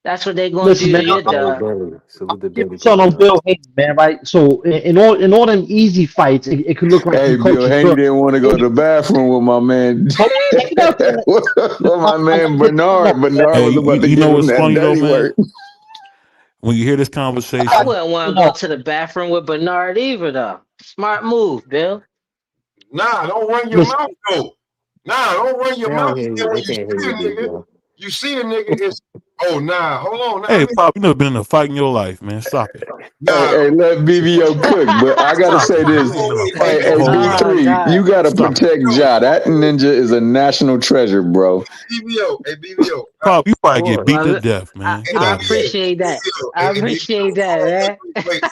That's what they gonna Listen, do to man. your Salute the dog. belly. Salute the Give belly, son on BBL. Bill Haney, man. Right. So in all them easy fights, it could look like he Hey, Bill coaches Haney good. didn't want to go to the bathroom with my man, Hold on, check it out. with my I'm man gonna get this one Bernard. off, man. Bernard Hey, was about to you know give him what's that funny though, dirty man? work. When you hear this I conversation, wouldn't want to go to the bathroom with Bernard either, though. Smart move, Bill. Nah, don't run your Listen, mouth though. Nah, don't run your They mouth. don't hear Then you. when They you see can't hear you, a nigga, BBL. you see a nigga. It's hold on. Nah, hey, Pop, you never been in a fight in your life, man. Stop it. nah. Hey, let BBO cook, but I gotta Stop say it, man. this. You ain't been in a fight Hey, your hey, whole life. Oh B3, you God. gotta Stop it. protect Ja. That ninja is a national treasure, bro. BBO. Pop, you probably get Boy. beat to Well, death, man. Get I out of here. appreciate that. I Hey, appreciate that, man. wait,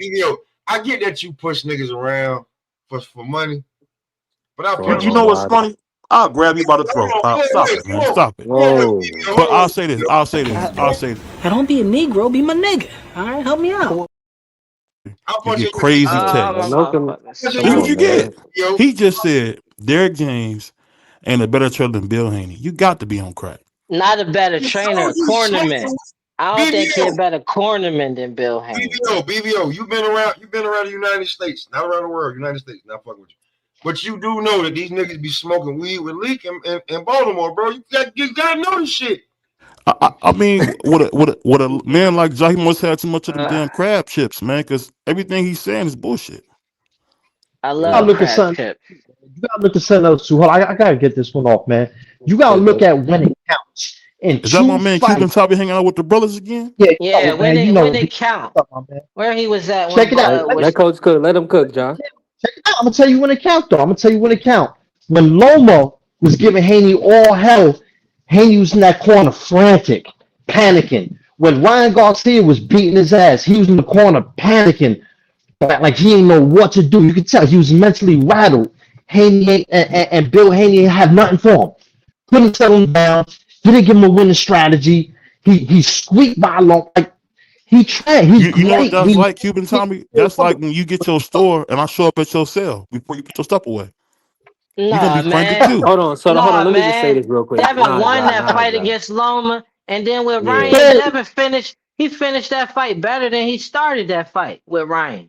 BBO. I get that you push niggas around for money, but I Throwing But punch you you. on know what's body. funny? I'll grab you by the throat, Hold on, Pop. Stop wait, it, man. Stop it. Whoa. But I'll hold say this. on. I'll say this. I'll say this. Now don't be a Negro, be my nigga. All right, help me out. I'll You punch get your crazy Man, text. no, come, This come is what on, you nigga, man. get. yo. He just said Derek James ain't a better trainer than Bill Haney. You got to be on crack. Not a better You trainer, told a you smoked cornerman. I don't think he a better cornerman than Bill Haney. BBO. You've been around the United States, not around the world. United States, not fucking with you. But you do know that these niggas be smoking weed with Leak in Baltimore, bro. You gotta know this shit. I mean, with a man like Jack, he must have too much of them Uh, damn crab chips, man. Because everything he's saying is bullshit. I you gotta love look at crab something. tip. You gotta look at something else too. Hold on, I gotta get this one off, man. You gotta Okay, look coach. at when it counts. In Is that my two man Cuban fights, Top hanging out with the brothers again? yeah, Yeah, when man. You they know when it. they count. What's up, my man? Where he was at Check when it out. Bud Let was coach cook. Let him cook, John. Check it out. I'm gonna tell you when it count, though. I'm gonna tell you when it count. When Loma was giving Haney all hell, Haney was in that corner, frantic, panicking. When Ryan Garcia was beating his ass, he was in the corner, panicking, like he didn't know what to do. You could tell he was mentally rattled. Haney and Bill Haney have nothing for him. Couldn't settle him down. Didn't give him a winning strategy. He squeaked by long. Like he tried. He's You know what great. that's like, Cuban Tommy? That's like He when you get your store and I show up at your cell before you put your stuff away. You're gonna be Nah, frantic man. too. Hold on. Nah, Let me just say man. this real quick. Devin Nah, won John. that Nah, fight John. against Loma. And then with Yeah. Ryan, Devin finished. He finished that fight better than he started that fight with Ryan.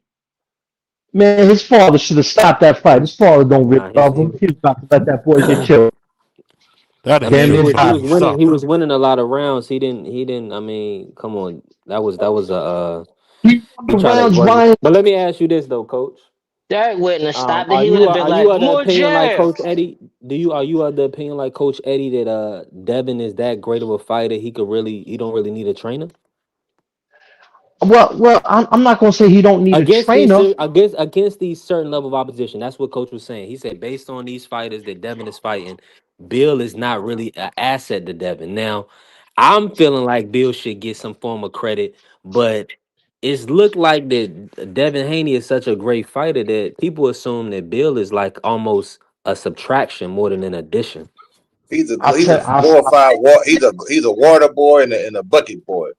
Man, his father should have stopped that fight. His father don't really Nah, love him. He was about to let that boy get killed. That I ain't mean, Damn he true, near was died. winning. Stop He it. was winning a lot of rounds. He didn't. I mean, come on. That was a. He won He the tried to rounds, run. Ryan. But let me ask you this though, coach. Derek wouldn't have stopped it. Are He would you have been are you like, of the more opinion like Coach jabs. Eddie? Are you of the opinion like Coach Eddie that Devin is that great of a fighter? He don't really need a trainer Well, I'm not gonna say he don't need a against these trainer. against these certain level of opposition. That's what Coach was saying. He said based on these fighters that Devin is fighting, Bill is not really an asset to Devin. Now, I'm feeling like Bill should get some form of credit, but it's looked like that Devin Haney is such a great fighter that people assume that Bill is like almost a subtraction more than an addition. He's a I'll he's a tell. glorified he's a water boy and a bucket boy.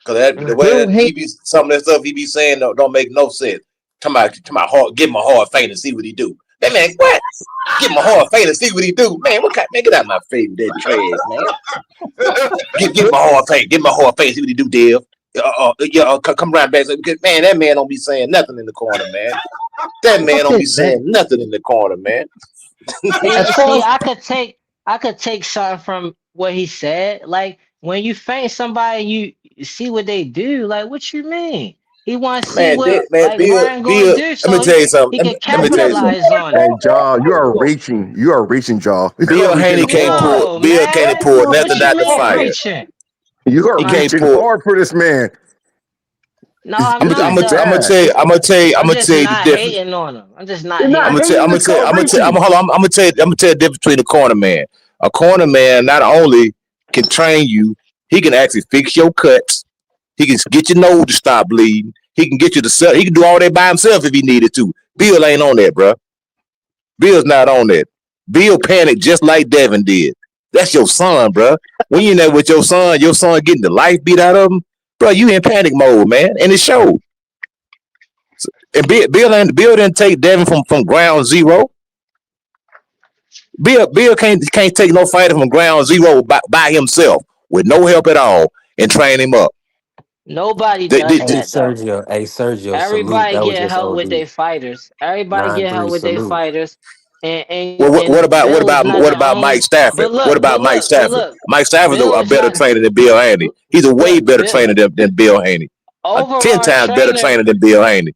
Cause the way Bill that Haney. he be some of that stuff he be saying don't make no sense. Come out hard, give him a hard feint and see what he do. That man, what? Give him a hard feint and see what he do. Man, what kind? Man, get out of my face, with that trash, man. Give him a hard feint. Give him a hard feint. See what he do, Dev. Come around back. Man, that man don't be saying nothing in the corner, man. That man don't be Nothing, man. saying nothing in the corner, man. As far See, as I could take something from what he said. Like when you feint somebody, you see what they do. Like what you mean? He want to see Man, what like Ryan gonna Bill. do, Let me so tell you something. he can Let me tell you something. capitalize on Hey, it. Jaw, you are reaching. You are reaching, Jaw. You Bill are reaching Haney can't hard. pull. No, Bill can't man. pull What nothing you out the mean fire. reaching? You are He can't reaching pull. hard for this man. No, I'm It's It's not just though. bad. I'm gonna tell I'm just you the not difference. hating on him. I'm just not You're not hating on hating him. the causation. Hold on. I'm gonna tell you the difference between a corner man. A corner man not only can train you, he can actually fix your cuts. He can get your nose to stop bleeding. He can get you to sell. He can do all that by himself if he needed to. Bill ain't on that, bro. Bill's not on that. Bill panicked just like Devin did. That's your son, bro. When you in there with your son getting the life beat out of him, bro, you in panic mode, man, and it showed. And Bill didn't take Devin from ground zero. Bill can't take no fighter from ground zero by himself with no help at all and train him up. Nobody They does Hey that though. Sergio, salute. Everybody That was get just help with OD. their fighters. Everybody get help 9-3 with their salute. fighters. And Well, and Bill is not what the about Mike only. Stafford? But What look, about but Mike look, but Stafford? look. Mike Stafford's Bill a is better not. trainer than Bill Haney. He's a way Look, better Bill. trainer than Bill Haney. A 10 Overall times better trainer. trainer than Bill Haney.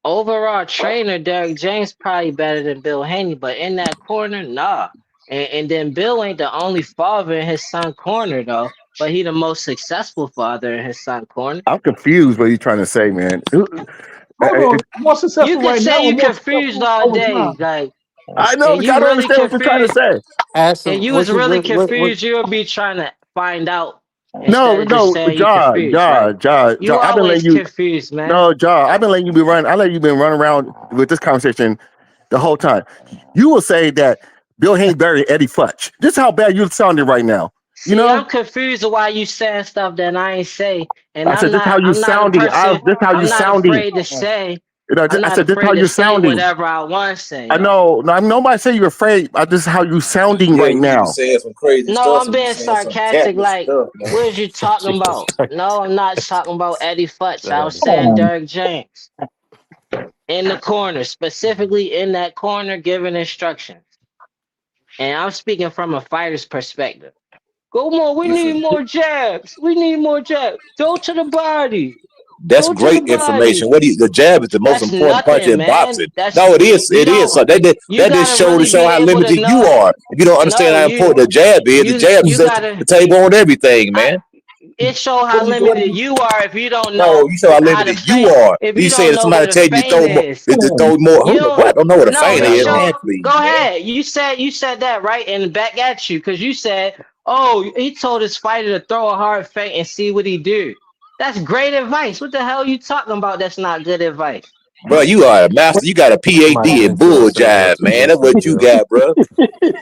Overall trainer, Derek James probably better than Bill Haney. But in that corner, nah. And then Bill ain't the only father in his son corner though. But he the most successful father in his son corner. I'm confused what you're trying to say, man. Hold on. More You successful could right now say or you more confused successful all over day, time? like, I know, and because I you don't really understand what you're trying to confused, say. Ask and him you what was you really what confused. You'll be trying to find out No, instead of just no, saying you confused, right? You I've been always letting you. confused, man. No, Jaw, I've been letting you be running. I let you been running around with this conversation the whole time. You will say that Bill Haynes buried Eddie Futch. This is how bad you're sounding right now. You See, know, I'm confused of why you saying stuff that I ain't say, and I said this is how you I'm not a sounding. person. This is how you I'm not sounding. afraid to say. I'm I not said this is how afraid to you're say sounding. whatever I want to say, I though. know. No, I'm nobody say you're afraid. This is how you sounding Yeah, right you be now. saying some crazy No, stuff I'm and you being saying some sarcastic. catless Like, stuff, man. what is you talking about? No, I'm not talking about Eddie Futch. I was saying Oh, Derek James in the corner, specifically in that corner, giving instructions. And I'm speaking from a fighter's perspective. Go more. We You feel need more jabs. We need more jabs. Throw to the body. That's Throw to the great information. body. The jab is the most That's important punch nothing, in man. boxing. That's No, it is. you It is. So don't. You that just gotta show to really show be how able to limited you know. are. If you don't understand No, how important the jab is, the jab is you just gotta. the table on everything, I man. it show What how do you what do limited you you are if you don't No, know you show how how to limited you feint. are. If You you say don't that know what somebody a tell you to feint throw more, is, to throw more. you What? I don't know what a no. feint It is. show. Man, please, Go man. ahead. You said that right, and back at you because you said, "Oh, he told his fighter to throw a hard feint and see what he do." That's great advice. What the hell are you talking about? That's not good advice. Bro, you are a master. You got a Somebody PhD in been to a bull Sergio jive, man. That's what you Sergio. got, bro.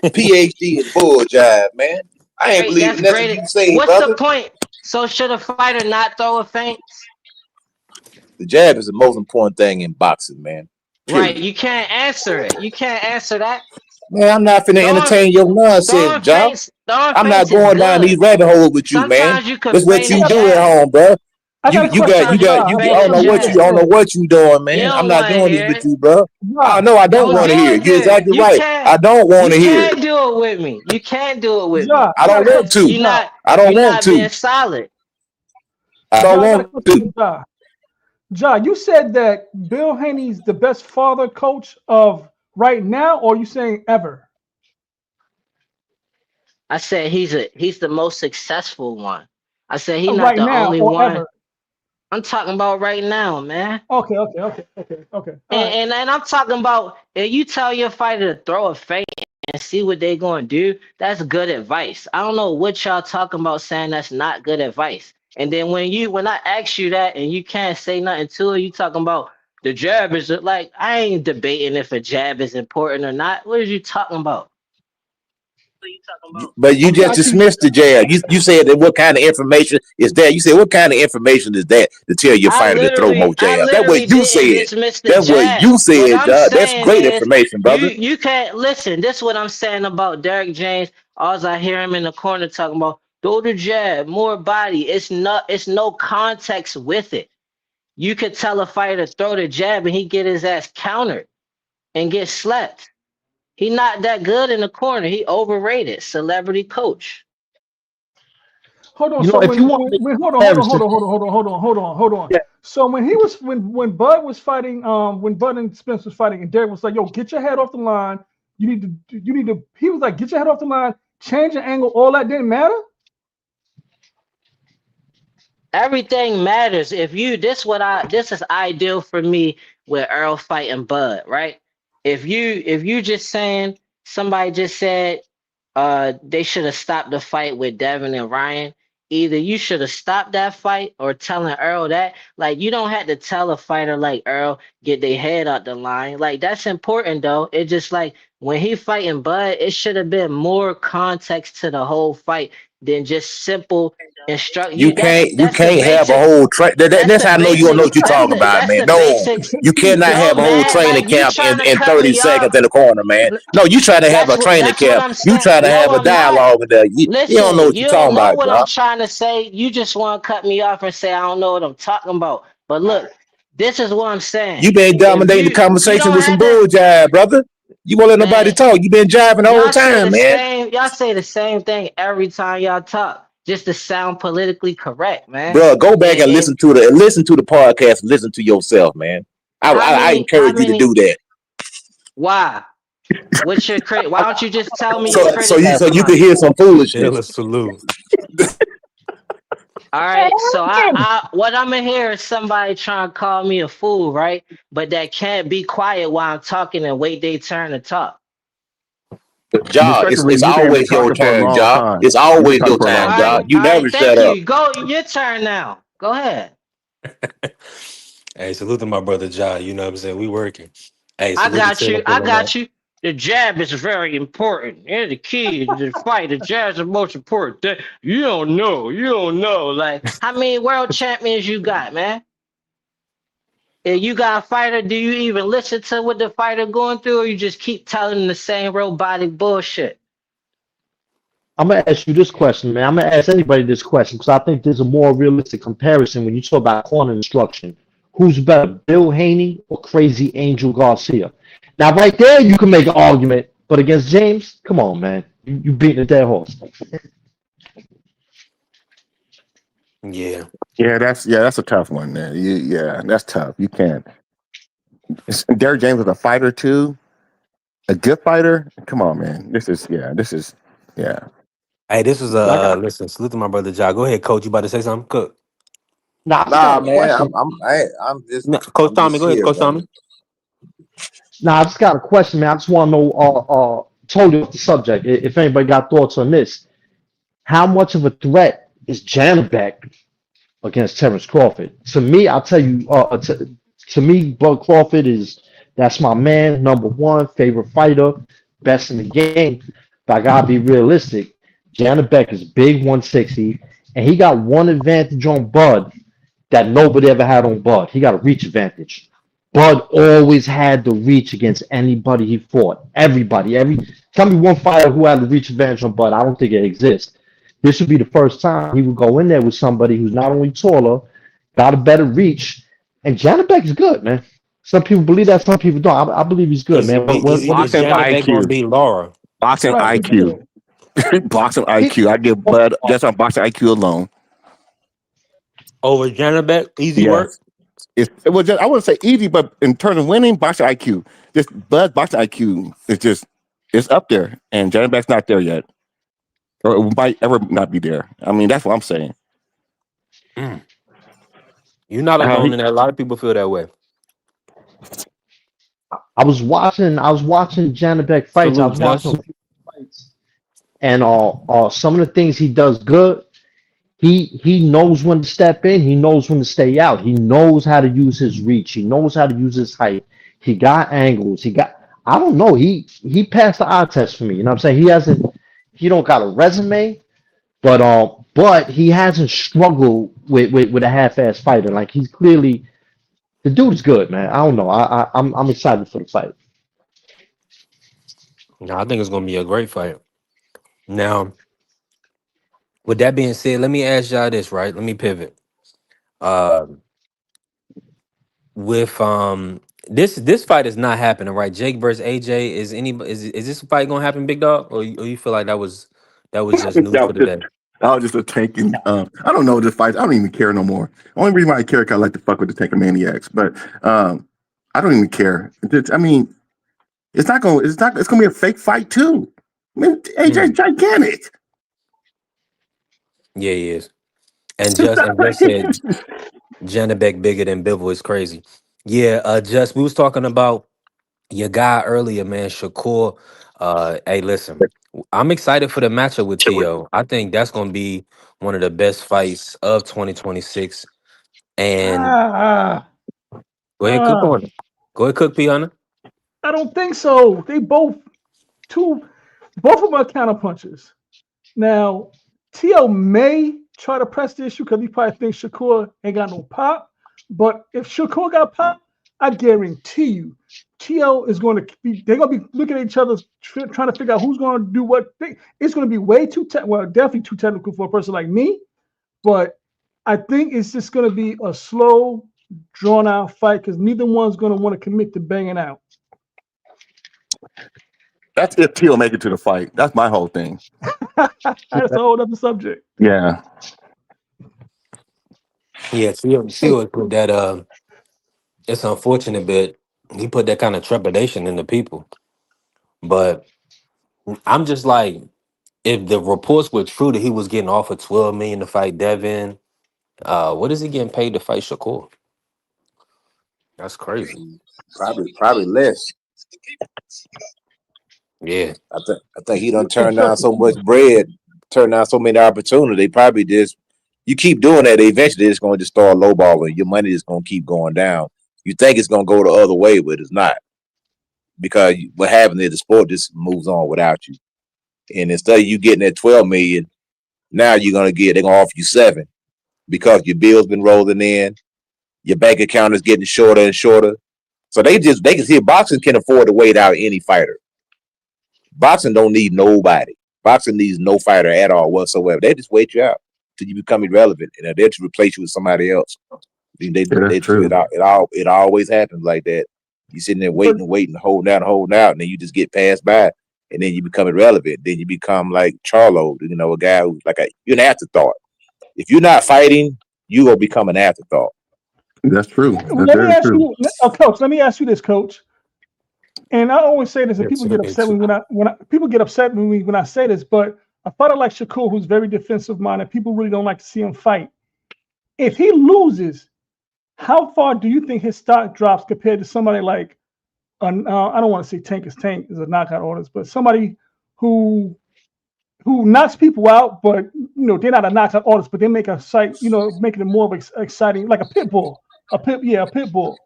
PhD in bull jive, man. I ain't Great. believing That's nothing great. you say, What's the brother. point? So should a fighter not throw a feint? The jab is the most important thing in boxing, man. Right. Period. You can't answer it. You can't answer that. Man, I'm not finna Throwing entertain your nonsense, Joe. throwing I'm not feints is going down these good. rabbit holes with you, man. Sometimes you could That's what feint a you do at jab. home, bro. I got a question for Sometimes you could Ja. I feint don't a know what Just I jab. don't know said, what you doing, You man. I'm don't not want to doing this hear with it. you, bro. Ja, No, I don't Don't want do to hear Ja, it. it You're then. exactly right. I don't want You to hear it. can't do it with me. You can't do it with me Ja. I I got don't a want question because for to. Ja. I don't you're want not being to. solid. I don't Ja, I got a want question to. for Ja. Ja, you said that Bill Haney's the best father coach of right now, or you saying ever? I said he's the most successful one. I said he's not Right the now only or one. ever? I'm talking about right now, man. Okay. All right. And I'm talking about if you tell your fighter to throw a feint and see what they're going to do, that's good advice. I don't know what y'all talking about saying that's not good advice. And then when I ask you that and you can't say nothing to it, you talking about the jab is like I ain't debating if a jab is important or not. What are you talking about? But you I just got you. dismissed the jab. You said that what kind of information is that? You said what kind of information is that to tell your fighter to throw more I jabs? That's what literally you didn't said. dismiss the That's what jab. you What said, I'm John. That's saying great is information, brother. you can't listen. This is what I'm saying about Derek James. All I hear him in the corner talking about throw the jab, more body. It's no context with it. You could tell a fighter to throw the jab and he get his ass countered and get slept. He not that good in the corner. He overrated. Celebrity coach. Hold on. You know, So if you want to when make hold on, hold on, hold comparison, on, hold on, hold on, hold on, hold on, hold on. yeah, So when Bud was fighting, when Bud and Spence was fighting, and Derek was like, "Yo, get your head off the line. You need to." He was like, "Get your head off the line. Change the angle. All that didn't matter." Everything matters. If you this is ideal for me with Earl fighting Bud, right? If you just saying somebody just said they should have stopped the fight with Devin and Ryan, either you should have stopped that fight or telling Earl that. Like you don't have to tell a fighter like Earl get their head out the line. Like that's important though. It just like when he fighting Bud, it should have been more context to the whole fight than just simple instruct You you. can't you That's the can't have a basics. whole That's that's the how I know you don't know basics. what you're talking about, That's man. the No, basics. you cannot No, have a whole man. training Like you camp trying to in cut 30 me seconds off. in the corner, man. No, you try to have a training That's what camp. I'm You saying. try to No, have a I'm not. dialogue with that. You don't know Listen, what you're you don't talking know about, what I'm Josh. trying to say. You just want to cut me off and say I don't know what I'm talking about. But look, this is what I'm saying. You been If dominating the you conversation don't with some have to, bull jive, brother. You won't let nobody man. talk. You been jiving the whole Y'all say time, the man. same. Y'all say the same thing every time y'all talk, just to sound politically correct, man. Bro, go back and And listen to the podcast and listen to yourself, man. I how encourage you to many? do that. Why? What's your credit? Why don't you just tell me your So so criticism you of can it? hear some foolishness. Taylor salute. All right, so I what I'm gonna hear is somebody trying to call me a fool, right? But that can't be quiet while I'm talking and wait their turn to talk. Ja, Respectively, it's you've been always your talking for a turn, long Ja. time. It's You've been always talking your for a long time, Ja. time. You All right, never shut thank up. you. Go your turn now. Go ahead. Hey, salute to my brother Ja. You know what I'm saying? We working. Hey, I salute to got Taylor you. I pulling up. got you. The jab is very important. Yeah, the key to the fight. The jab is the most important. You don't know. You don't know. Like, how many world champions you got, man? If you got a fighter, do you even listen to what the fighter going through, or you just keep telling them the same robotic bullshit? I'm gonna ask you this question, man. I'm gonna ask anybody this question because I think there's a more realistic comparison when you talk about corner instruction. Who's better, Bill Haney or Crazy Angel Garcia? Now, right there, you can make an argument, but against James, come on, man, you beating a dead horse. Yeah. That's a tough one, man. Yeah, that's tough. You can't. Derrick James was a fighter too, a good fighter. Come on, man. Yeah. Hey, this was I got listen, salute to my brother Ja. Go ahead, coach. You about to say something? Cook. now. I just got Nah, a man. question. No, Coach I'm Tommy, just go ahead, here, Coach brother. Tommy. Now I just got a question, man. I just want to know, totally off the subject. If anybody got thoughts on this, how much of a threat is Janabek against Terrence Crawford? To me, I'll tell you, to me, Bud Crawford that's my man, number one, favorite fighter, best in the game. But I gotta be realistic. Janabek is big 160, and he got one advantage on Bud that nobody ever had on Bud. He got a reach advantage. Bud always had the reach against anybody he fought. Everybody, tell me one fighter who had the reach advantage on Bud. I don't think it exists. This would be the first time he would go in there with somebody who's not only taller, got a better reach, and Janabek is good, man. Some people believe that, some people don't. I believe he's good, man. What Is is Boxing Janabek gonna IQ. beat Laura? Boxing right? IQ. Boxing He, IQ. I give Bud just on boxing IQ alone. Over Janabek? Easy work? Yes. It was just, I wouldn't say easy, but in terms of winning, boxing IQ, just Bud boxing IQ is just it's up there, and Janabek's not there yet, or it might ever not be there. I mean, that's what I'm saying. Mm. You're not How alone he, in that. A lot of people feel that way. I was watching Janabek fights. I Salute, was watching Just. a few fights, and some of the things he does good. He knows when to step in. He knows when to stay out. He knows how to use his reach. He knows how to use his height. He got angles. I don't know. He passed the eye test for me. You know what I'm saying? He don't got a resume, but he hasn't struggled with a half-ass fighter. Like he's clearly the dude's good, man. I don't know. I'm excited for the fight. No, I think it's gonna be a great fight. Now, with that being said, let me ask y'all this, right? Let me pivot. Uh with this fight is not happening, right? Jake versus AJ. Is this fight gonna happen, big dog? Or you feel like that was just news for today? that was just a tanking. I don't know this fight. I don't even care no more. Only reason why I care, 'cause I like to fuck with the tanking maniacs. But I don't even care. I mean, it's not going. It's not. It's going to be a fake fight too. I mean, AJ's Mm. gigantic. Yeah, he is. And just said Janabek bigger than Bivol is crazy. Yeah, just we was talking about your guy earlier, man, Shakur. Hey, listen, I'm excited for the matchup with T.O. I think that's gonna be one of the best fights of 2026. And Ah, go ahead, cook ah, on it. Go ahead, cook Piana. I don't think so. They both of them are counter punches. Now, T.O. may try to press the issue because he probably thinks Shakur ain't got no pop. But if Shakur got pop, I guarantee you, T.O. is going to be, they're going to be looking at each other trying to figure out who's going to do what. It's going to be way too, well, definitely too technical for a person like me. But I think it's just going to be a slow, drawn out fight because neither one's going to want to commit to banging out. That's if Teal make it to the fight. That's my whole thing. That's a whole other subject. Yeah. Yeah, T.O. put that. It's unfortunate, but he put that kind of trepidation in the people. But I'm just like, if the reports were true that he was getting offered 12 million to fight Devin, what is he getting paid to fight Shakur? That's crazy. Probably less. Yeah. I think he done turned down so much bread, turned down so many opportunities. They probably just you keep doing that, eventually it's gonna just start lowballing. Your money is gonna keep going down. You think it's gonna go the other way, but it's not. Because what happens is the sport just moves on without you. And instead of you getting that 12 million, now they're gonna offer you 7 because your bill's been rolling in, your bank account is getting shorter and shorter. So they can see boxing can afford to wait out any fighter. Boxing don't need nobody. Boxing needs no fighter at all whatsoever. They just wait you out till you become irrelevant, and they'll just replace you with somebody else. That's true. It always happens like that. You sitting there But waiting, holding out, and then you just get passed by, and then you become irrelevant. Then you become like Charlo, a guy who's you're an afterthought. If you're not fighting, you will become an afterthought. That's true. That's let me very ask true. you, Coach. Let me ask you this, Coach. And I always say this, and It's, people get upset it's, when people get upset when I say this. But a fighter like Shakur, who's very defensive minded, people really don't like to see him fight. If he loses, how far do you think his stock drops compared to somebody like, I don't want to say Tank is a knockout artist, but somebody who knocks people out, but they're not a knockout artist, but they make a fight, making it more of exciting, like a pit bull, a pit bull.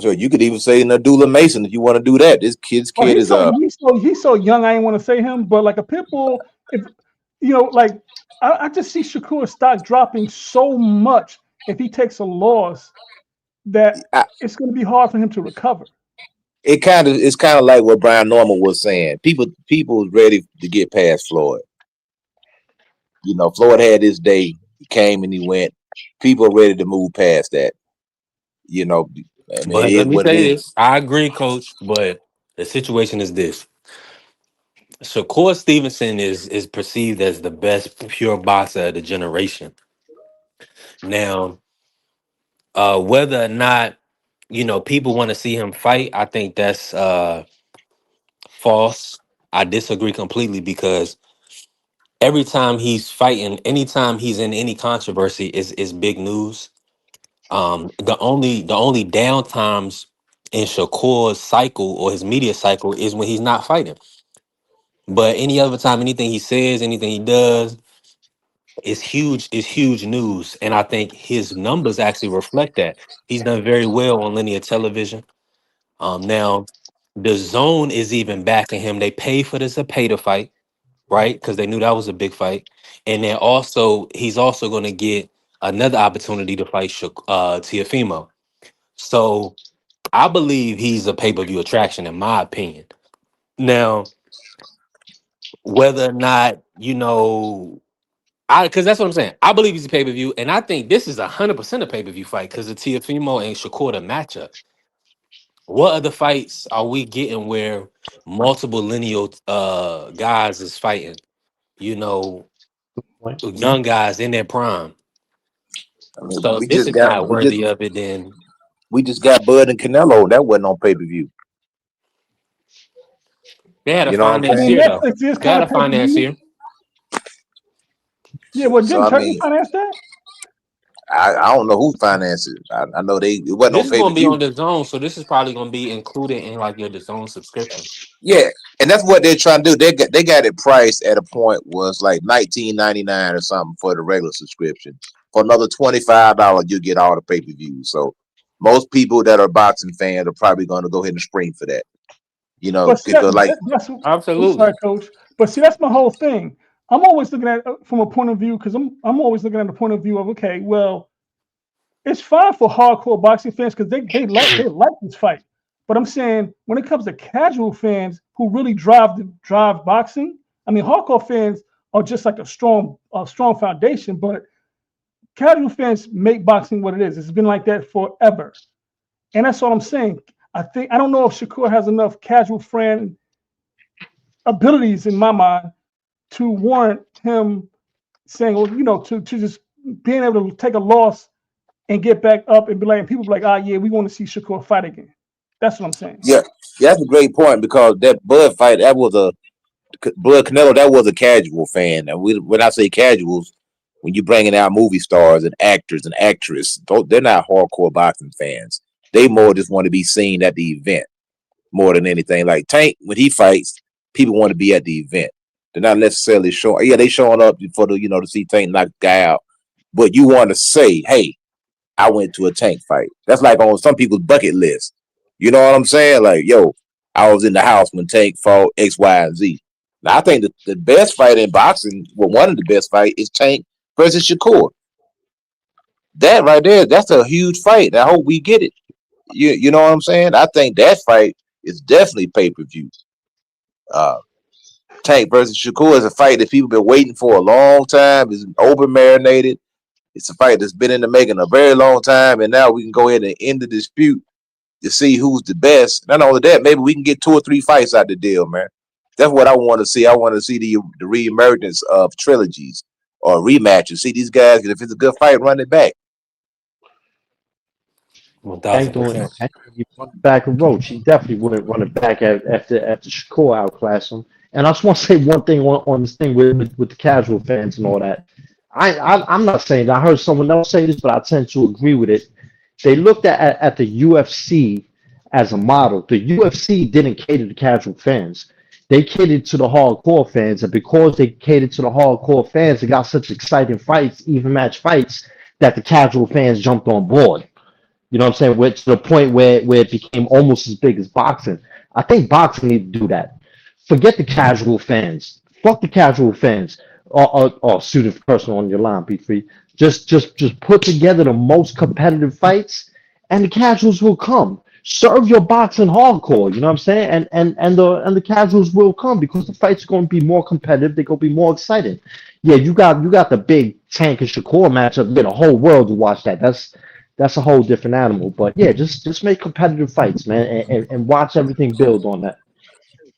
So you could even say Nadula Mason if you want to do that. This kid Well, is he's so young. I ain't want to say him, but like a pit bull, if like I just see Shakur's stock dropping so much if he takes a loss that it's going to be hard for him to recover. it's kind of like what Brian Norman was saying. People was ready to get past Floyd. Floyd had his day. He came and he went. People are ready to move past that. I mean, but it let is me what it say is. this. I agree, Coach, but the situation is this. Shakur Stevenson is perceived as the best pure boxer of the generation. Now, whether or not people want to see him fight, I think that's false. I disagree completely because every time he's fighting, anytime he's in any controversy, is big news. The only down times in Shakur's cycle or his media cycle is when he's not fighting. But any other time, anything he says, anything he does, is huge. Is huge news, and I think his numbers actually reflect that. He's done very well on linear television. Now the zone is even backing him. They pay for this a pay to fight, right? Because they knew that was a big fight, and then he's also going to get another opportunity to fight Teofimo. So I believe he's a pay per view attraction, in my opinion. Now, whether or not because that's what I'm saying. I believe he's a pay per view, and I think this is 100% a pay per view fight because of Teofimo and Shakur the matchup. What other fights are we getting where multiple lineal guys is fighting? You know, young guys in their prime. I mean, So if this is not worthy of it, then we just got Bud and Canelo. That wasn't on pay-per-view. they had a You know what I'm I mean, financier saying? though. Netflix is They kind had of a pay per view. financier. Yeah, well, So didn't I Turkey mean, finance that? I don't know who finances it. I know it wasn't This on is pay per gonna be on view. the zone, so this is probably gonna be included in like your zone subscription. Yeah, and that's what they're trying to do. They got it priced at a point was like $19.99 or something for the regular subscription. For another $25, you get all the pay per views. So most people that are boxing fans are probably going to go ahead and spring for that. But see, Because like that's I'm sorry, Absolutely. coach. But see, that's my whole thing. I'm always looking at it from a point of view because I'm always looking at the point of view of okay, well, it's fine for hardcore boxing fans because they like this fight. But I'm saying when it comes to casual fans who really drive boxing, I mean, hardcore fans are just like a strong foundation, but casual fans make boxing what it is. It's been like that forever, and that's all I'm saying. I don't know if Shakur has enough casual fan abilities in my mind to warrant him saying, well, to just being able to take a loss and get back up and be like, and people be like, yeah, we want to see Shakur fight again. That's what I'm saying. yeah, that's a great point because that Bud fight that was a Bud Canelo that was a casual fan. And when I say casuals, when you're bringing out movie stars and actors and actresses, they're not hardcore boxing fans. They more just want to be seen at the event more than anything. Like Tank, when he fights, people want to be at the event. They're not necessarily showing. Yeah, they showing up for the to see Tank knock the guy out. But you want to say, hey, I went to a Tank fight. That's like on some people's bucket list. You know what I'm saying? Like, yo, I was in the house when Tank fought X, Y, and Z. Now I think the best fight in boxing, well, one of the best fight is Tank versus Shakur. That right there, that's a huge fight. I hope we get it. You know what I'm saying? I think that fight is definitely pay per view. Uh, Tank versus Shakur is a fight that people been waiting for a long time. It's over marinated. It's a fight that's been in the making a very long time, and now we can go ahead and end the dispute to see who's the best. Not only that, maybe we can get 2 or 3 fights out the deal, man. That's what I want to see. I want to see the reemergence of trilogies or rematches. See these guys, if it's a good fight, run it back. One Tank thousand doing percent. Tank when he run it back with Roach. He definitely wouldn't run it back after Shakur outclassed him. And I just want to say one thing on this thing with the casual fans and all that. I'm not saying that. I heard someone else say this, but I tend to agree with it. They looked at the UFC as a model. The UFC didn't cater to casual fans. They catered to the hardcore fans, and because they catered to the hardcore fans, they got such exciting fights, even match fights, that the casual fans jumped on board. You know what I'm saying? To the point where it became almost as big as boxing. I think boxing need to do that. Forget the casual fans. Fuck the casual fans. Or student person on your line, P3. Just put together the most competitive fights, and the casuals will come. Serve your boxing hardcore. You know what I'm saying? And the casuals will come because the fights are going to be more competitive. They're going to be more exciting. Yeah, you got the big Tank and Shakur matchup. Yeah, the whole world will watch that. That's a whole different animal. But yeah, just make competitive fights, man, and watch everything build on that.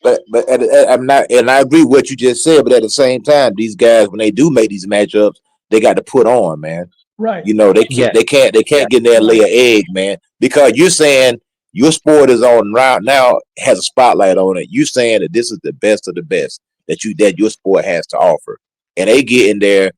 I'm not, and I agree with what you just said. But at the same time, these guys, when they do make these matchups, they got to put on, man. Right. They can't Yeah, get in there and lay an egg, man. Because you're saying your sport is on right now, has a spotlight on it. You saying that this is the best of the best that your sport has to offer, and they get in there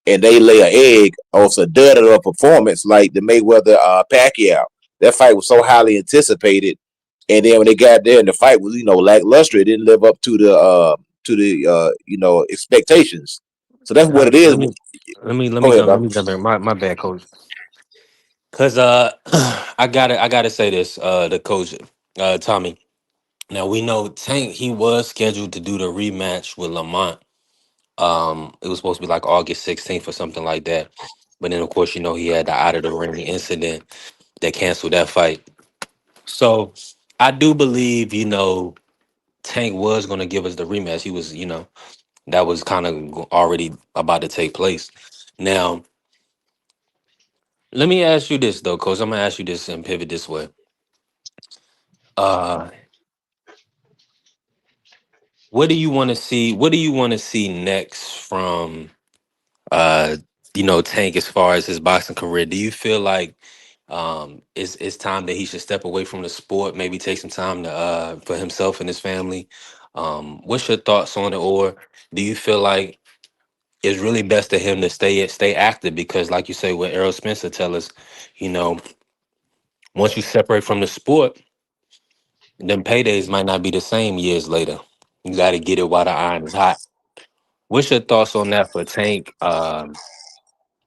and they lay an egg on a dud of a performance like the Mayweather Pacquiao. That fight was so highly anticipated, and then when they got there and the fight was lackluster, it didn't live up to the expectations. So that's what it is. Let me Go ahead, let Bob. me jump in. My bad, coach. Cause I gotta say this, the coach, Tommy. Now we know Tank, he was scheduled to do the rematch with Lamont. It was supposed to be like August 16th or something like that. But then of course, he had the out of the ring incident that canceled that fight. So I do believe, Tank was gonna give us the rematch. He was, that was kind of already about to take place. Now, let me ask you this though, coach. I'm gonna ask you this and pivot this way. Uh what do you want to see? What do you want to see next from uh Tank as far as his boxing career? Do you feel like it's time that he should step away from the sport, maybe take some time to for himself and his family? What's your thoughts on it? Or do you feel like it's really best to him to stay active because, like you say, what Errol Spencer tell us, you know, once you separate from the sport, then paydays might not be the same years later. You got to get it while the iron is hot. What's your thoughts on that for Tank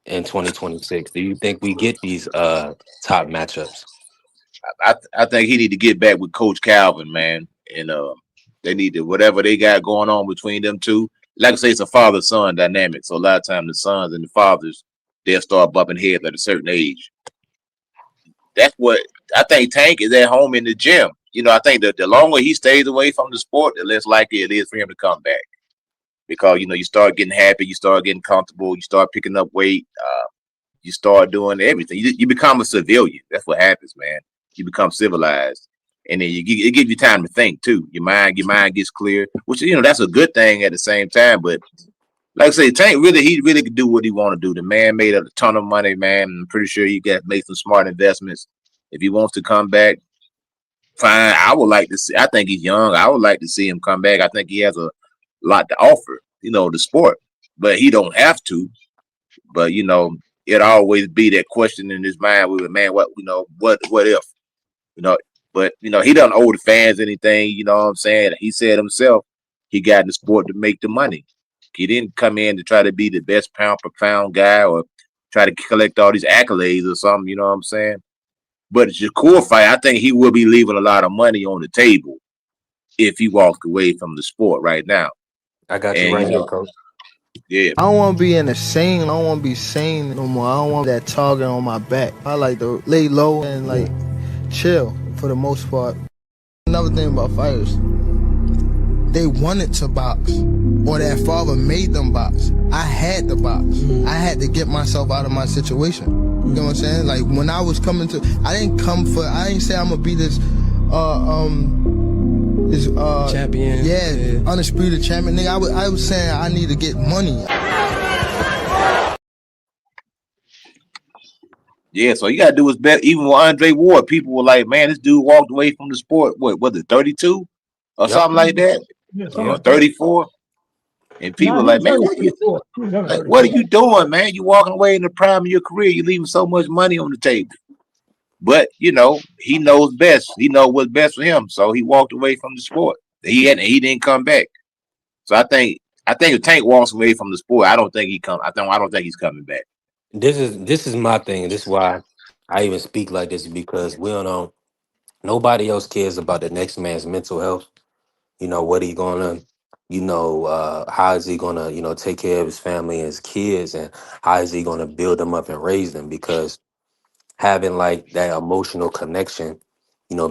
in 2026? Do you think we get these top matchups? I think he need to get back with Coach Calvin, man, and they need to whatever they got going on between them two. Like I say, it's a father son dynamic. So a lot of times the sons and the fathers they'll start bumping heads at a certain age. That's what I think. Tank is at home in the gym. You know, I think that the longer he stays away from the sport, the less likely it is for him to come back. Because you know, you start getting happy, you start getting comfortable, you start picking up weight, you start doing everything. You become a civilian. That's what happens, man. You become civilized, and then it gives you time to think too. Your mind gets clear, which you know that's a good thing at the same time. But like I say, Tank he really could do what he want to do. The man made a ton of money, man. I'm pretty sure he got made some smart investments. If he wants to come back, fine. I would like to see. I think he's young. I would like to see him come back. I think he has a lot to offer. You know, the sport, but he don't have to. But you know, it always be that question in his mind with man, what you know, what if? You know, but you know, he doesn't owe the fans anything, you know what I'm saying? He said himself, he got in the sport to make the money. He didn't come in to try to be the best pound per pound guy or try to collect all these accolades or something, you know what I'm saying? But the Shakur fight, I think he will be leaving a lot of money on the table if he walked away from the sport right now. I got you And right you here, know, coach. yeah. I don't want to be in the scene. I don't want to be seen no more. I don't want that target on my back. I like to lay low and like chill for the most part. Another thing about fighters, they wanted to box, or their father made them box. I had to box. I had to get myself out of my situation. You know what I'm saying? Like when I was coming to, I didn't say I'm gonna be this champion. Yeah, undisputed champion. Nigga, I was saying I need to get money. Yeah, so you gotta do his best. Even with Andre Ward, people were like, "Man, this dude walked away from the sport. What was it, 32 or Yep. something like that? Yeah, something Or Yep. like that. 34?" And people Nah, were he like, was "Man, only what are you 34. He was only like? What are 34. you doing, man? You walking away in the prime of your career. You're leaving so much money on the table." But you know, he knows best. He knows what's best for him. So he walked away from the sport. He didn't come back. So I think if Tank walks away from the sport, I don't think I don't think he's coming back. This is my thing. This is why I even speak like this because we don't know. Nobody else cares about the next man's mental health. You know what he gonna, how is he gonna, take care of his family and his kids, and how is he gonna build them up and raise them? Because having like that emotional connection,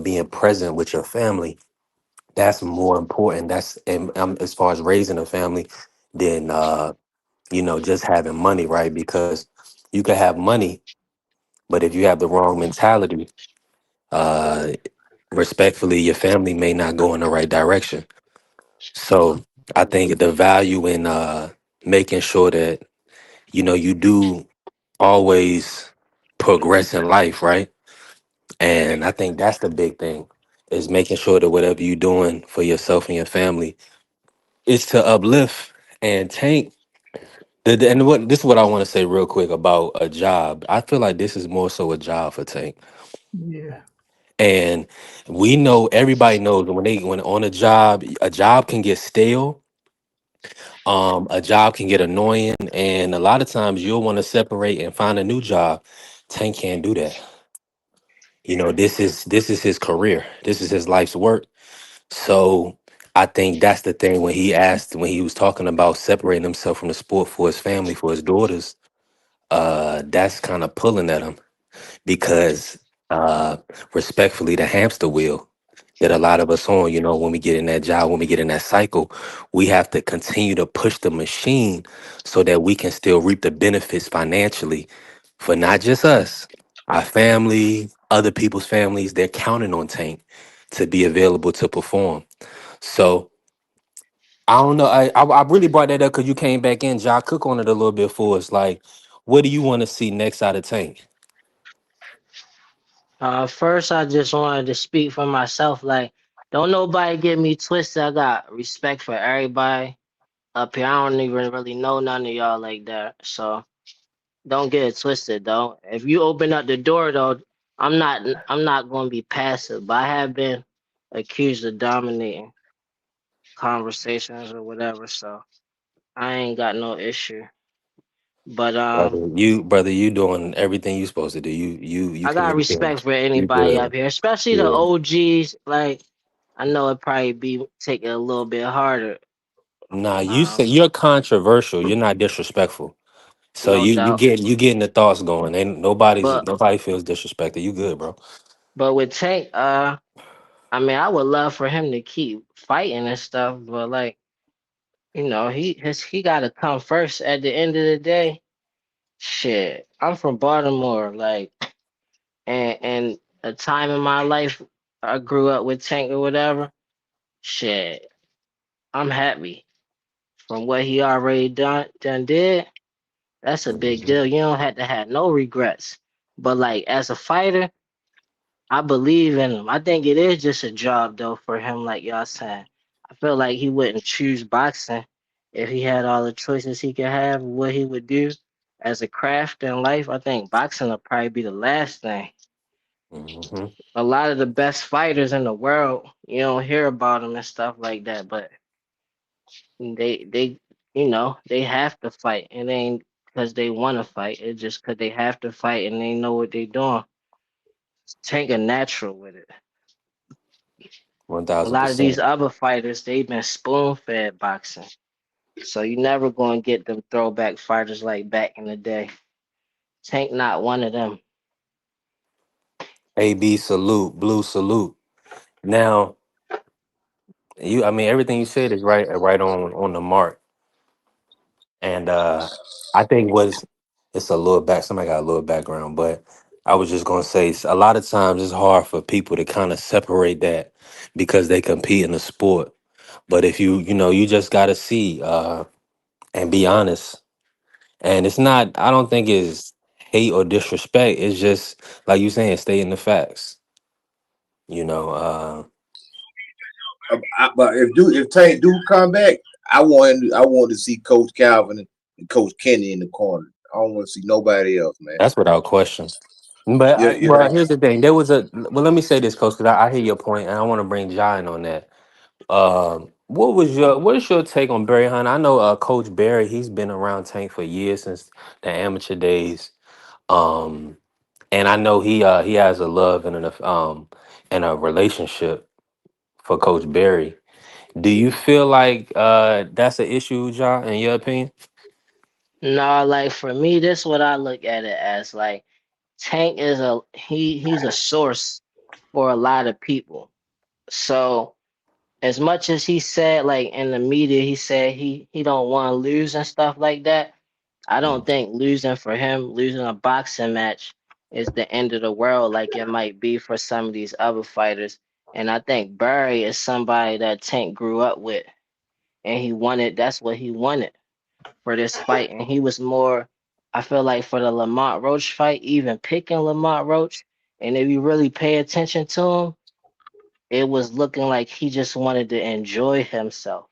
being present with your family, that's more important. That's as far as raising a family than just having money, right? Because you can have money, but if you have the wrong mentality, uh, respectfully, your family may not go in the right direction. So I think the value in making sure that you do always progress in life, right? And I think that's the big thing is making sure that whatever you're doing for yourself and your family is to uplift and Tank. And what this is what I want to say real quick about a job. I feel like this is more so a job for Tank. Yeah. And we know everybody knows when on a job can get stale, a job can get annoying, and a lot of times you'll want to separate and find a new job. Tank can't do that. This is his career. This is his life's work. So I think that's the thing when he was talking about separating himself from the sport for his family, for his daughters, that's kind of pulling at him because uh respectfully the hamster wheel that a lot of us on, when we get in that job, when we get in that cycle, we have to continue to push the machine so that we can still reap the benefits financially for not just us, our family, other people's families. They're counting on Tank to be available to perform. So I don't know. I really brought that up because you came back in. Jock, cook on it a little bit for us. Like, what do you want to see next out of Tank? First, I just wanted to speak for myself. Like, don't nobody get me twisted. I got respect for everybody. up here. I don't even really know none of y'all like that. So don't get it twisted though. If you open up the door though, I'm not gonna be passive, but I have been accused of dominating conversations or whatever, so I ain't got no issue. But Brother, you doing everything you supposed to do. You I got communicating. respect for You anybody good. up here, especially the Yeah. OGs. Like I know it probably be taking a little bit harder. Nah, you say Um, you're controversial. You're not disrespectful. So no doubt. you getting the thoughts going. Ain't But nobody feels disrespected. You good, bro. with Tank, I mean, I would love for him to keep fighting and stuff, but like, he got to come first. At the end of the day, shit, I'm from Baltimore, like, and a time in my life, I grew up with Tank or whatever. Shit, I'm happy from what he already done did. That's a big Mhm. deal. You don't have to have no regrets. But like as a fighter, I believe in him. I think it is just a job though for him, like y'all saying. I feel like he wouldn't choose boxing if he had all the choices he could have, what he would do as a craft in life. I think boxing will probably be the last thing. Mhm. A lot of the best fighters in the world, you don't hear about them and stuff like that, but they have to fight. It ain't because they want to fight. It's just because they have to fight and they know what they're doing. Tank a natural with it. One A thousand lot of these percent. other fighters, they've been spoon fed boxing. So you never going to get them throwback fighters like back in the day. Tank not one of them. AB salute, blue salute. Now I mean everything you said is right on the mark. And I think was it's a little back. Somebody got a little background, but I was just gonna say a lot of times it's hard for people to kind of separate that because they compete in the sport. But if you just gotta see and be honest. And it's not. I don't think it's hate or disrespect. It's just like you saying, stating the facts. You know. But if Tank do come back, I want to see Coach Calvin and Coach Kenny in the corner. I don't want to see nobody else, man. That's without question. But Yeah, you well, know. here's the thing. There was a well. Let me say this, Coach, because I hear your point, and I want to bring John on that. What is your take on Barry Hunt? I know Coach Barry. He's been around Tank for years since the amateur days. Um, and I know he has a love and a relationship for Coach Barry. Do you feel like that's an issue, John, in your opinion? No, like for me, this what I look at it as. Like Tank is he's a source for a lot of people. So as much as he said like in the media, he said he don't want to lose and stuff like that. I don't think losing for him, losing a boxing match is the end of the world like it might be for some of these other fighters. And I think Barry is somebody that Tank grew up with and that's what he wanted for this fight. And he was more, I feel like for the Lamont Roach fight, even picking Lamont Roach, and if you really pay attention to him, it was looking like he just wanted to enjoy himself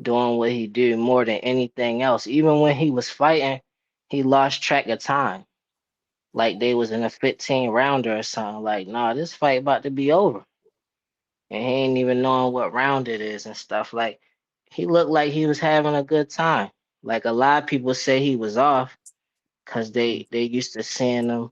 doing what he did more than anything else. Even when he was fighting, he lost track of time. Like they was in a 15 rounder or something. Like, nah, this fight about to be over. And he ain't even knowing what round it is and stuff. Like he looked like he was having a good time. Like a lot of people say he was off because they used to seeing him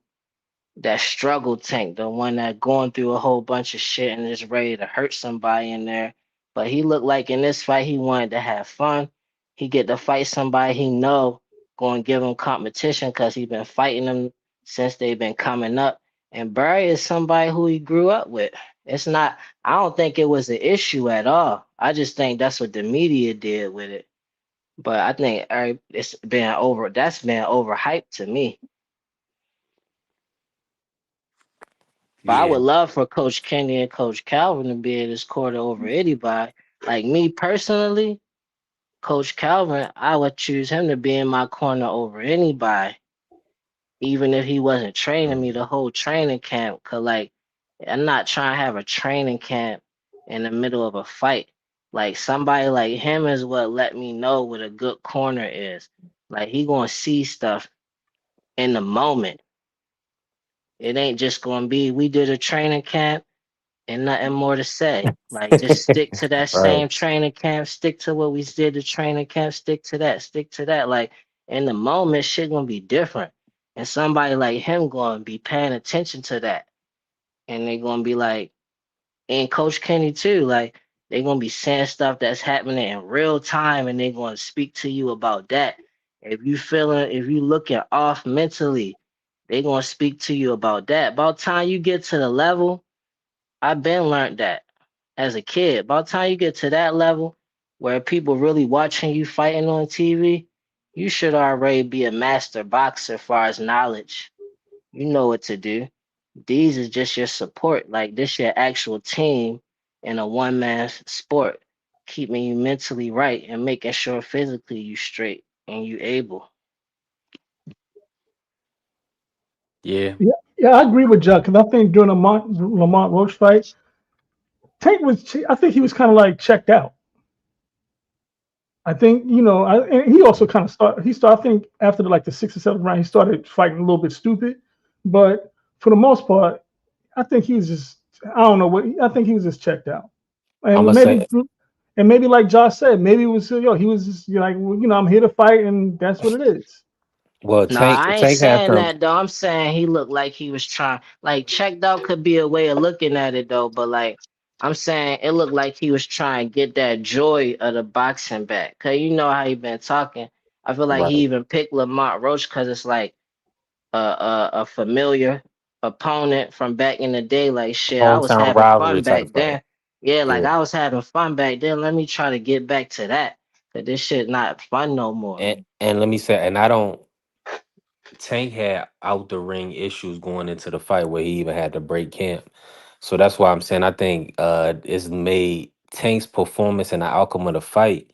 that struggle Tank, the one that going through a whole bunch of shit and is ready to hurt somebody in there. But he looked like in this fight he wanted to have fun. He get to fight somebody he know going to give him competition because he been fighting them since they've been coming up. And Barry is somebody who he grew up with. It's not. I don't think it was an issue at all. I just think that's what the media did with it. But I think it's been over. That's been overhyped to me. But I Yeah. would love for Coach Kenny and Coach Calvin to be in this quarter over anybody. Like me personally, Coach Calvin, I would choose him to be in my corner over anybody, even if he wasn't training me the whole training camp. Cause like I'm not trying to have a training camp in the middle of a fight. Like somebody like him is what let me know what a good corner is. Like he gonna see stuff in the moment. It ain't just gonna be we did a training camp and nothing more to say. Like just stick to that Right. same training camp, stick to what we did the training camp, stick to that, stick to that. Like in the moment, shit gonna be different. And somebody like him gonna be paying attention to that. And they gonna be like, and Coach Kenny too, like they gonna be saying stuff that's happening in real time and they gonna speak to you about that. If you looking off mentally, they gonna speak to you about that. About time you get to the level, I've been learned that as a kid. By the time you get to that level where people really watching you fighting on TV, you should already be a master boxer as far as knowledge. You know what to do. These is just your support. Like this your actual team in a one man sport, keeping you mentally right and making sure physically you straight and you able. Yeah. Yeah, I agree with Chuck because I think during the Lamont Roach fight, Tank was. I think he was kind of like checked out. I think and he also kind of started. I think after like the sixth or seventh round, he started fighting a little bit stupid. But for the most part, I think he was just. I don't know what. I think he was just checked out. I'm And gonna maybe, say, and maybe like Josh said, maybe it was he was just like, well, I'm here to fight, and that's what it is. well, No, Tank I ain't Tank has saying some. that though. I'm saying he looked like he was trying. Like checked out could be a way of looking at it though, but like I'm saying it looked like he was trying to get that joy of the boxing back. Cause you know how he been talking. I feel like he Right. even picked Lamont Roach because it's like a familiar opponent from back in the day. Like shit, I was Hometown having rivalry fun type back fight. then. Yeah, like Yeah. I was having fun back then. Let me try to get back to that. Cause this shit not fun no more. And let me say, and I don't. Tank had out the ring issues going into the fight where he even had to break camp. So that's why I'm saying I think it's made Tank's performance and the outcome of the fight.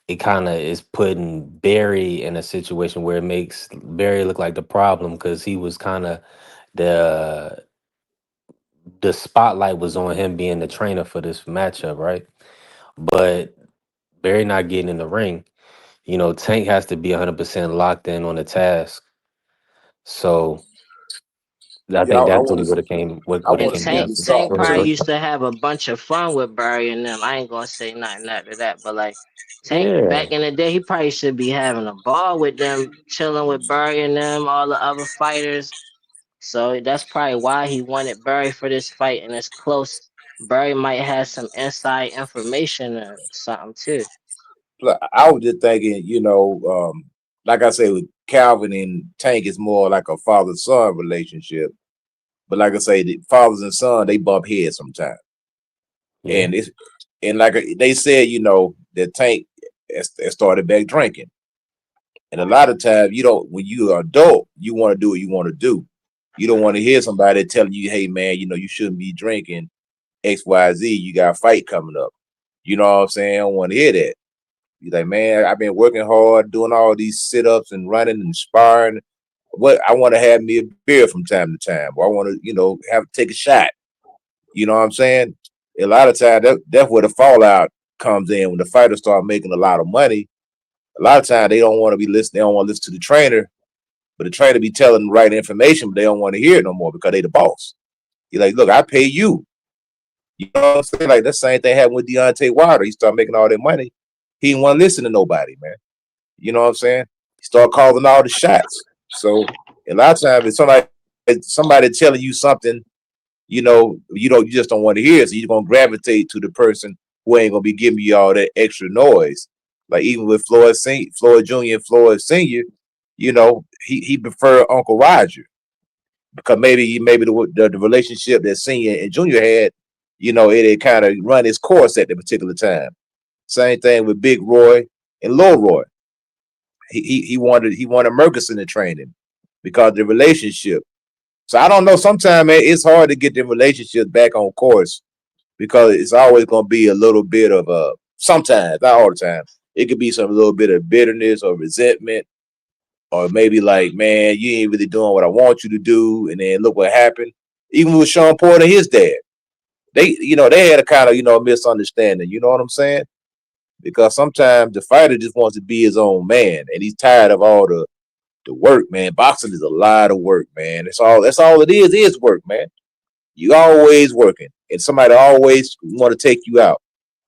It kind of is putting Barry in a situation where it makes Barry look like the problem because he was kind of the the spotlight was on him being the trainer for this matchup, right? But Barry not getting in the ring. Tank has to be 100% locked in on the task. So I Yeah, think I that's want really to. what I what it want And to came see down you Tank to. talk, Tank Go ahead, probably man. bro. used to have a bunch of fun with Barry and them. I ain't gonna say nothing after that, but like Tank Yeah. back in the day, he probably should be having a ball with them, chilling with Barry and them, all the other fighters. So that's probably why he wanted Barry for this fight, and it's close. Barry might have some inside information or something too. Look, I was just thinking, like I say, with Calvin and Tank, it's more like a father-son relationship. But like I say, the fathers and son, they bump heads sometimes. Yeah. And like they said, that Tank has started back drinking. And a lot of times, when you're an adult, you want to do what you want to do. You don't want to hear somebody telling you, hey, man, you shouldn't be drinking X, Y, Z. You got a fight coming up. You know what I'm saying? I don't want to hear that. You're like, man, I've been working hard, doing all these sit-ups and running and sparring. What I want to have me a beer from time to time, or I want to, have take a shot. You know what I'm saying? A lot of times that's where the fallout comes in when the fighters start making a lot of money. A lot of times they don't want to be listening. They don't want to listen to the trainer, but the trainer be telling them the right information, but they don't want to hear it no more because they the boss. You're like, look, I pay you. You know what I'm saying? Like that same thing happened with Deontay Wilder. He started making all that money. He didn't want to listen to nobody, man. You know what I'm saying? He started calling all the shots. So a lot of times it's somebody telling you something, you just don't want to hear it. So you're gonna gravitate to the person who ain't gonna be giving you all that extra noise. Like even with Floyd Jr. and Floyd Sr., he preferred Uncle Roger because maybe the relationship that Senior and Junior had, it had kind of run its course at the particular time. Same thing with Big Roy and Lil Roy. He wanted Murkison to train him because of the relationship. So I don't know. Sometimes man, it's hard to get the relationship back on course because it's always going to be a little bit of sometimes, not all the time. It could be some little bit of bitterness or resentment, or maybe like, man, you ain't really doing what I want you to do, and then look what happened. Even with Sean Porter and his dad, they had a kind of misunderstanding. You know what I'm saying? because sometimes the fighter just wants to be his own man, and he's tired of all the work, man. Boxing is a lot of work, man. That's all it is work, man. You always working, and somebody always want to take you out.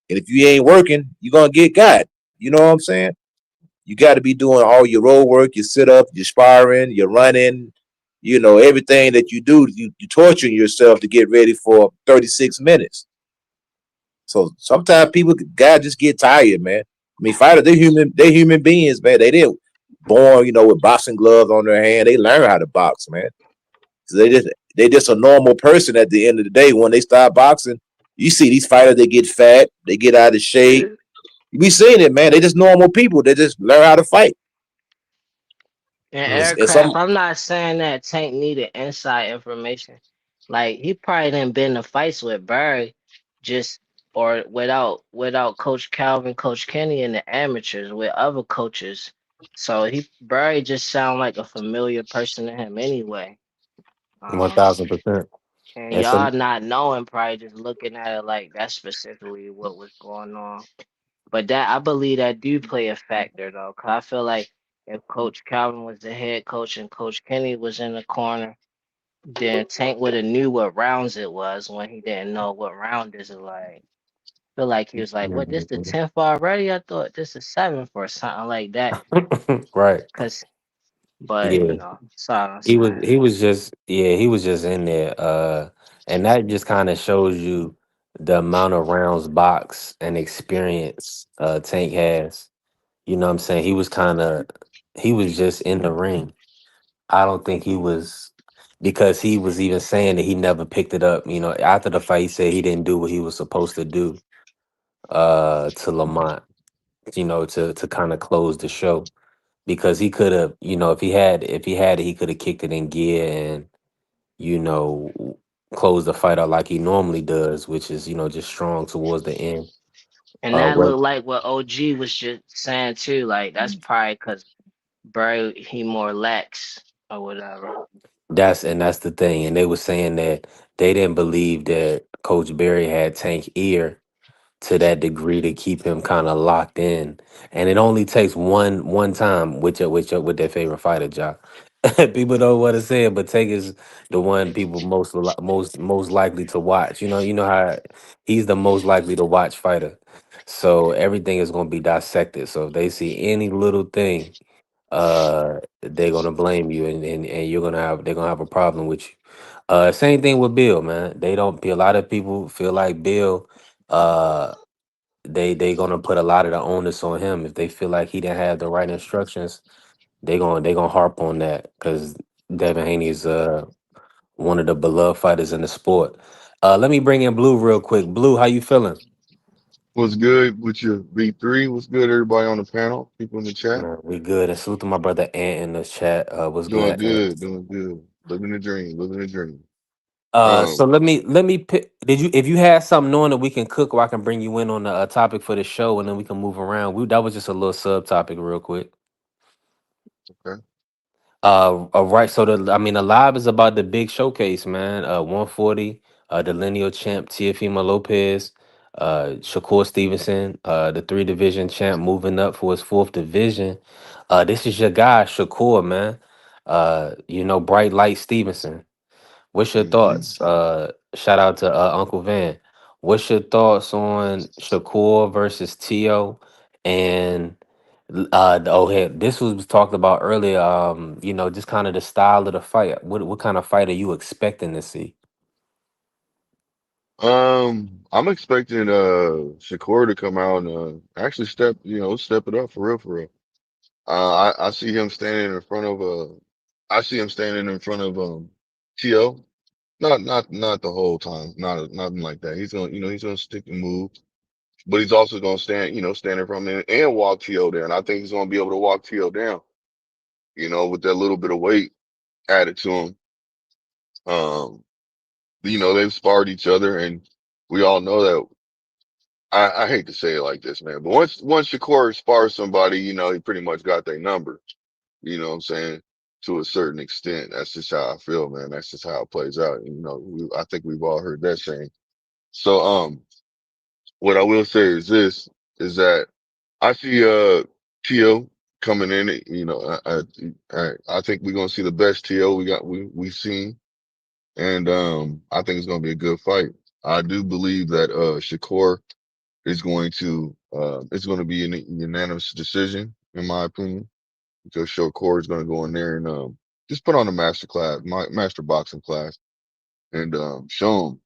And if you ain't working, you're gonna get got. You know what I'm saying? You got to be doing all your road work, your sit up, your sparring, your running, everything that you do. You torturing yourself to get ready for 36 minutes. So sometimes people guys just get tired, man. I mean, fighters, they're human beings, man. They didn't born, with boxing gloves on their hand. They learn how to box, man. So they just a normal person at the end of the day. When they start boxing, you see these fighters, they get fat, they get out of shape. We seen it, man. They just normal people. They just learn how to fight. And And aircraft, some I'm not saying that Tank needed inside information. Like he probably didn't been in fights with Barry, just or without Coach Calvin, Coach Kenny, and the amateurs with other coaches. So Barry just sound like a familiar person to him anyway. One Um, thousand percent. and And y'all some not knowing, probably just looking at it like that's specifically what was going on. But that I believe that do play a factor though, cause I feel like if Coach Calvin was the head coach and Coach Kenny was in the corner, then Tank would have knew what rounds it was when he didn't know what round is it like. Feel like he was like, "What? This the 10th already? I thought this is 7th or something like that." right. Cause, but Yeah. that's all I'm He was saying. he was just he was just in there. And that just kind of shows you the amount of rounds box and experience Tank has. You know what I'm saying? He was just in the ring. I don't think he was because he was even saying that he never picked it up. After the fight, he said he didn't do what he was supposed to do to Lamont, to kind of close the show. Because he could have, if he had it, he could have kicked it in gear and, you know, close the fight out like he normally does, which is, just strong towards the end. And that Well, looked like what OG was just saying too. Like that's probably because Bro he more lax or whatever. that's the thing. And they were saying that they didn't believe that Coach Barry had Tank ear to that degree to keep him kind of locked in. And it only takes one time with their favorite fighter, Jock. People don't want to say it, but Tank is the one people most likely to watch. You know how he's the most likely to watch fighter. So everything is gonna be dissected. So if they see any little thing, they're gonna blame you and they're gonna have a problem with you. Same thing with Bill, man. They don't A lot of people feel like Bill uh they gonna put a lot of the onus on him if they feel like he didn't have the right instructions. They gonna harp on that because Devin Haney is one of the beloved fighters in the sport. Let me bring in Blue real quick. Blue, how you feeling? What's good with your V3? What's good, everybody on the panel? People in the chat? Man, we good. And salute to my brother Ant in the chat. What's Doing good, Ant? good, doing good. Living the dream, living the dream. So let me pick. If you had something knowing that we can cook, or I can bring you in on the topic for the show, and then we can move around. That was just a little subtopic, real quick. Okay. Right. So the live is about the big showcase, man. 140, the lineal champ Teofimo Lopez, Shakur Stevenson, the 3 division champ moving up for his 4th division. This is your guy, Shakur, man. Bright Light Stevenson. What's your Mm-hmm. thoughts? Shout out to Uncle Van. What's your thoughts on Shakur versus Tio and this was talked about earlier. Just kind of the style of the fight. What kind of fight are you expecting to see? I'm expecting Shakur to come out and actually step it up for real, for real. I see him standing in front of I see him standing in front of T.O. Not the whole time, nothing like that. He's gonna stick and move, but he's also gonna stand in front of him and walk T.O. down. I think he's gonna be able to walk T.O. down, with that little bit of weight added to him. Um, they've sparred each other, and we all know that. I hate to say it like this, man, but once Shakur spars somebody, he pretty much got their number. You know what I'm saying? To a certain extent, that's just how I feel, man. That's just how it plays out. I think we've all heard that saying. So, what I will say is this: is that I see Tio coming in. You know, I think we're gonna see the best Tio we've seen, and I think it's gonna be a good fight. I do believe that Shakur is going to it's going to be a unanimous decision in my opinion, because Shakur is going to go in there and just put on a master class, master boxing class, and show him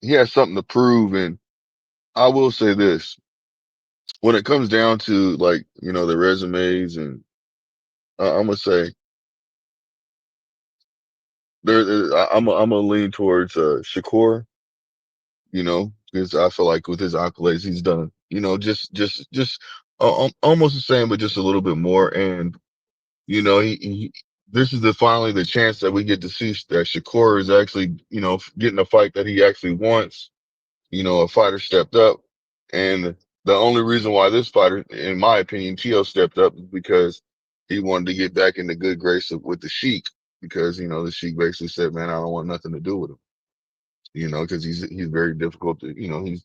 he has something to prove. And I will say this: when it comes down to, like, you know, the resumes, and I'm gonna say I'm gonna lean towards Shakur. You know, because I feel like with his accolades, he's done, you know, just almost the same, but just a little bit more. And you know, this is finally the chance that we get to see that Shakur is actually, you know, getting a fight that he actually wants. You know, a fighter stepped up, and the only reason why this fighter, in my opinion, Tio stepped up, is because he wanted to get back in the good grace with the Sheik, because you know the Sheik basically said, "Man, I don't want nothing to do with him." You know, because he's very difficult to, you know, he's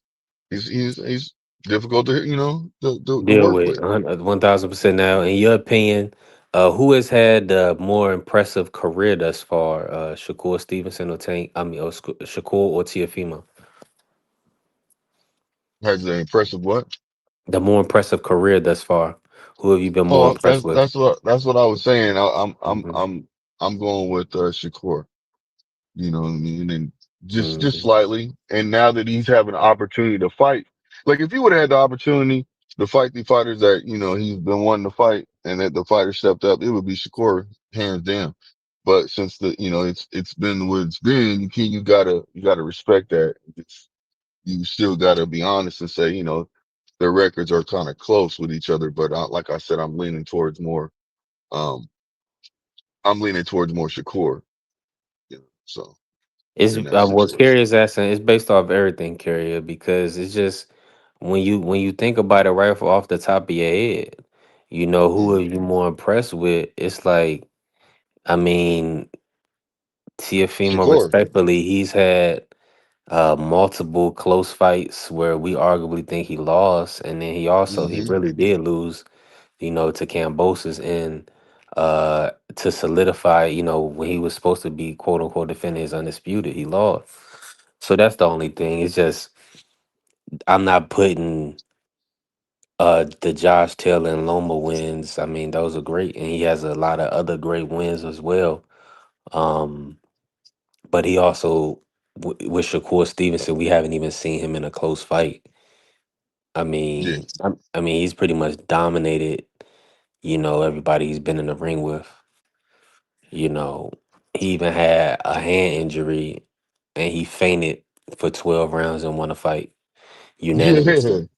difficult to, you know, to Deal work with with. 1000% now. In your opinion, who has had the more impressive career thus far? Shakur Stevenson or Tank? I mean, or Shakur or Teofimo? Has the impressive what? The more impressive career thus far. Who have you been more Oh, impressed with? that's what I was saying. Hmm. I'm going with Shakur. You know what I mean? And just Hmm. slightly. And now that he's having an opportunity to fight, like if he would have had the opportunity to fight the fighters that, you know, he's been wanting to fight, and that the fighter stepped up, it would be Shakur, hands down. But since the, you know, it's been what it's been, you gotta respect that. You still gotta be honest and say, you know, their records are kind of close with each other. But like I said, um I'm leaning towards more Shakur. You know, so It's in that what situation. Carrie is asking. It's based off everything, Carrier, because it's just when you think about it right off the top of your head, you know, who are Mhm. you more impressed with? It's like, I mean, Tiafimo, Shakur. respectfully, he's had multiple close fights where we arguably think he lost, and then he Hmm. really did lose, you know, to Cambosis, and to solidify, you know, when he was supposed to be quote unquote defending his undisputed, he lost. So that's the only thing. It's just I'm not putting the Josh Taylor and Loma wins. I mean, those are great, and he has a lot of other great wins as well. Um, but he also with Shakur Stevenson, we haven't even seen him in a close fight. Yeah. I mean, he's pretty much dominated. You know, everybody he's been in the ring with. You know, he even had a hand injury, and he fainted for 12 rounds and won a fight Yeah. unanimously.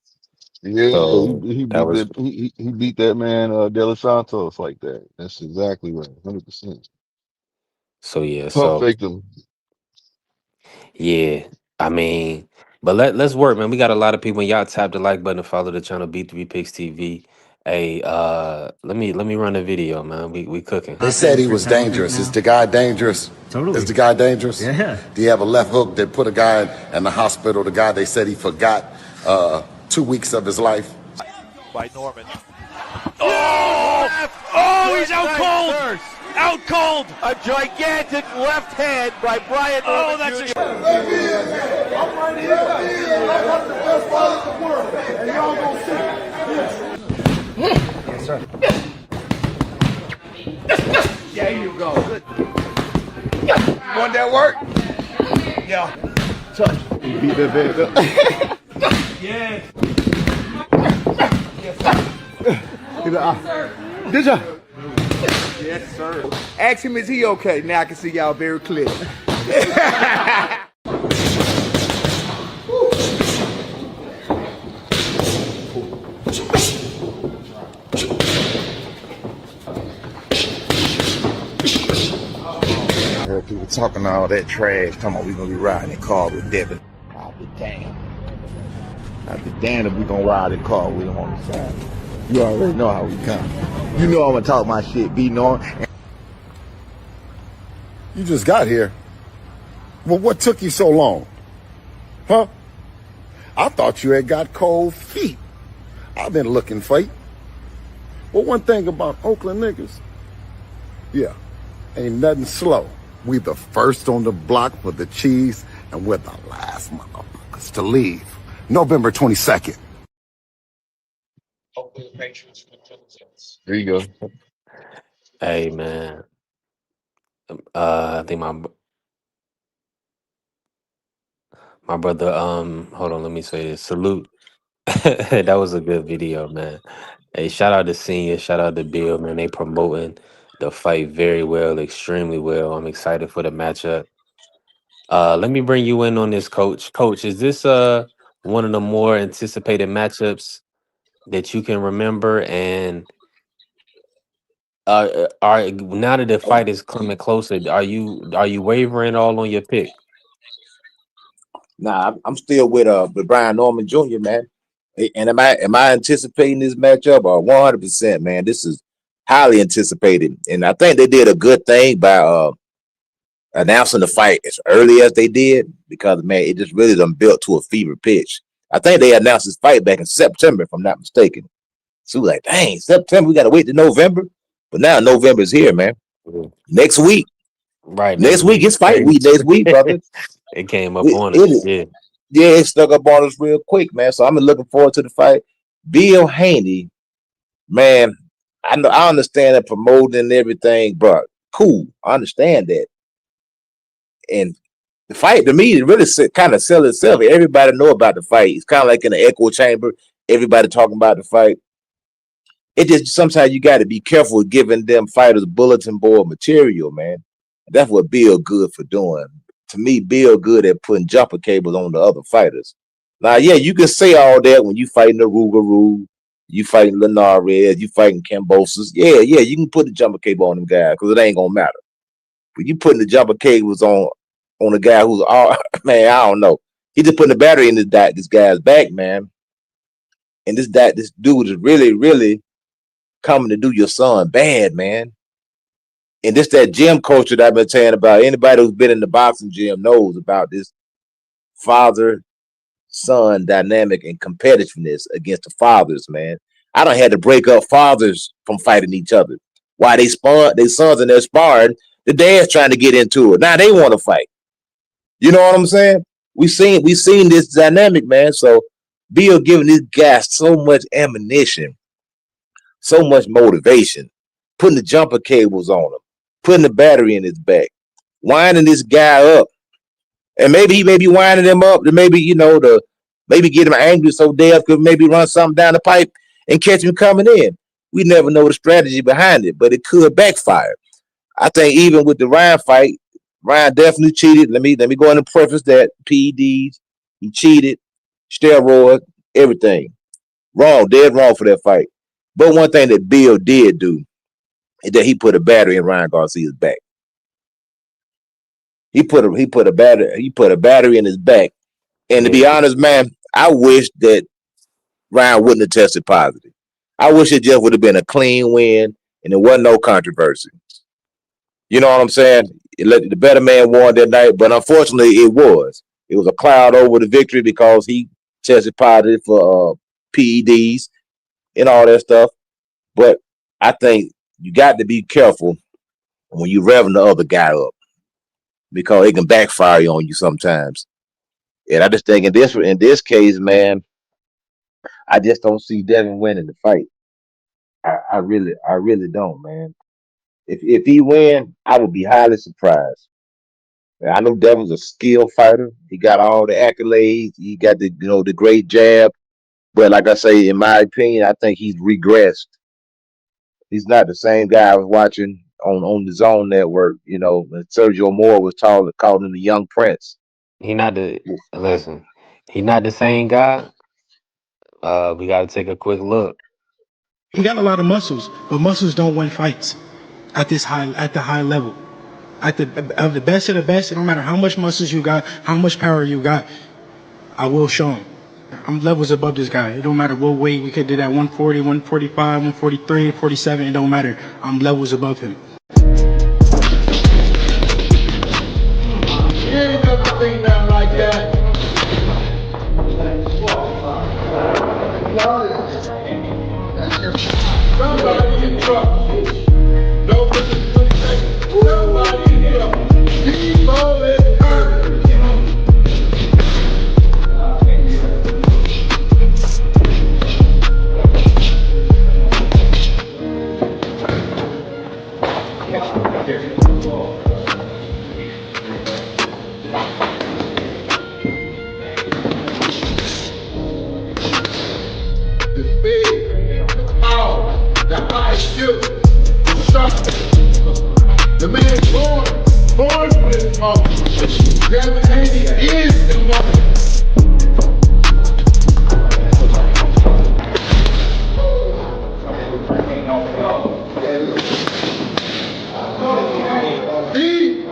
Yeah. So He that beat was that he beat that man De Los Santos like that. That's exactly right. 100%. so yeah. Pump So faked him. yeah, I mean, but let's work, man. We got a lot of people. Y'all tap the like button and follow the channel B3 Picks TV. Hey, let me run the video, man. We cooking. They said he was dangerous. Is the guy dangerous? Totally. Is the guy dangerous? Yeah. Do you have a left hook that put a guy in the hospital? The guy they said he forgot 2 weeks of his life. By Norman. Oh! Oh, he's out cold! Out cold! A gigantic left hand by Brian Norman. Oh, that's Jr. I'm right here. I'm one of the best fighters in the world, and y'all gonna see. Yes, sir. There you go. Good. Want that work? Yeah. Touch. You beat that bad up. Yes. Yes, sir. Good job. Yes, sir. Ask him, is he okay? Now I can see y'all very clear. I heard people talking all that trash, talking about we gonna be riding in car with Devin. I'll be damned. I'll be damned if we gonna ride in car with him on the side. You already know how we come. You know I'm gonna talk my shit, be knowing. You just got here. Well, what took you so long? Huh? I thought you had got cold feet. I've been looking fight. Well, one thing about Oakland niggas, yeah, ain't nothing slow. We the first on the block for the cheese, and we're the last motherfuckers to leave. November 22nd. There you go. Hey man, I think my brother. Hold on, let me say this. Salute. That was a good video, man. Hey, shout out to Senior, shout out to Bill, man. They promoting the fight very well, extremely well. I'm excited for the matchup. Let me bring you in on this, Coach. Coach, is this one of the more anticipated matchups that you can remember? And are now that the fight is coming closer, are you wavering all on your pick? Nah, I'm still with Brian Norman Jr., man. And am I anticipating this matchup? 100%, man. This is highly anticipated, and I think they did a good thing by announcing the fight as early as they did, because man, it just really done built to a fever pitch. I think they announced this fight back in September, if I'm not mistaken. So we're like, dang, September, we gotta wait to November. But now November is here, man. Mhm. Next week. Right, next Next week week it's is fight crazy. week next week, brother. It came up It, on us. it Yeah. yeah, it stuck up on us real quick, man. So I'm looking forward to the fight. Bill Haney, man, I understand that promoting and everything, bro. Cool. I understand that. And the fight to me, it really kind of sell itself. Everybody know about the fight. It's kind of like in the echo chamber. Everybody talking about the fight. It just sometimes you got to be careful with giving them fighters bulletin board material, man. That's what Bill good for doing. To me, Bill good at putting jumper cables on the other fighters. Now, yeah, you can say all that when you fighting the Rougarou, you fighting Linares, you fighting Cambosos. Yeah, you can put the jumper cable on them guys because it ain't gonna matter. But you putting the jumper cables on a guy who's all man, I don't know. He just putting the battery in this guy's back, man. And this dude is really, really coming to do your son bad, man. And this that gym culture that I've been saying about. Anybody who's been in the boxing gym knows about this father son dynamic and competitiveness against the fathers, man. I don't had to break up fathers from fighting each other. Why they sons in their sparring, the dad's trying to get into it. Now they want to fight. You know what I'm saying? We seen this dynamic, man. So Bill giving this guy so much ammunition, so much motivation, putting the jumper cables on him, putting the battery in his back, winding this guy up. And maybe he may be winding him up to maybe, maybe get him angry so Dave could maybe run something down the pipe and catch him coming in. We never know the strategy behind it, but it could backfire. I think even with the Ryan fight, Ryan definitely cheated. Let me go in and preface that. PEDs, he cheated, steroids, everything. Wrong, dead wrong for that fight. But one thing that Bill did do is that he put a battery in Ryan Garcia's back. He put a battery in his back. And to Yeah. be honest, man, I wish that Ryan wouldn't have tested positive. I wish it just would have been a clean win and there wasn't no controversy. You know what I'm saying? The better man won that night, but unfortunately it was. It was a cloud over the victory because he tested positive for PEDs and all that stuff. But I think you got to be careful when you revving the other guy up because it can backfire on you sometimes. And I just think in this case, man, I just don't see Devin winning the fight. I really don't, man. If he win, I would be highly surprised. I know Devin's a skilled fighter. He got all the accolades. He got the great jab. But like I say, in my opinion, I think he's regressed. He's not the same guy I was watching on the Zone Network. When Sergio Moore was calling him the young prince. He not the listen. He not the same guy. We got to take a quick look. He got a lot of muscles, but muscles don't win fights at the high level. At the best of the best, it don't matter how much muscles you got, how much power you got. I will show him. I'm levels above this guy. It don't matter what weight we could do that 140, 145, 143, 47. It don't matter. I'm levels above him. You never think nothing like that. Devin Haney is the money. D,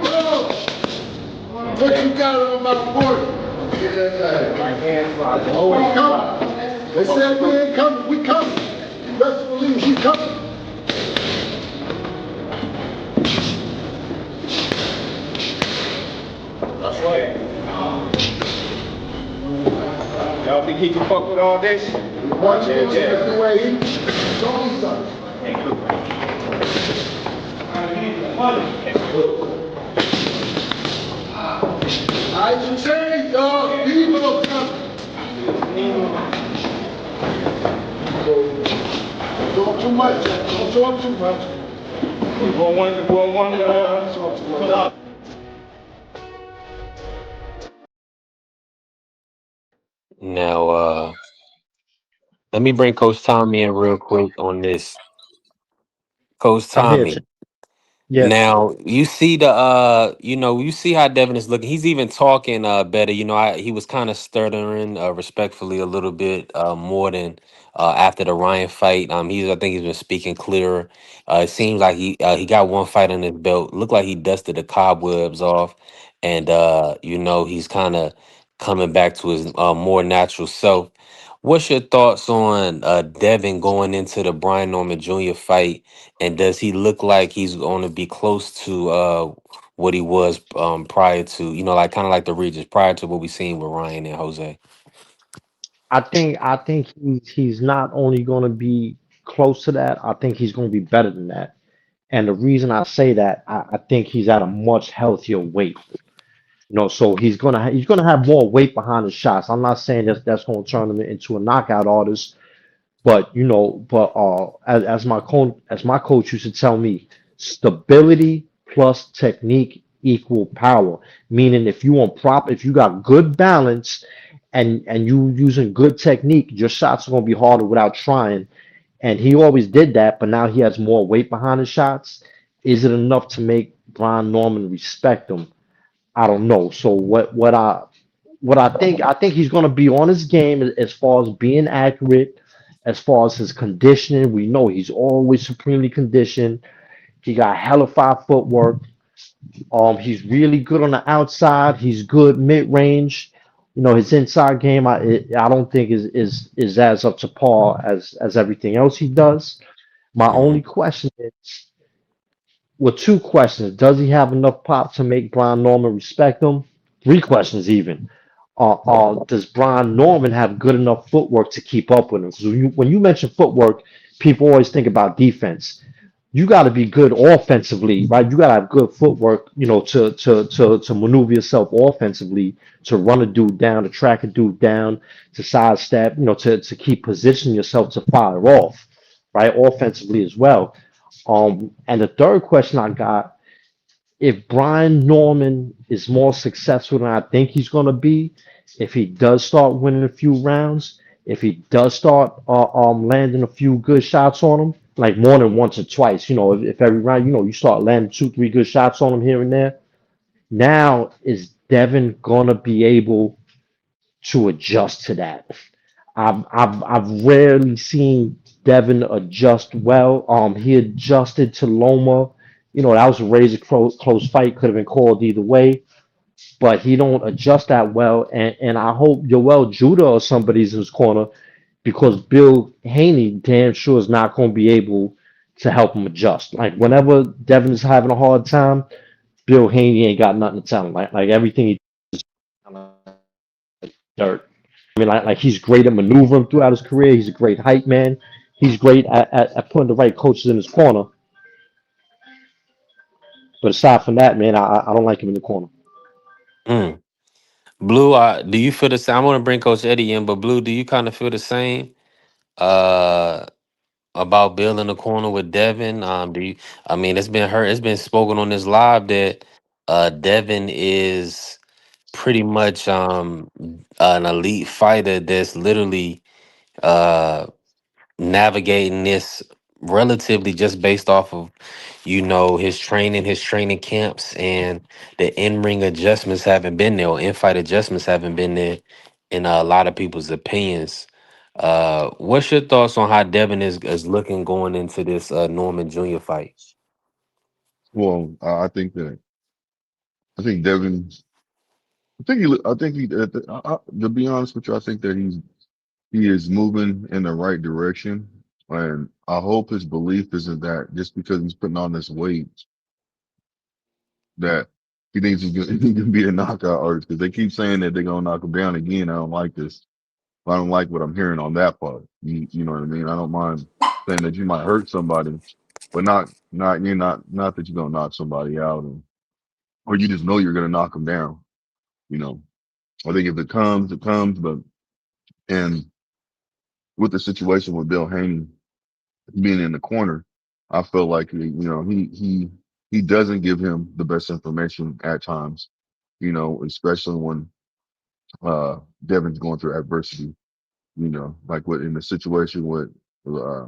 what you got on my board? Oh, we coming. They said we ain't coming. We coming. Best believe we coming. That's right. Y'all think he can fuck with all this? Watch it. Yeah. The way he. Show me something. I should say, dog, Nemo coming. Don't too much. Don't talk too much. We're going one. Now, let me bring Coach Tommy in real quick on this. Coach I'm here. Tommy. Yeah. Now you see you see how Devin is looking. He's even talking better. He was kind of stuttering respectfully a little bit more than after the Ryan fight. I think he's been speaking clearer. It seems like he got one fight on his belt. Looked like he dusted the cobwebs off, and he's kind of coming back to his more natural self. What's your thoughts on Devin going into the Brian Norman Jr. fight? And does he look like he's going to be close to what he was prior to, like kind of like the Regis, prior to what we seen with Ryan and Jose? I think he's not only going to be close to that. I think he's going to be better than that. And the reason I say that, I think he's at a much healthier weight. So he's gonna have more weight behind his shots. I'm not saying that's going to turn him into a knockout artist, but as my coach used to tell me, stability plus technique equal power. Meaning, if you got good balance and you using good technique, your shots are gonna be harder without trying. And he always did that, but now he has more weight behind his shots. Is it enough to make Brian Norman respect him? I don't know. So what I think he's going to be on his game as far as being accurate, as far as his conditioning. We know he's always supremely conditioned. He got hella fire footwork. He's really good on the outside. He's good mid range. His inside game, I don't think is as up to par as everything else he does. My Hmm. only question is, well, two questions: does he have enough pop to make Brian Norman respect him? Three questions even. Does Brian Norman have good enough footwork to keep up with him? Because when you mention footwork, people always think about defense. You got to be good offensively, right? You got to have good footwork, to maneuver yourself offensively, to run a dude down, to track a dude down, to sidestep, to keep positioning yourself to fire off, right? Offensively as well. And the third question I got, if Brian Norman is more successful than I think he's going to be, if he does start winning a few rounds, if he does start landing a few good shots on him, like more than once or twice, if every round, you start landing two, three good shots on him here and there, now is Devin going to be able to adjust to that? I've rarely seen Devin adjust well. He adjusted to Loma. That was a razor close fight. Could have been called either way, but he don't adjust that well. And I hope Yoel Judah or somebody's in his corner, because Bill Haney damn sure is not going to be able to help him adjust. Like whenever Devin is having a hard time, Bill Haney ain't got nothing to tell him. Like everything he dirt. I mean, like he's great at maneuvering throughout his career. He's a great hype man. He's great at putting the right coaches in his corner. But aside from that, man, I don't like him in the corner. Mm. Blue, do you feel the same? I want to bring Coach Eddie in, but Blue, do you kind of feel the same uh, about Bill in the corner with Devin? I mean, it's been spoken on this live that Devin is pretty much an elite fighter that's literally uh navigating this relatively just based off of, his training camps, and the in-ring adjustments haven't been there, or in-fight adjustments haven't been there in a lot of people's opinions. What's your thoughts on how Devin is looking going into this Norman Jr. fight? Well, I think Devin. To be honest with you, I think that he is moving in the right direction, and I hope his belief isn't that just because he's putting on this weight that he thinks he can be a knockout artist. Because they keep saying that they're gonna knock him down again. I don't like this. I don't like what I'm hearing on that part. You know what I mean? I don't mind saying that you might hurt somebody, but not that you're gonna knock somebody out, or you just know you're gonna knock them down. You know, I think if it comes, it comes. But and with the situation with Bill Haney being in the corner, I feel like he doesn't give him the best information at times. Especially when Devin's going through adversity. Like in the situation with uh,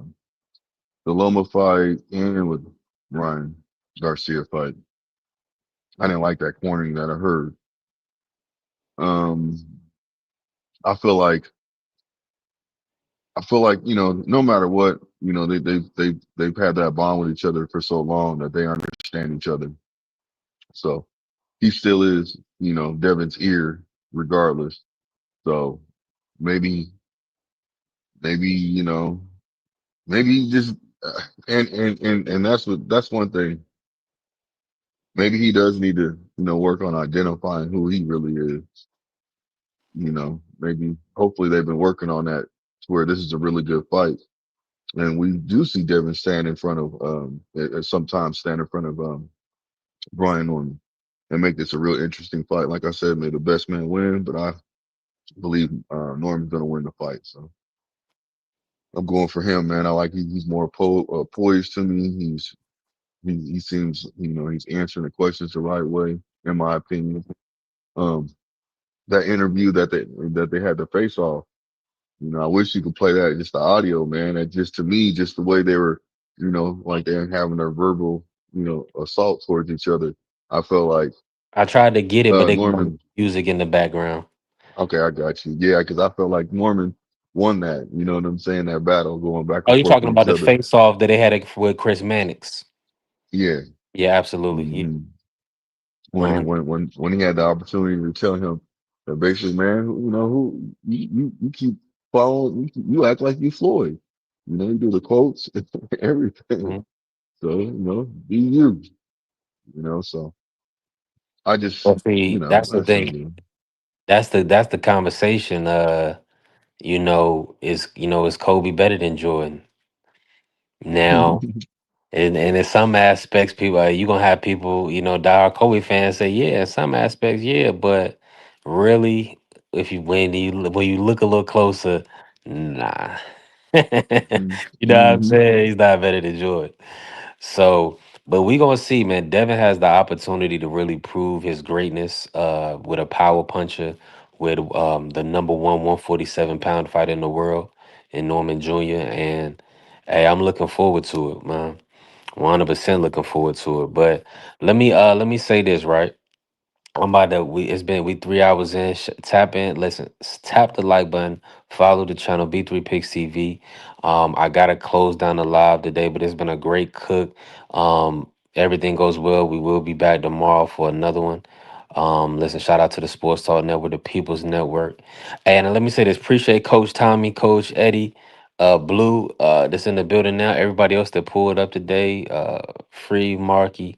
the Loma fight and with Ryan Garcia fight. I didn't like that cornering that I heard. Um, I feel like no matter what, they've had that bond with each other for so long that they understand each other. So he still is, Devin's ear regardless. So maybe, maybe, maybe just, and that's one thing. Maybe he does need to, work on identifying who he really is. Maybe, hopefully they've been working on that to where this is a really good fight. And we do see Devin stand in front of, sometimes stand in front of, Brian Norman and make this a real interesting fight. Like I said, may the best man win, but I believe, Norman's going to win the fight. So I'm going for him, man. I like he's more poised to me. He seems, he's answering the questions the right way, in my opinion. Um, that interview that they had to face off, I wish you could play that, just the audio, man. That just, to me, just the way they were, like they're having their verbal, assault towards each other. I felt like I tried to get it, but they got Norman. music in the background. Okay, I got you. Yeah, because I felt like Norman won that. You know what I'm saying? That battle going back Oh, and you're forth talking with about each the other. face off that they had with Chris Mannix. Yeah. Yeah, absolutely. Yeah. hmm One. When he had the opportunity to tell him that basically, man, who you keep following, you act like you Floyd. You do the quotes, everything. Mhm. So, be you. So I just, But see, that's the that's what thing. it is. That's the conversation. Is Kobe better than Jordan? Now, and in some aspects, people you gonna have people, diehard Kobe fans say, yeah, in some aspects, yeah, but really, if you when you look a little closer, nah. You know what I'm Mm-hmm. saying? He's not better than Jordan. So, but we gonna see, man. Devin has the opportunity to really prove his greatness with a power puncher, with the number 147-pound fighter in the world in Norman Jr. And hey, I'm looking forward to it, man. 100% looking forward to it. But let me say this, right? I'm about to we 3 hours in. Tap in, listen, tap the like button, follow the channel B3 Picks TV. I gotta close down the live today, but it's been a great cook. Everything goes well. We will be back tomorrow for another one. Listen, shout out to the Sports Talk Network, the People's Network. And let me say this: appreciate Coach Tommy, Coach Eddie, Blue, that's in the building now. Everybody else that pulled up today, Free Marky.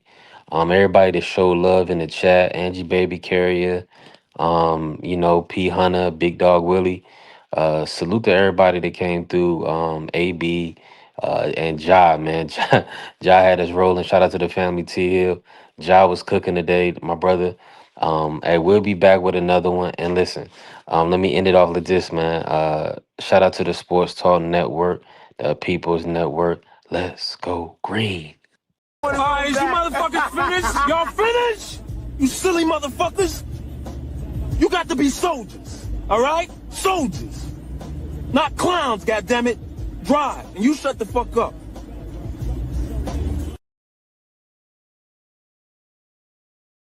Everybody that showed love in the chat, Angie Baby Carrier, P Hunter, Big Dog Willie. Salute to everybody that came through. AB, and Ja, man. Ja had us rolling. Shout out to the family T Hill. Ja was cooking today, my brother. Hey, we'll be back with another one. And listen, let me end it off with this, man. Shout out to the Sports Talk Network, the People's Network. Let's go green. Alright, is you motherfuckers finished? Y'all finished? You silly motherfuckers? You got to be soldiers, alright? Soldiers. Not clowns, goddammit. Drive, and you shut the fuck up.